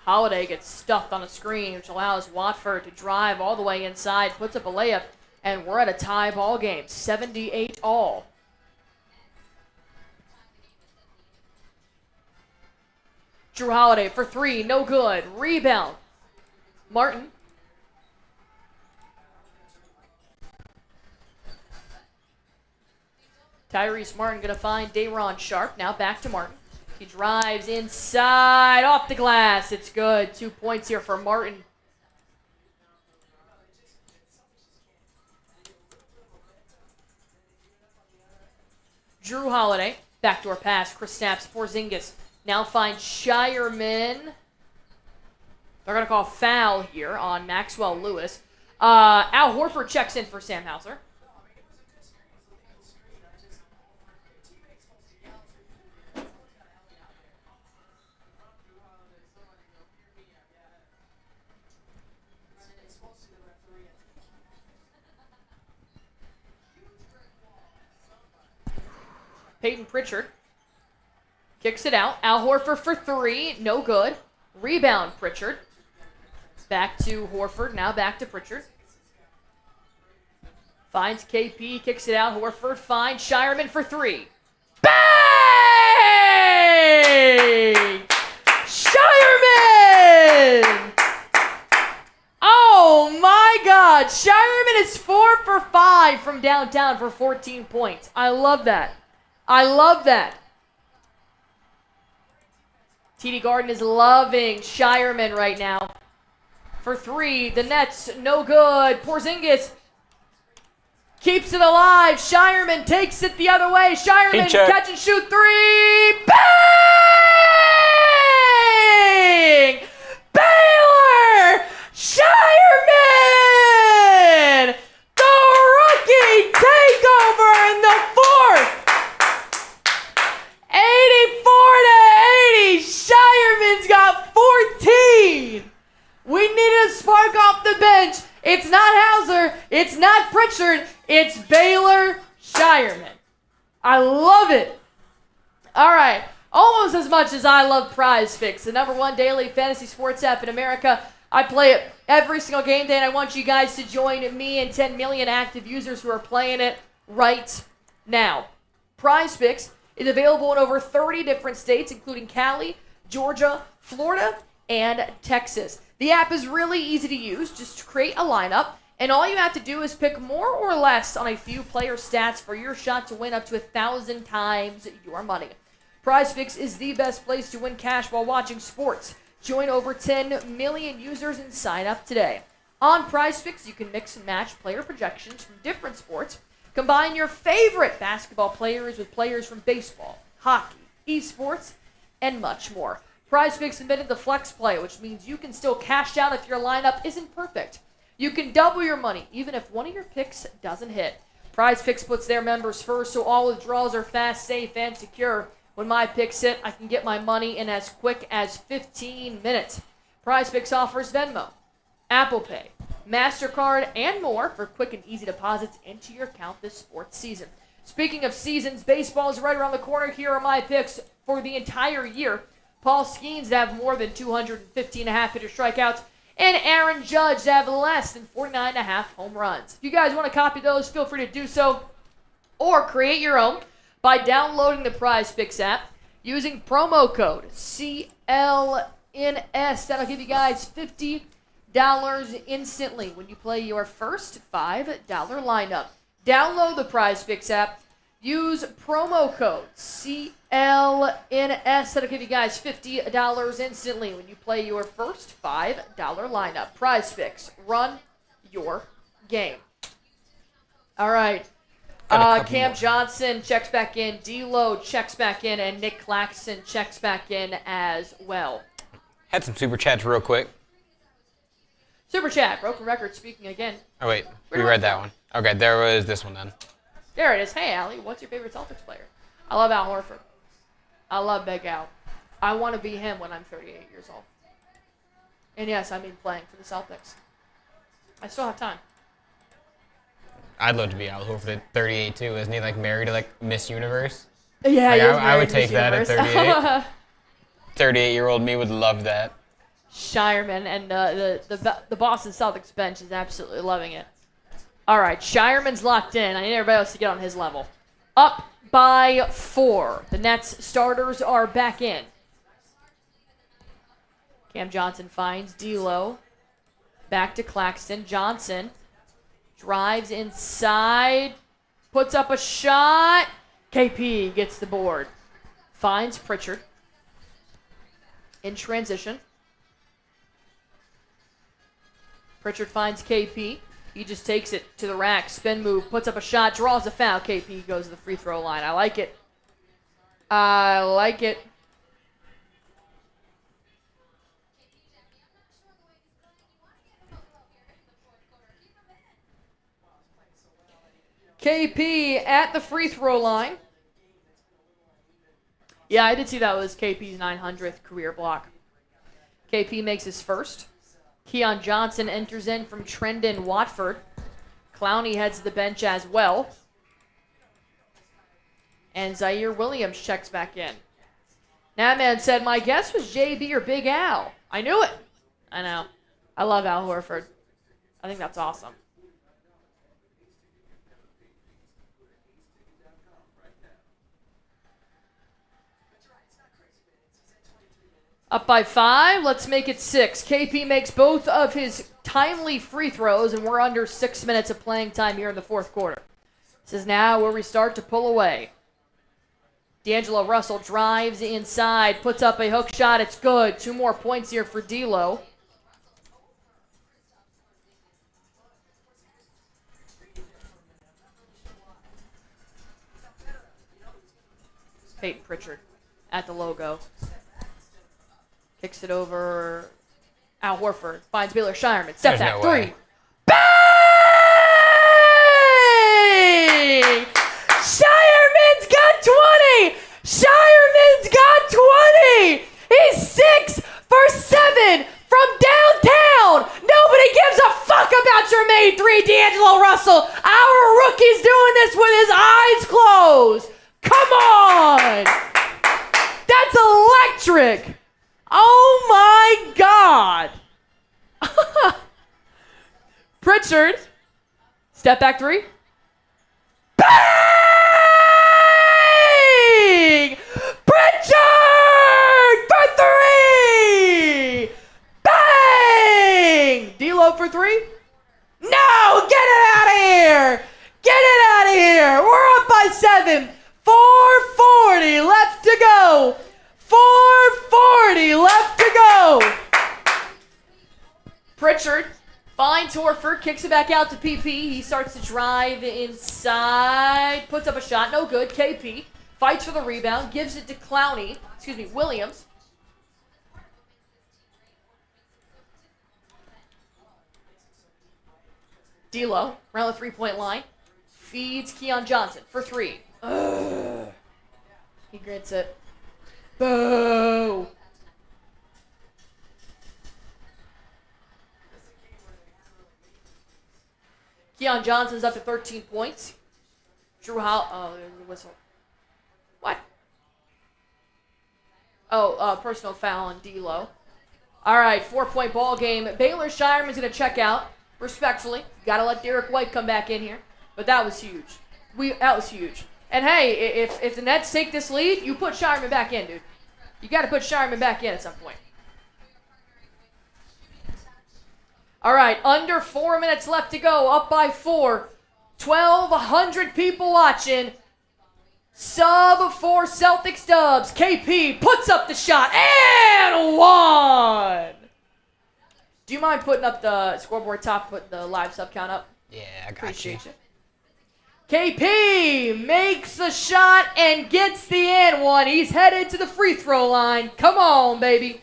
Holiday gets stuffed on a screen, which allows Watford to drive all the way inside, puts up a layup, and we're at a tie ball game, 78 all. Jrue Holiday for three, no good. Rebound, Martin. Tyrese Martin going to find Day'Ron Sharp. Now back to Martin. He drives inside, off the glass. It's good. 2 points here for Martin. Jrue Holiday. Backdoor pass. Kristaps Porzingis. Now finds Shireman. They're going to call foul here on Maxwell Lewis. Al Horford checks in for Sam Hauser. Peyton Pritchard kicks it out. Al Horford for three. No good. Rebound, Pritchard. Back to Horford. Now back to Pritchard. Finds KP. Kicks it out. Horford finds Shireman for three. Bang! Shireman! Oh my God. Shireman is 4 for 5 from downtown for 14 points. I love that. I love that. TD Garden is loving Shireman right now. For three, the Nets, no good. Porzingis keeps it alive. Shireman takes it the other way. Shireman catch and shoot three. Bang! Baylor! Shireman! The rookie takeover in the fourth. 84-80. Shireman's got 14. We needed a spark off the bench. It's not Hauser. It's not Pritchard. It's Baylor Shireman. I love it. All right. Almost as much as I love Prize Fix, the #1 daily fantasy sports app in America. I play it every single game day, and I want you guys to join me and 10 million active users who are playing it right now. Prize Fix is available in over 30 different states, including Cali, Georgia, Florida, and Texas. The app is really easy to use. Just create a lineup, and all you have to do is pick more or less on a few player stats for your shot to win up to 1,000 times your money. PrizePicks is the best place to win cash while watching sports. Join over 10 million users and sign up today. On PrizePicks, you can mix and match player projections from different sports. Combine your favorite basketball players with players from baseball, hockey, esports, and much more. PrizePicks invented the flex play, which means you can still cash out if your lineup isn't perfect. You can double your money even if one of your picks doesn't hit. PrizePicks puts their members first, so all withdrawals are fast, safe, and secure. When my picks hit, I can get my money in as quick as 15 minutes. PrizePicks offers Venmo, Apple Pay, MasterCard, and more for quick and easy deposits into your account this sports season. Speaking of seasons, baseball is right around the corner. Here are my picks for the entire year. Paul Skeens to have more than 215.5 hitter strikeouts, and Aaron Judge to have less than 49.5 home runs. If you guys want to copy those, feel free to do so, or create your own by downloading the Prize Picks app using promo code CLNS. That'll give you guys $50 instantly when you play your first $5 lineup. Download the Prize Picks app. Use promo code CLNS. That'll give you guys $50 instantly when you play your first $5 lineup. Prize Picks. Run your game. All right. Cam Johnson checks back in. D'Lo checks back in. And Nick Claxton checks back in as well. Had some super chats real quick. Super chat. Broken record speaking again. Oh, wait. We read that one. Okay, there was this one then. There it is. Hey, Allie, what's your favorite Celtics player? I love Al Horford. I love Big Al. I want to be him when I'm 38 years old. And yes, I mean playing for the Celtics. I still have time. I'd love to be Al Horford at 38 too. Isn't he like married to like Miss Universe? Yeah, like, he is I married would to take Miss that at Universe. 38. 38-year-old me would love that. Shireman and the Boston Celtics bench is absolutely loving it. All right, Shireman's locked in. I need everybody else to get on his level. Up by 4. The Nets starters are back in. Cam Johnson finds D'Lo. Back to Claxton. Johnson drives inside. Puts up a shot. KP gets the board. Finds Pritchard. In transition. Pritchard finds KP. He just takes it to the rack. Spin move. Puts up a shot. Draws a foul. KP goes to the free throw line. I like it. I like it. KP at the free throw line. Yeah, I did see that was KP's 900th career block. KP makes his first. Keon Johnson enters in from Trendon Watford. Clowney heads to the bench as well. And Zaire Williams checks back in. Natman said, my guess was JB or Big Al. I knew it. I know. I love Al Horford. I think that's awesome. Up by 5. Let's make it 6. KP makes both of his timely free throws, and we're under 6 minutes of playing time here in the fourth quarter. This is now where we start to pull away. D'Angelo Russell drives inside, puts up a hook shot. It's good. 2 more points here for D'Lo. Peyton Pritchard at the logo. Kicks it over. Al Horford finds Baylor Shireman. Step back. 3. Bang! Shireman's got 20! Shireman's got 20! He's 6 for 7 from downtown! Nobody gives a fuck about your made 3, D'Angelo Russell! Our rookie's doing this with his eyes closed! Come on! That's electric! Oh my God! Pritchard, step back 3. Bang! Pritchard for 3! Bang! D'Lo for 3? No! Get it out of here! Get it out of here! We're up by 7. 4:40 left to go. 4:40 left to go. Pritchard finds Horford, kicks it back out to PP. He starts to drive inside, puts up a shot, no good. KP fights for the rebound, gives it to Williams. D'Lo around the 3-point line, feeds Keon Johnson for 3. Ugh. He grits it. Boo! Keon Johnson's up to 13 points. Jrue Holiday. Oh, there's a whistle. What? Oh, personal foul on D'Lo. All right, 4-point ball game. Baylor Shireman's going to check out, respectfully. Got to let Derrick White come back in here. But that was huge. That was huge. And hey, if the Nets take this lead, you put Shireman back in, dude. You got to put Shireman back in at some point. All right, under 4 minutes left to go, up by 4. 1,200 people watching. Sub for Celtics dubs. KP puts up the shot and one. Do you mind putting up the scoreboard top, put the live sub count up? Yeah, I got Appreciate you. you. KP makes the shot and gets the and one. He's headed to the free throw line. Come on, baby.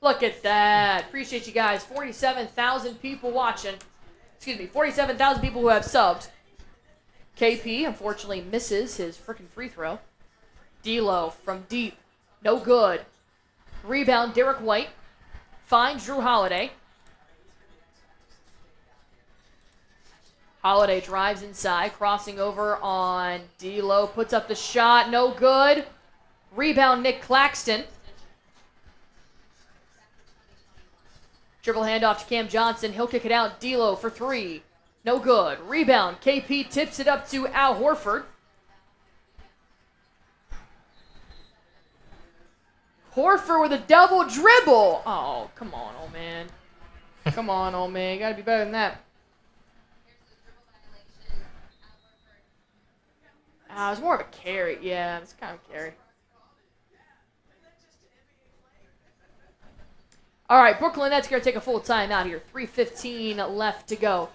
Look at that. Appreciate you guys. 47,000 people watching. Excuse me, 47,000 people who have subbed. KP, unfortunately, misses his freaking free throw. D'Lo from deep. No good. Rebound, Derrick White. Finds Jrue Holiday. Holiday drives inside, crossing over on D'Lo. Puts up the shot. No good. Rebound, Nick Claxton. Dribble handoff to Cam Johnson. He'll kick it out. D'Lo for 3. No good. Rebound. KP tips it up to Al Horford. Horford with a double dribble. Oh, come on, old man. Come on, old man. You got to be better than that. It was more of a carry. Yeah, it's kind of a carry. All right, Brooklyn Nets going to take a full timeout here. 3:15 left to go.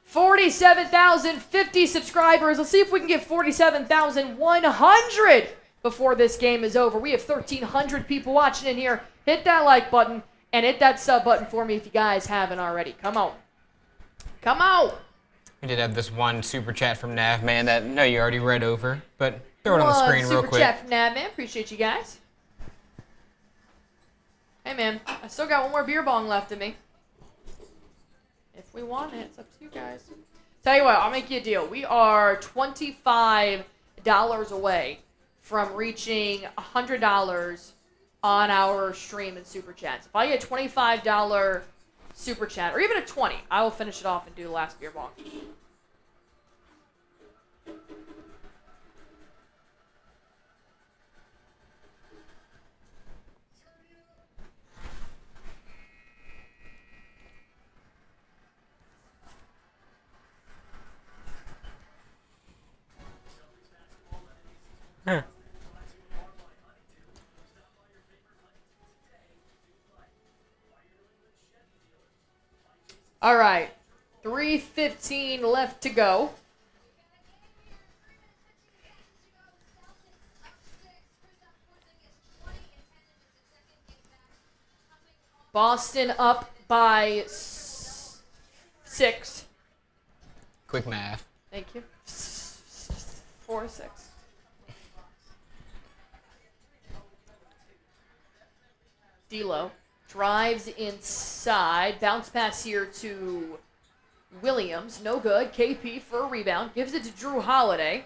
47,050 subscribers. Let's see if we can get 47,100 before this game is over. We have 1,300 people watching in here. Hit that like button and hit that sub button for me if you guys haven't already. Come on. Come on. We did have this one super chat from Nav Man that no, you already read over, but throw it on the screen real quick. Super chat from Nav Man. Appreciate you guys. Hey man, I still got one more beer bong left in me. If we want it, it's up to you guys. Tell you what, I'll make you a deal. We are $25 away from reaching $100 on our stream and super chats. If I get a $25 super chat, or even a 20, I will finish it off and do the last beer bong. All right, 3:15 left to go. Boston up by 6. Quick math. Thank you. 4-6. D'Lo drives inside. Bounce pass here to Williams. No good. KP for a rebound. Gives it to Jrue Holiday.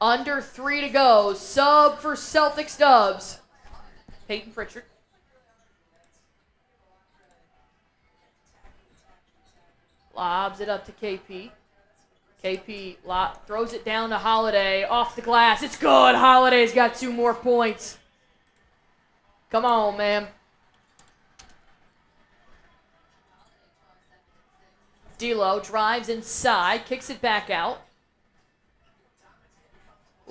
Under 3 to go. Sub for Celtics dubs. Peyton Pritchard. Lobs it up to KP. KP throws it down to Holiday. Off the glass. It's good. Holiday's got 2 more points. Come on, man. D'Lo drives inside. Kicks it back out.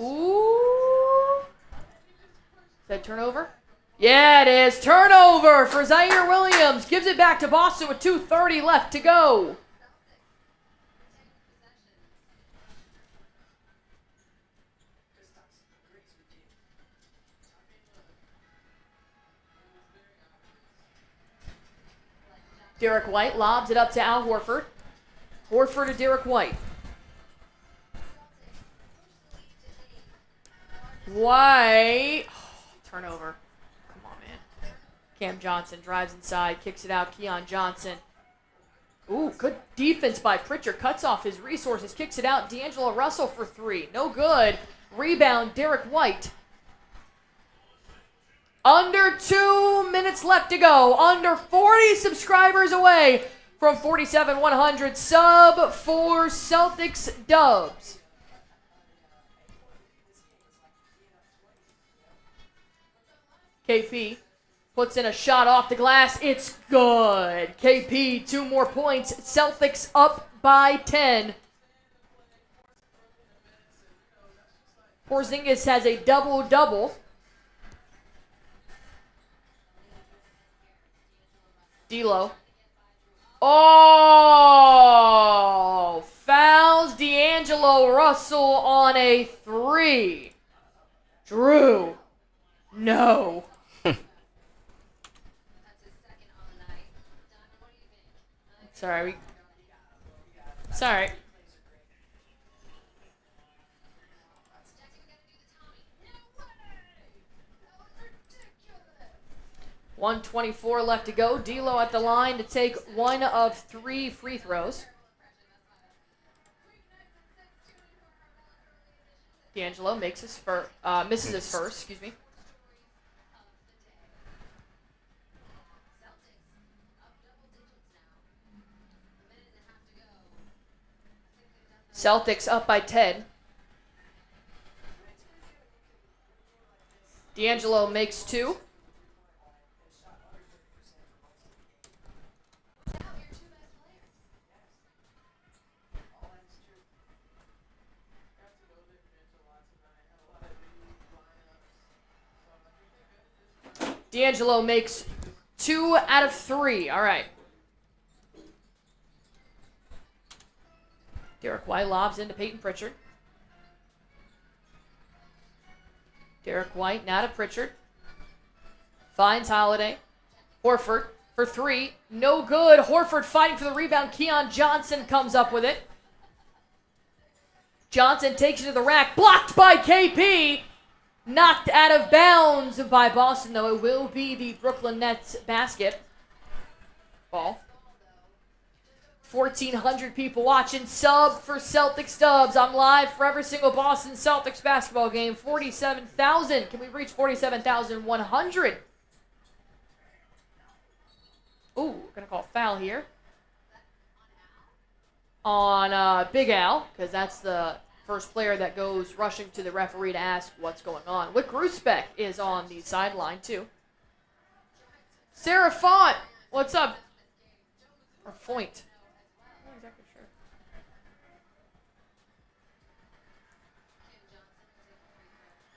Ooh. Is that turnover? Yeah, it is. Turnover for Zaire Williams. Gives it back to Boston with 2:30 left to go. Derrick White lobs it up to Al Horford. Horford to Derrick White. White. Oh, turnover. Come on, man. Cam Johnson drives inside, kicks it out. Keon Johnson. Ooh, good defense by Pritchard. Cuts off his resources, kicks it out. D'Angelo Russell for three. No good. Rebound, Derrick White. Under 2 minutes left to go. Under 40 subscribers away from 47,100. Sub for Celtics Dubs. KP puts in a shot off the glass. It's good. KP, 2 more points. Celtics up by 10. Porzingis has a double-double. D'Lo. Oh! Fouls D'Angelo Russell on a 3. Jrue. No. Sorry. Sorry. $124 left to go. D'Lo at the line to take 1 of 3 free throws. D'Angelo makes his misses his first. Excuse me. Celtics up by 10. D'Angelo makes 2. D'Angelo makes 2 out of 3. All right. Derrick White lobs into Peyton Pritchard. Derrick White now to Pritchard. Finds Holiday. Horford for 3. No good. Horford fighting for the rebound. Keon Johnson comes up with it. Johnson takes it to the rack. Blocked by KP. Knocked out of bounds by Boston, though. It will be the Brooklyn Nets basket. Ball. 1,400 people watching. Sub for Celtics Dubs. I'm live for every single Boston Celtics basketball game. 47,000. Can we reach 47,100? Ooh, we're going to call foul here. On Big Al, because that's the first player that goes rushing to the referee to ask what's going on. Wick Ruspek is on the sideline, too. Sarah Font, what's up? Or Foynt. I'm not exactly sure.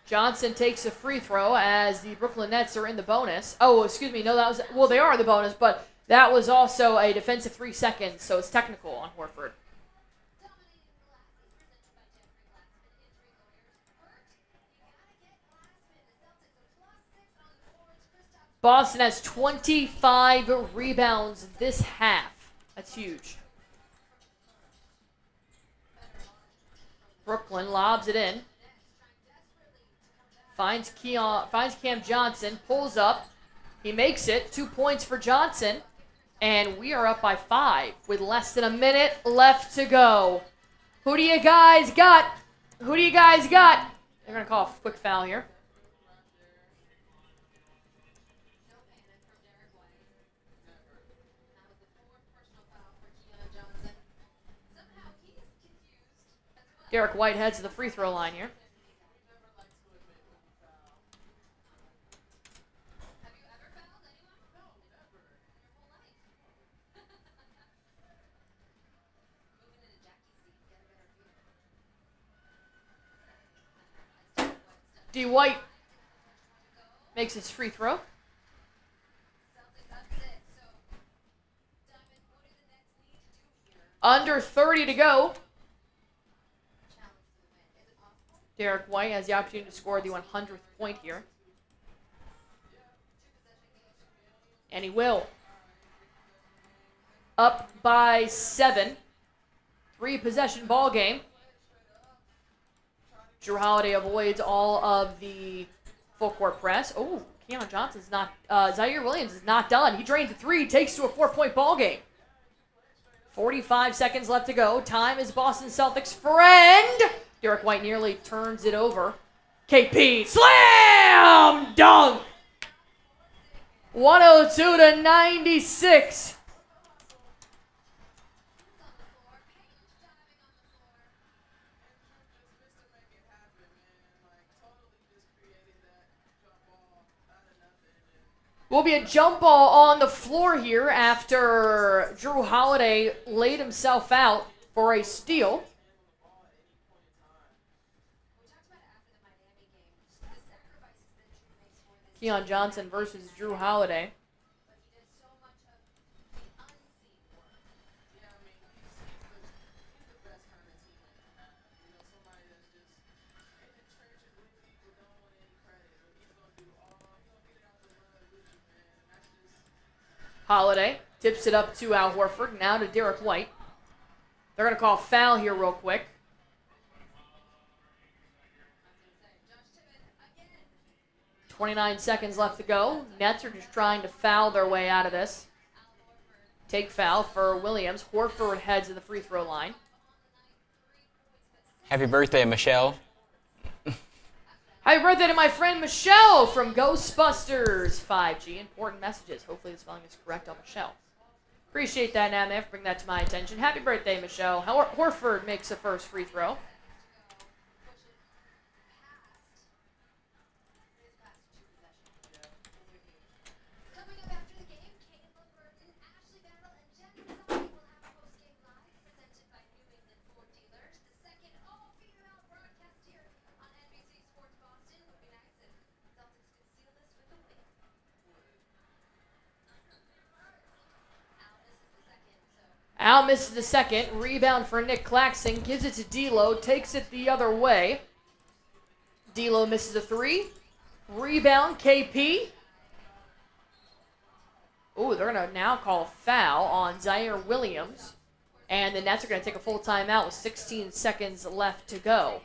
Johnson takes a free throw as the Brooklyn Nets are in the bonus. Oh, excuse me. No, that was, well, they are the bonus, but that was also a defensive 3 seconds, so it's technical on Horford. Boston has 25 rebounds this half. That's huge. Brooklyn lobs it in. Finds Cam Johnson, pulls up. He makes it. 2 points for Johnson. And we are up by 5 with less than a minute left to go. Who do you guys got? Who do you guys got? They're going to call a quick foul here. Derrick White heads to the free throw line here. D. White makes his free throw. Under 30 to go. Derrick White has the opportunity to score the 100th point here. And he will. Up by 7. 3-possession ball game. Jrue Holiday avoids all of the full court press. Oh, Keon Johnson's not, Zaire Williams is not done. He drains a 3, takes to a 4-point ball game. 45 seconds left to go. Time is Boston Celtics' friend. Derrick White nearly turns it over. KP, slam dunk. 102-96. Will be a jump ball on the floor here after Jrue Holiday laid himself out for a steal. Keon Johnson versus Jrue Holiday. Holiday tips it up to Al Horford, now to Derrick White. They're going to call foul here real quick. 29 seconds left to go. Nets are just trying to foul their way out of this. Take foul for Williams. Horford heads to the free throw line. Happy birthday, Michelle. Happy birthday to my friend Michelle from Ghostbusters 5G. Important messages. Hopefully the spelling is correct on Michelle. Appreciate that, Nam, for bringing that to my attention. Happy birthday, Michelle. Horford makes the first free throw. Al misses the second. Rebound for Nick Claxton. Gives it to D'Lo. Takes it the other way. D'Lo misses a 3. Rebound, KP. Ooh, they're going to now call a foul on Zaire Williams. And the Nets are going to take a full timeout with 16 seconds left to go.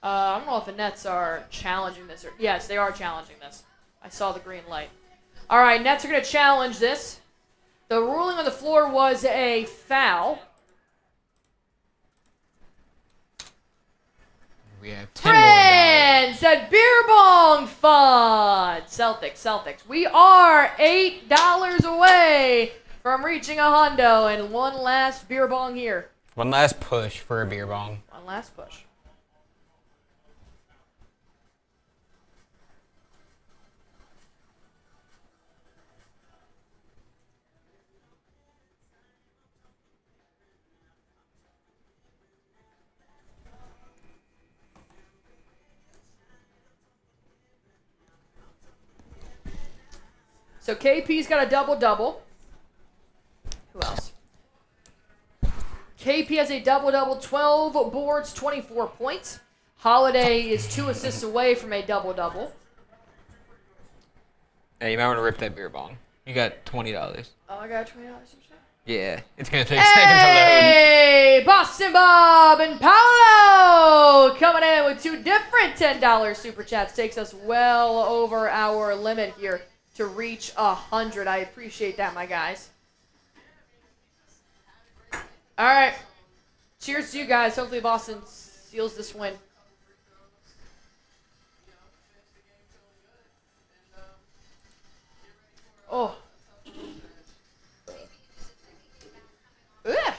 I don't know if the Nets are challenging this. Yes, they are challenging this. I saw the green light. All right, Nets are going to challenge this. The ruling on the floor was a foul. We have 10 more Friends at Beer Bong Fun. Celtics. We are $8 away from reaching a hundo, and one last beer bong here. One last push for a beer bong. One last push. So KP's got a double-double. Who else? KP has a double-double, 12 boards, 24 points. Holiday is 2 assists away from a double-double. Hey, you might want to rip that beer bong. You got $20. Oh, I got $20 some shit? Yeah. It's going to take seconds to load. Hey, Boston Bob and Paolo coming in with 2 different $10 super chats. Takes us well over our limit here to reach 100. I appreciate that, my guys. All right. Cheers to you guys. Hopefully Boston seals this win. Oh. Ugh.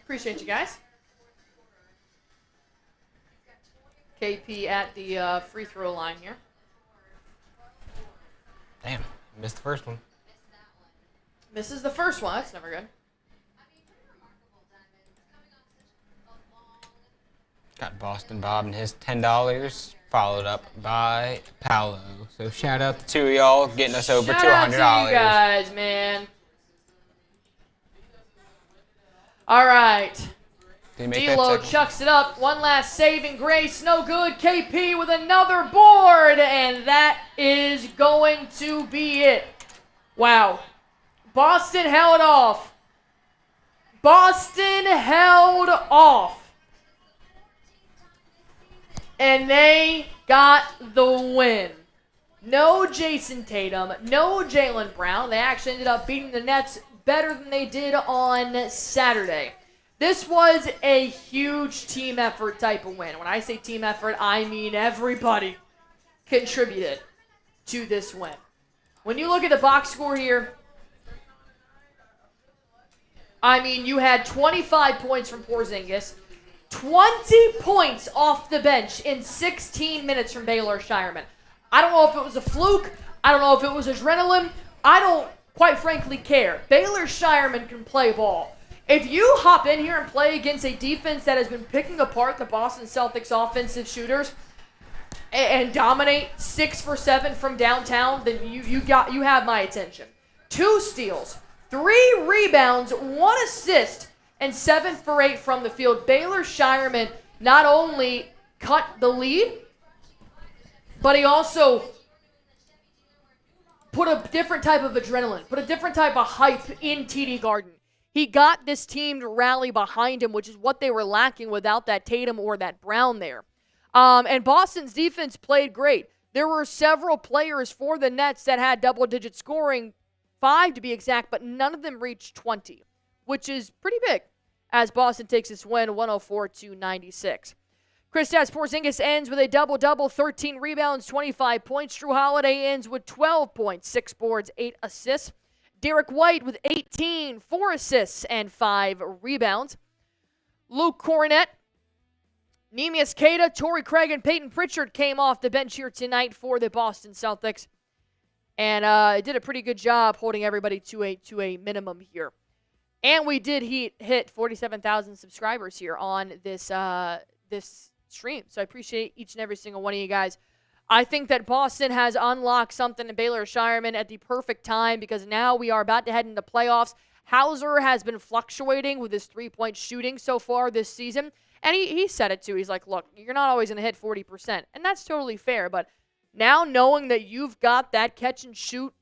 Appreciate you guys. KP at the free throw line here. Damn, missed the first one. Misses the first one. That's never good. Got Boston Bob and his $10, followed up by Paolo. So shout out to 2 of y'all getting us over $200. Shout out to you guys, man. All right. D'Lo chucks it up. One last saving grace. No good. KP with another board. And that is going to be it. Wow. Boston held off. Boston held off. And they got the win. No Jayson Tatum, no Jaylen Brown. They actually ended up beating the Nets better than they did on Saturday. This was a huge team effort type of win. When I say team effort, I mean everybody contributed to this win. When you look at the box score here, I mean, you had 25 points from Porzingis, 20 points off the bench in 16 minutes from Baylor Shireman. I don't know if it was a fluke. I don't know if it was adrenaline. I don't, quite frankly, care. Baylor Shireman can play ball. If you hop in here and play against a defense that has been picking apart the Boston Celtics offensive shooters and dominate 6 for 7 from downtown, then you have my attention. 2 steals, 3 rebounds, 1 assist, and 7 for 8 from the field. Baylor Shireman not only cut the lead, but he also put a different type of adrenaline, put a different type of hype in TD Garden. He got this team to rally behind him, which is what they were lacking without that Tatum or that Brown there. And Boston's defense played great. There were several players for the Nets that had double-digit scoring, 5 to be exact, but none of them reached 20, which is pretty big as Boston takes this win 104-96. Kristaps Porzingis ends with a double-double, 13 rebounds, 25 points. Jrue Holiday ends with 12 points, 6 boards, 8 assists. Derrick White with 18, 4 assists, and 5 rebounds. Luke Cornett, Neemias Queta, Torrey Craig, and Peyton Pritchard came off the bench here tonight for the Boston Celtics. And did a pretty good job holding everybody to a minimum here. And we did hit 47,000 subscribers here on this stream. So I appreciate each and every single one of you guys. I think that Boston has unlocked something in Baylor Shireman at the perfect time because now we are about to head into playoffs. Hauser has been fluctuating with his three-point shooting so far this season. And he said it too. He's like, look, you're not always going to hit 40%. And that's totally fair. But now knowing that you've got that catch-and-shoot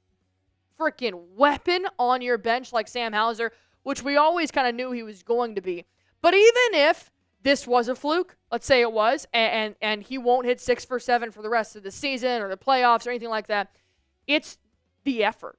freaking weapon on your bench like Sam Hauser, which we always kind of knew he was going to be. But even if this was a fluke, let's say it was, and he won't hit 6 for 7 for the rest of the season or the playoffs or anything like that, it's the effort.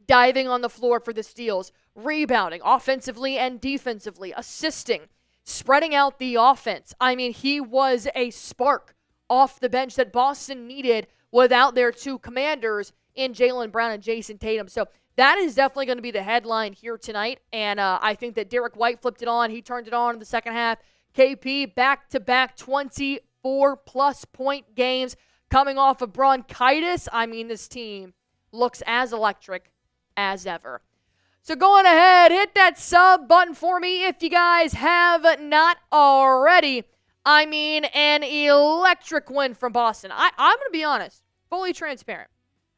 Diving on the floor for the steals, rebounding offensively and defensively, assisting, spreading out the offense. I mean, he was a spark off the bench that Boston needed without their 2 commanders in Jaylen Brown and Jayson Tatum. So that is definitely going to be the headline here tonight. And I think that Derrick White flipped it on. He turned it on in the second half. KP back-to-back 24-plus point games coming off of bronchitis. I mean, this team looks as electric as ever. So going ahead, hit that sub button for me if you guys have not already. I mean, an electric win from Boston. I'm going to be honest, fully transparent.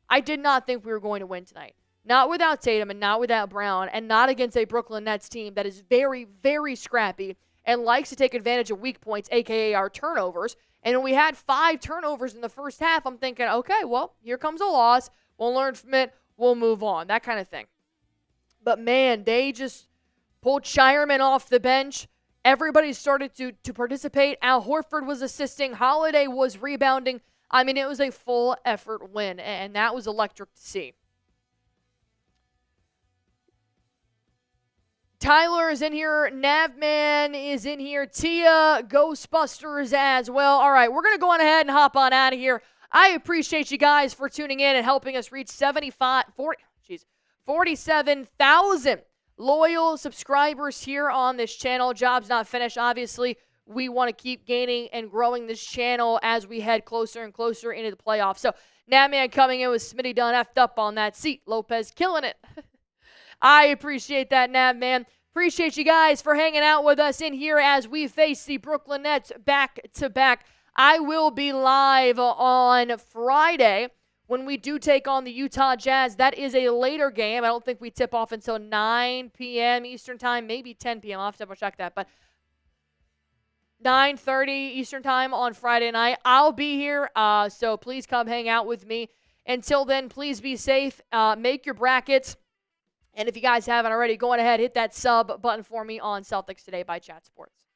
I did not think we were going to win tonight. Not without Tatum and not without Brown and not against a Brooklyn Nets team that is very, very scrappy and likes to take advantage of weak points, a.k.a. our turnovers. And when we had 5 turnovers in the first half, I'm thinking, okay, well, here comes a loss. We'll learn from it. We'll move on, that kind of thing. But, man, they just pulled Shireman off the bench. Everybody started to participate. Al Horford was assisting. Holiday was rebounding. I mean, it was a full-effort win, and that was electric to see. Tyler is in here. Navman is in here. Tia, Ghostbusters as well. All right, we're going to go on ahead and hop on out of here. I appreciate you guys for tuning in and helping us reach 47,000 loyal subscribers here on this channel. Job's not finished, obviously. We want to keep gaining and growing this channel as we head closer and closer into the playoffs. So, Navman coming in with Smitty done effed up on that seat. Lopez killing it. I appreciate that, Navman. Appreciate you guys for hanging out with us in here as we face the Brooklyn Nets back-to-back. I will be live on Friday when we do take on the Utah Jazz. That is a later game. I don't think we tip off until 9 p.m. Eastern Time, maybe 10 p.m. I'll have to double-check that. But 9:30 Eastern Time on Friday night. I'll be here, so please come hang out with me. Until then, please be safe. Make your brackets. And if you guys haven't already, go on ahead, hit that sub button for me on Celtics Today by Chat Sports.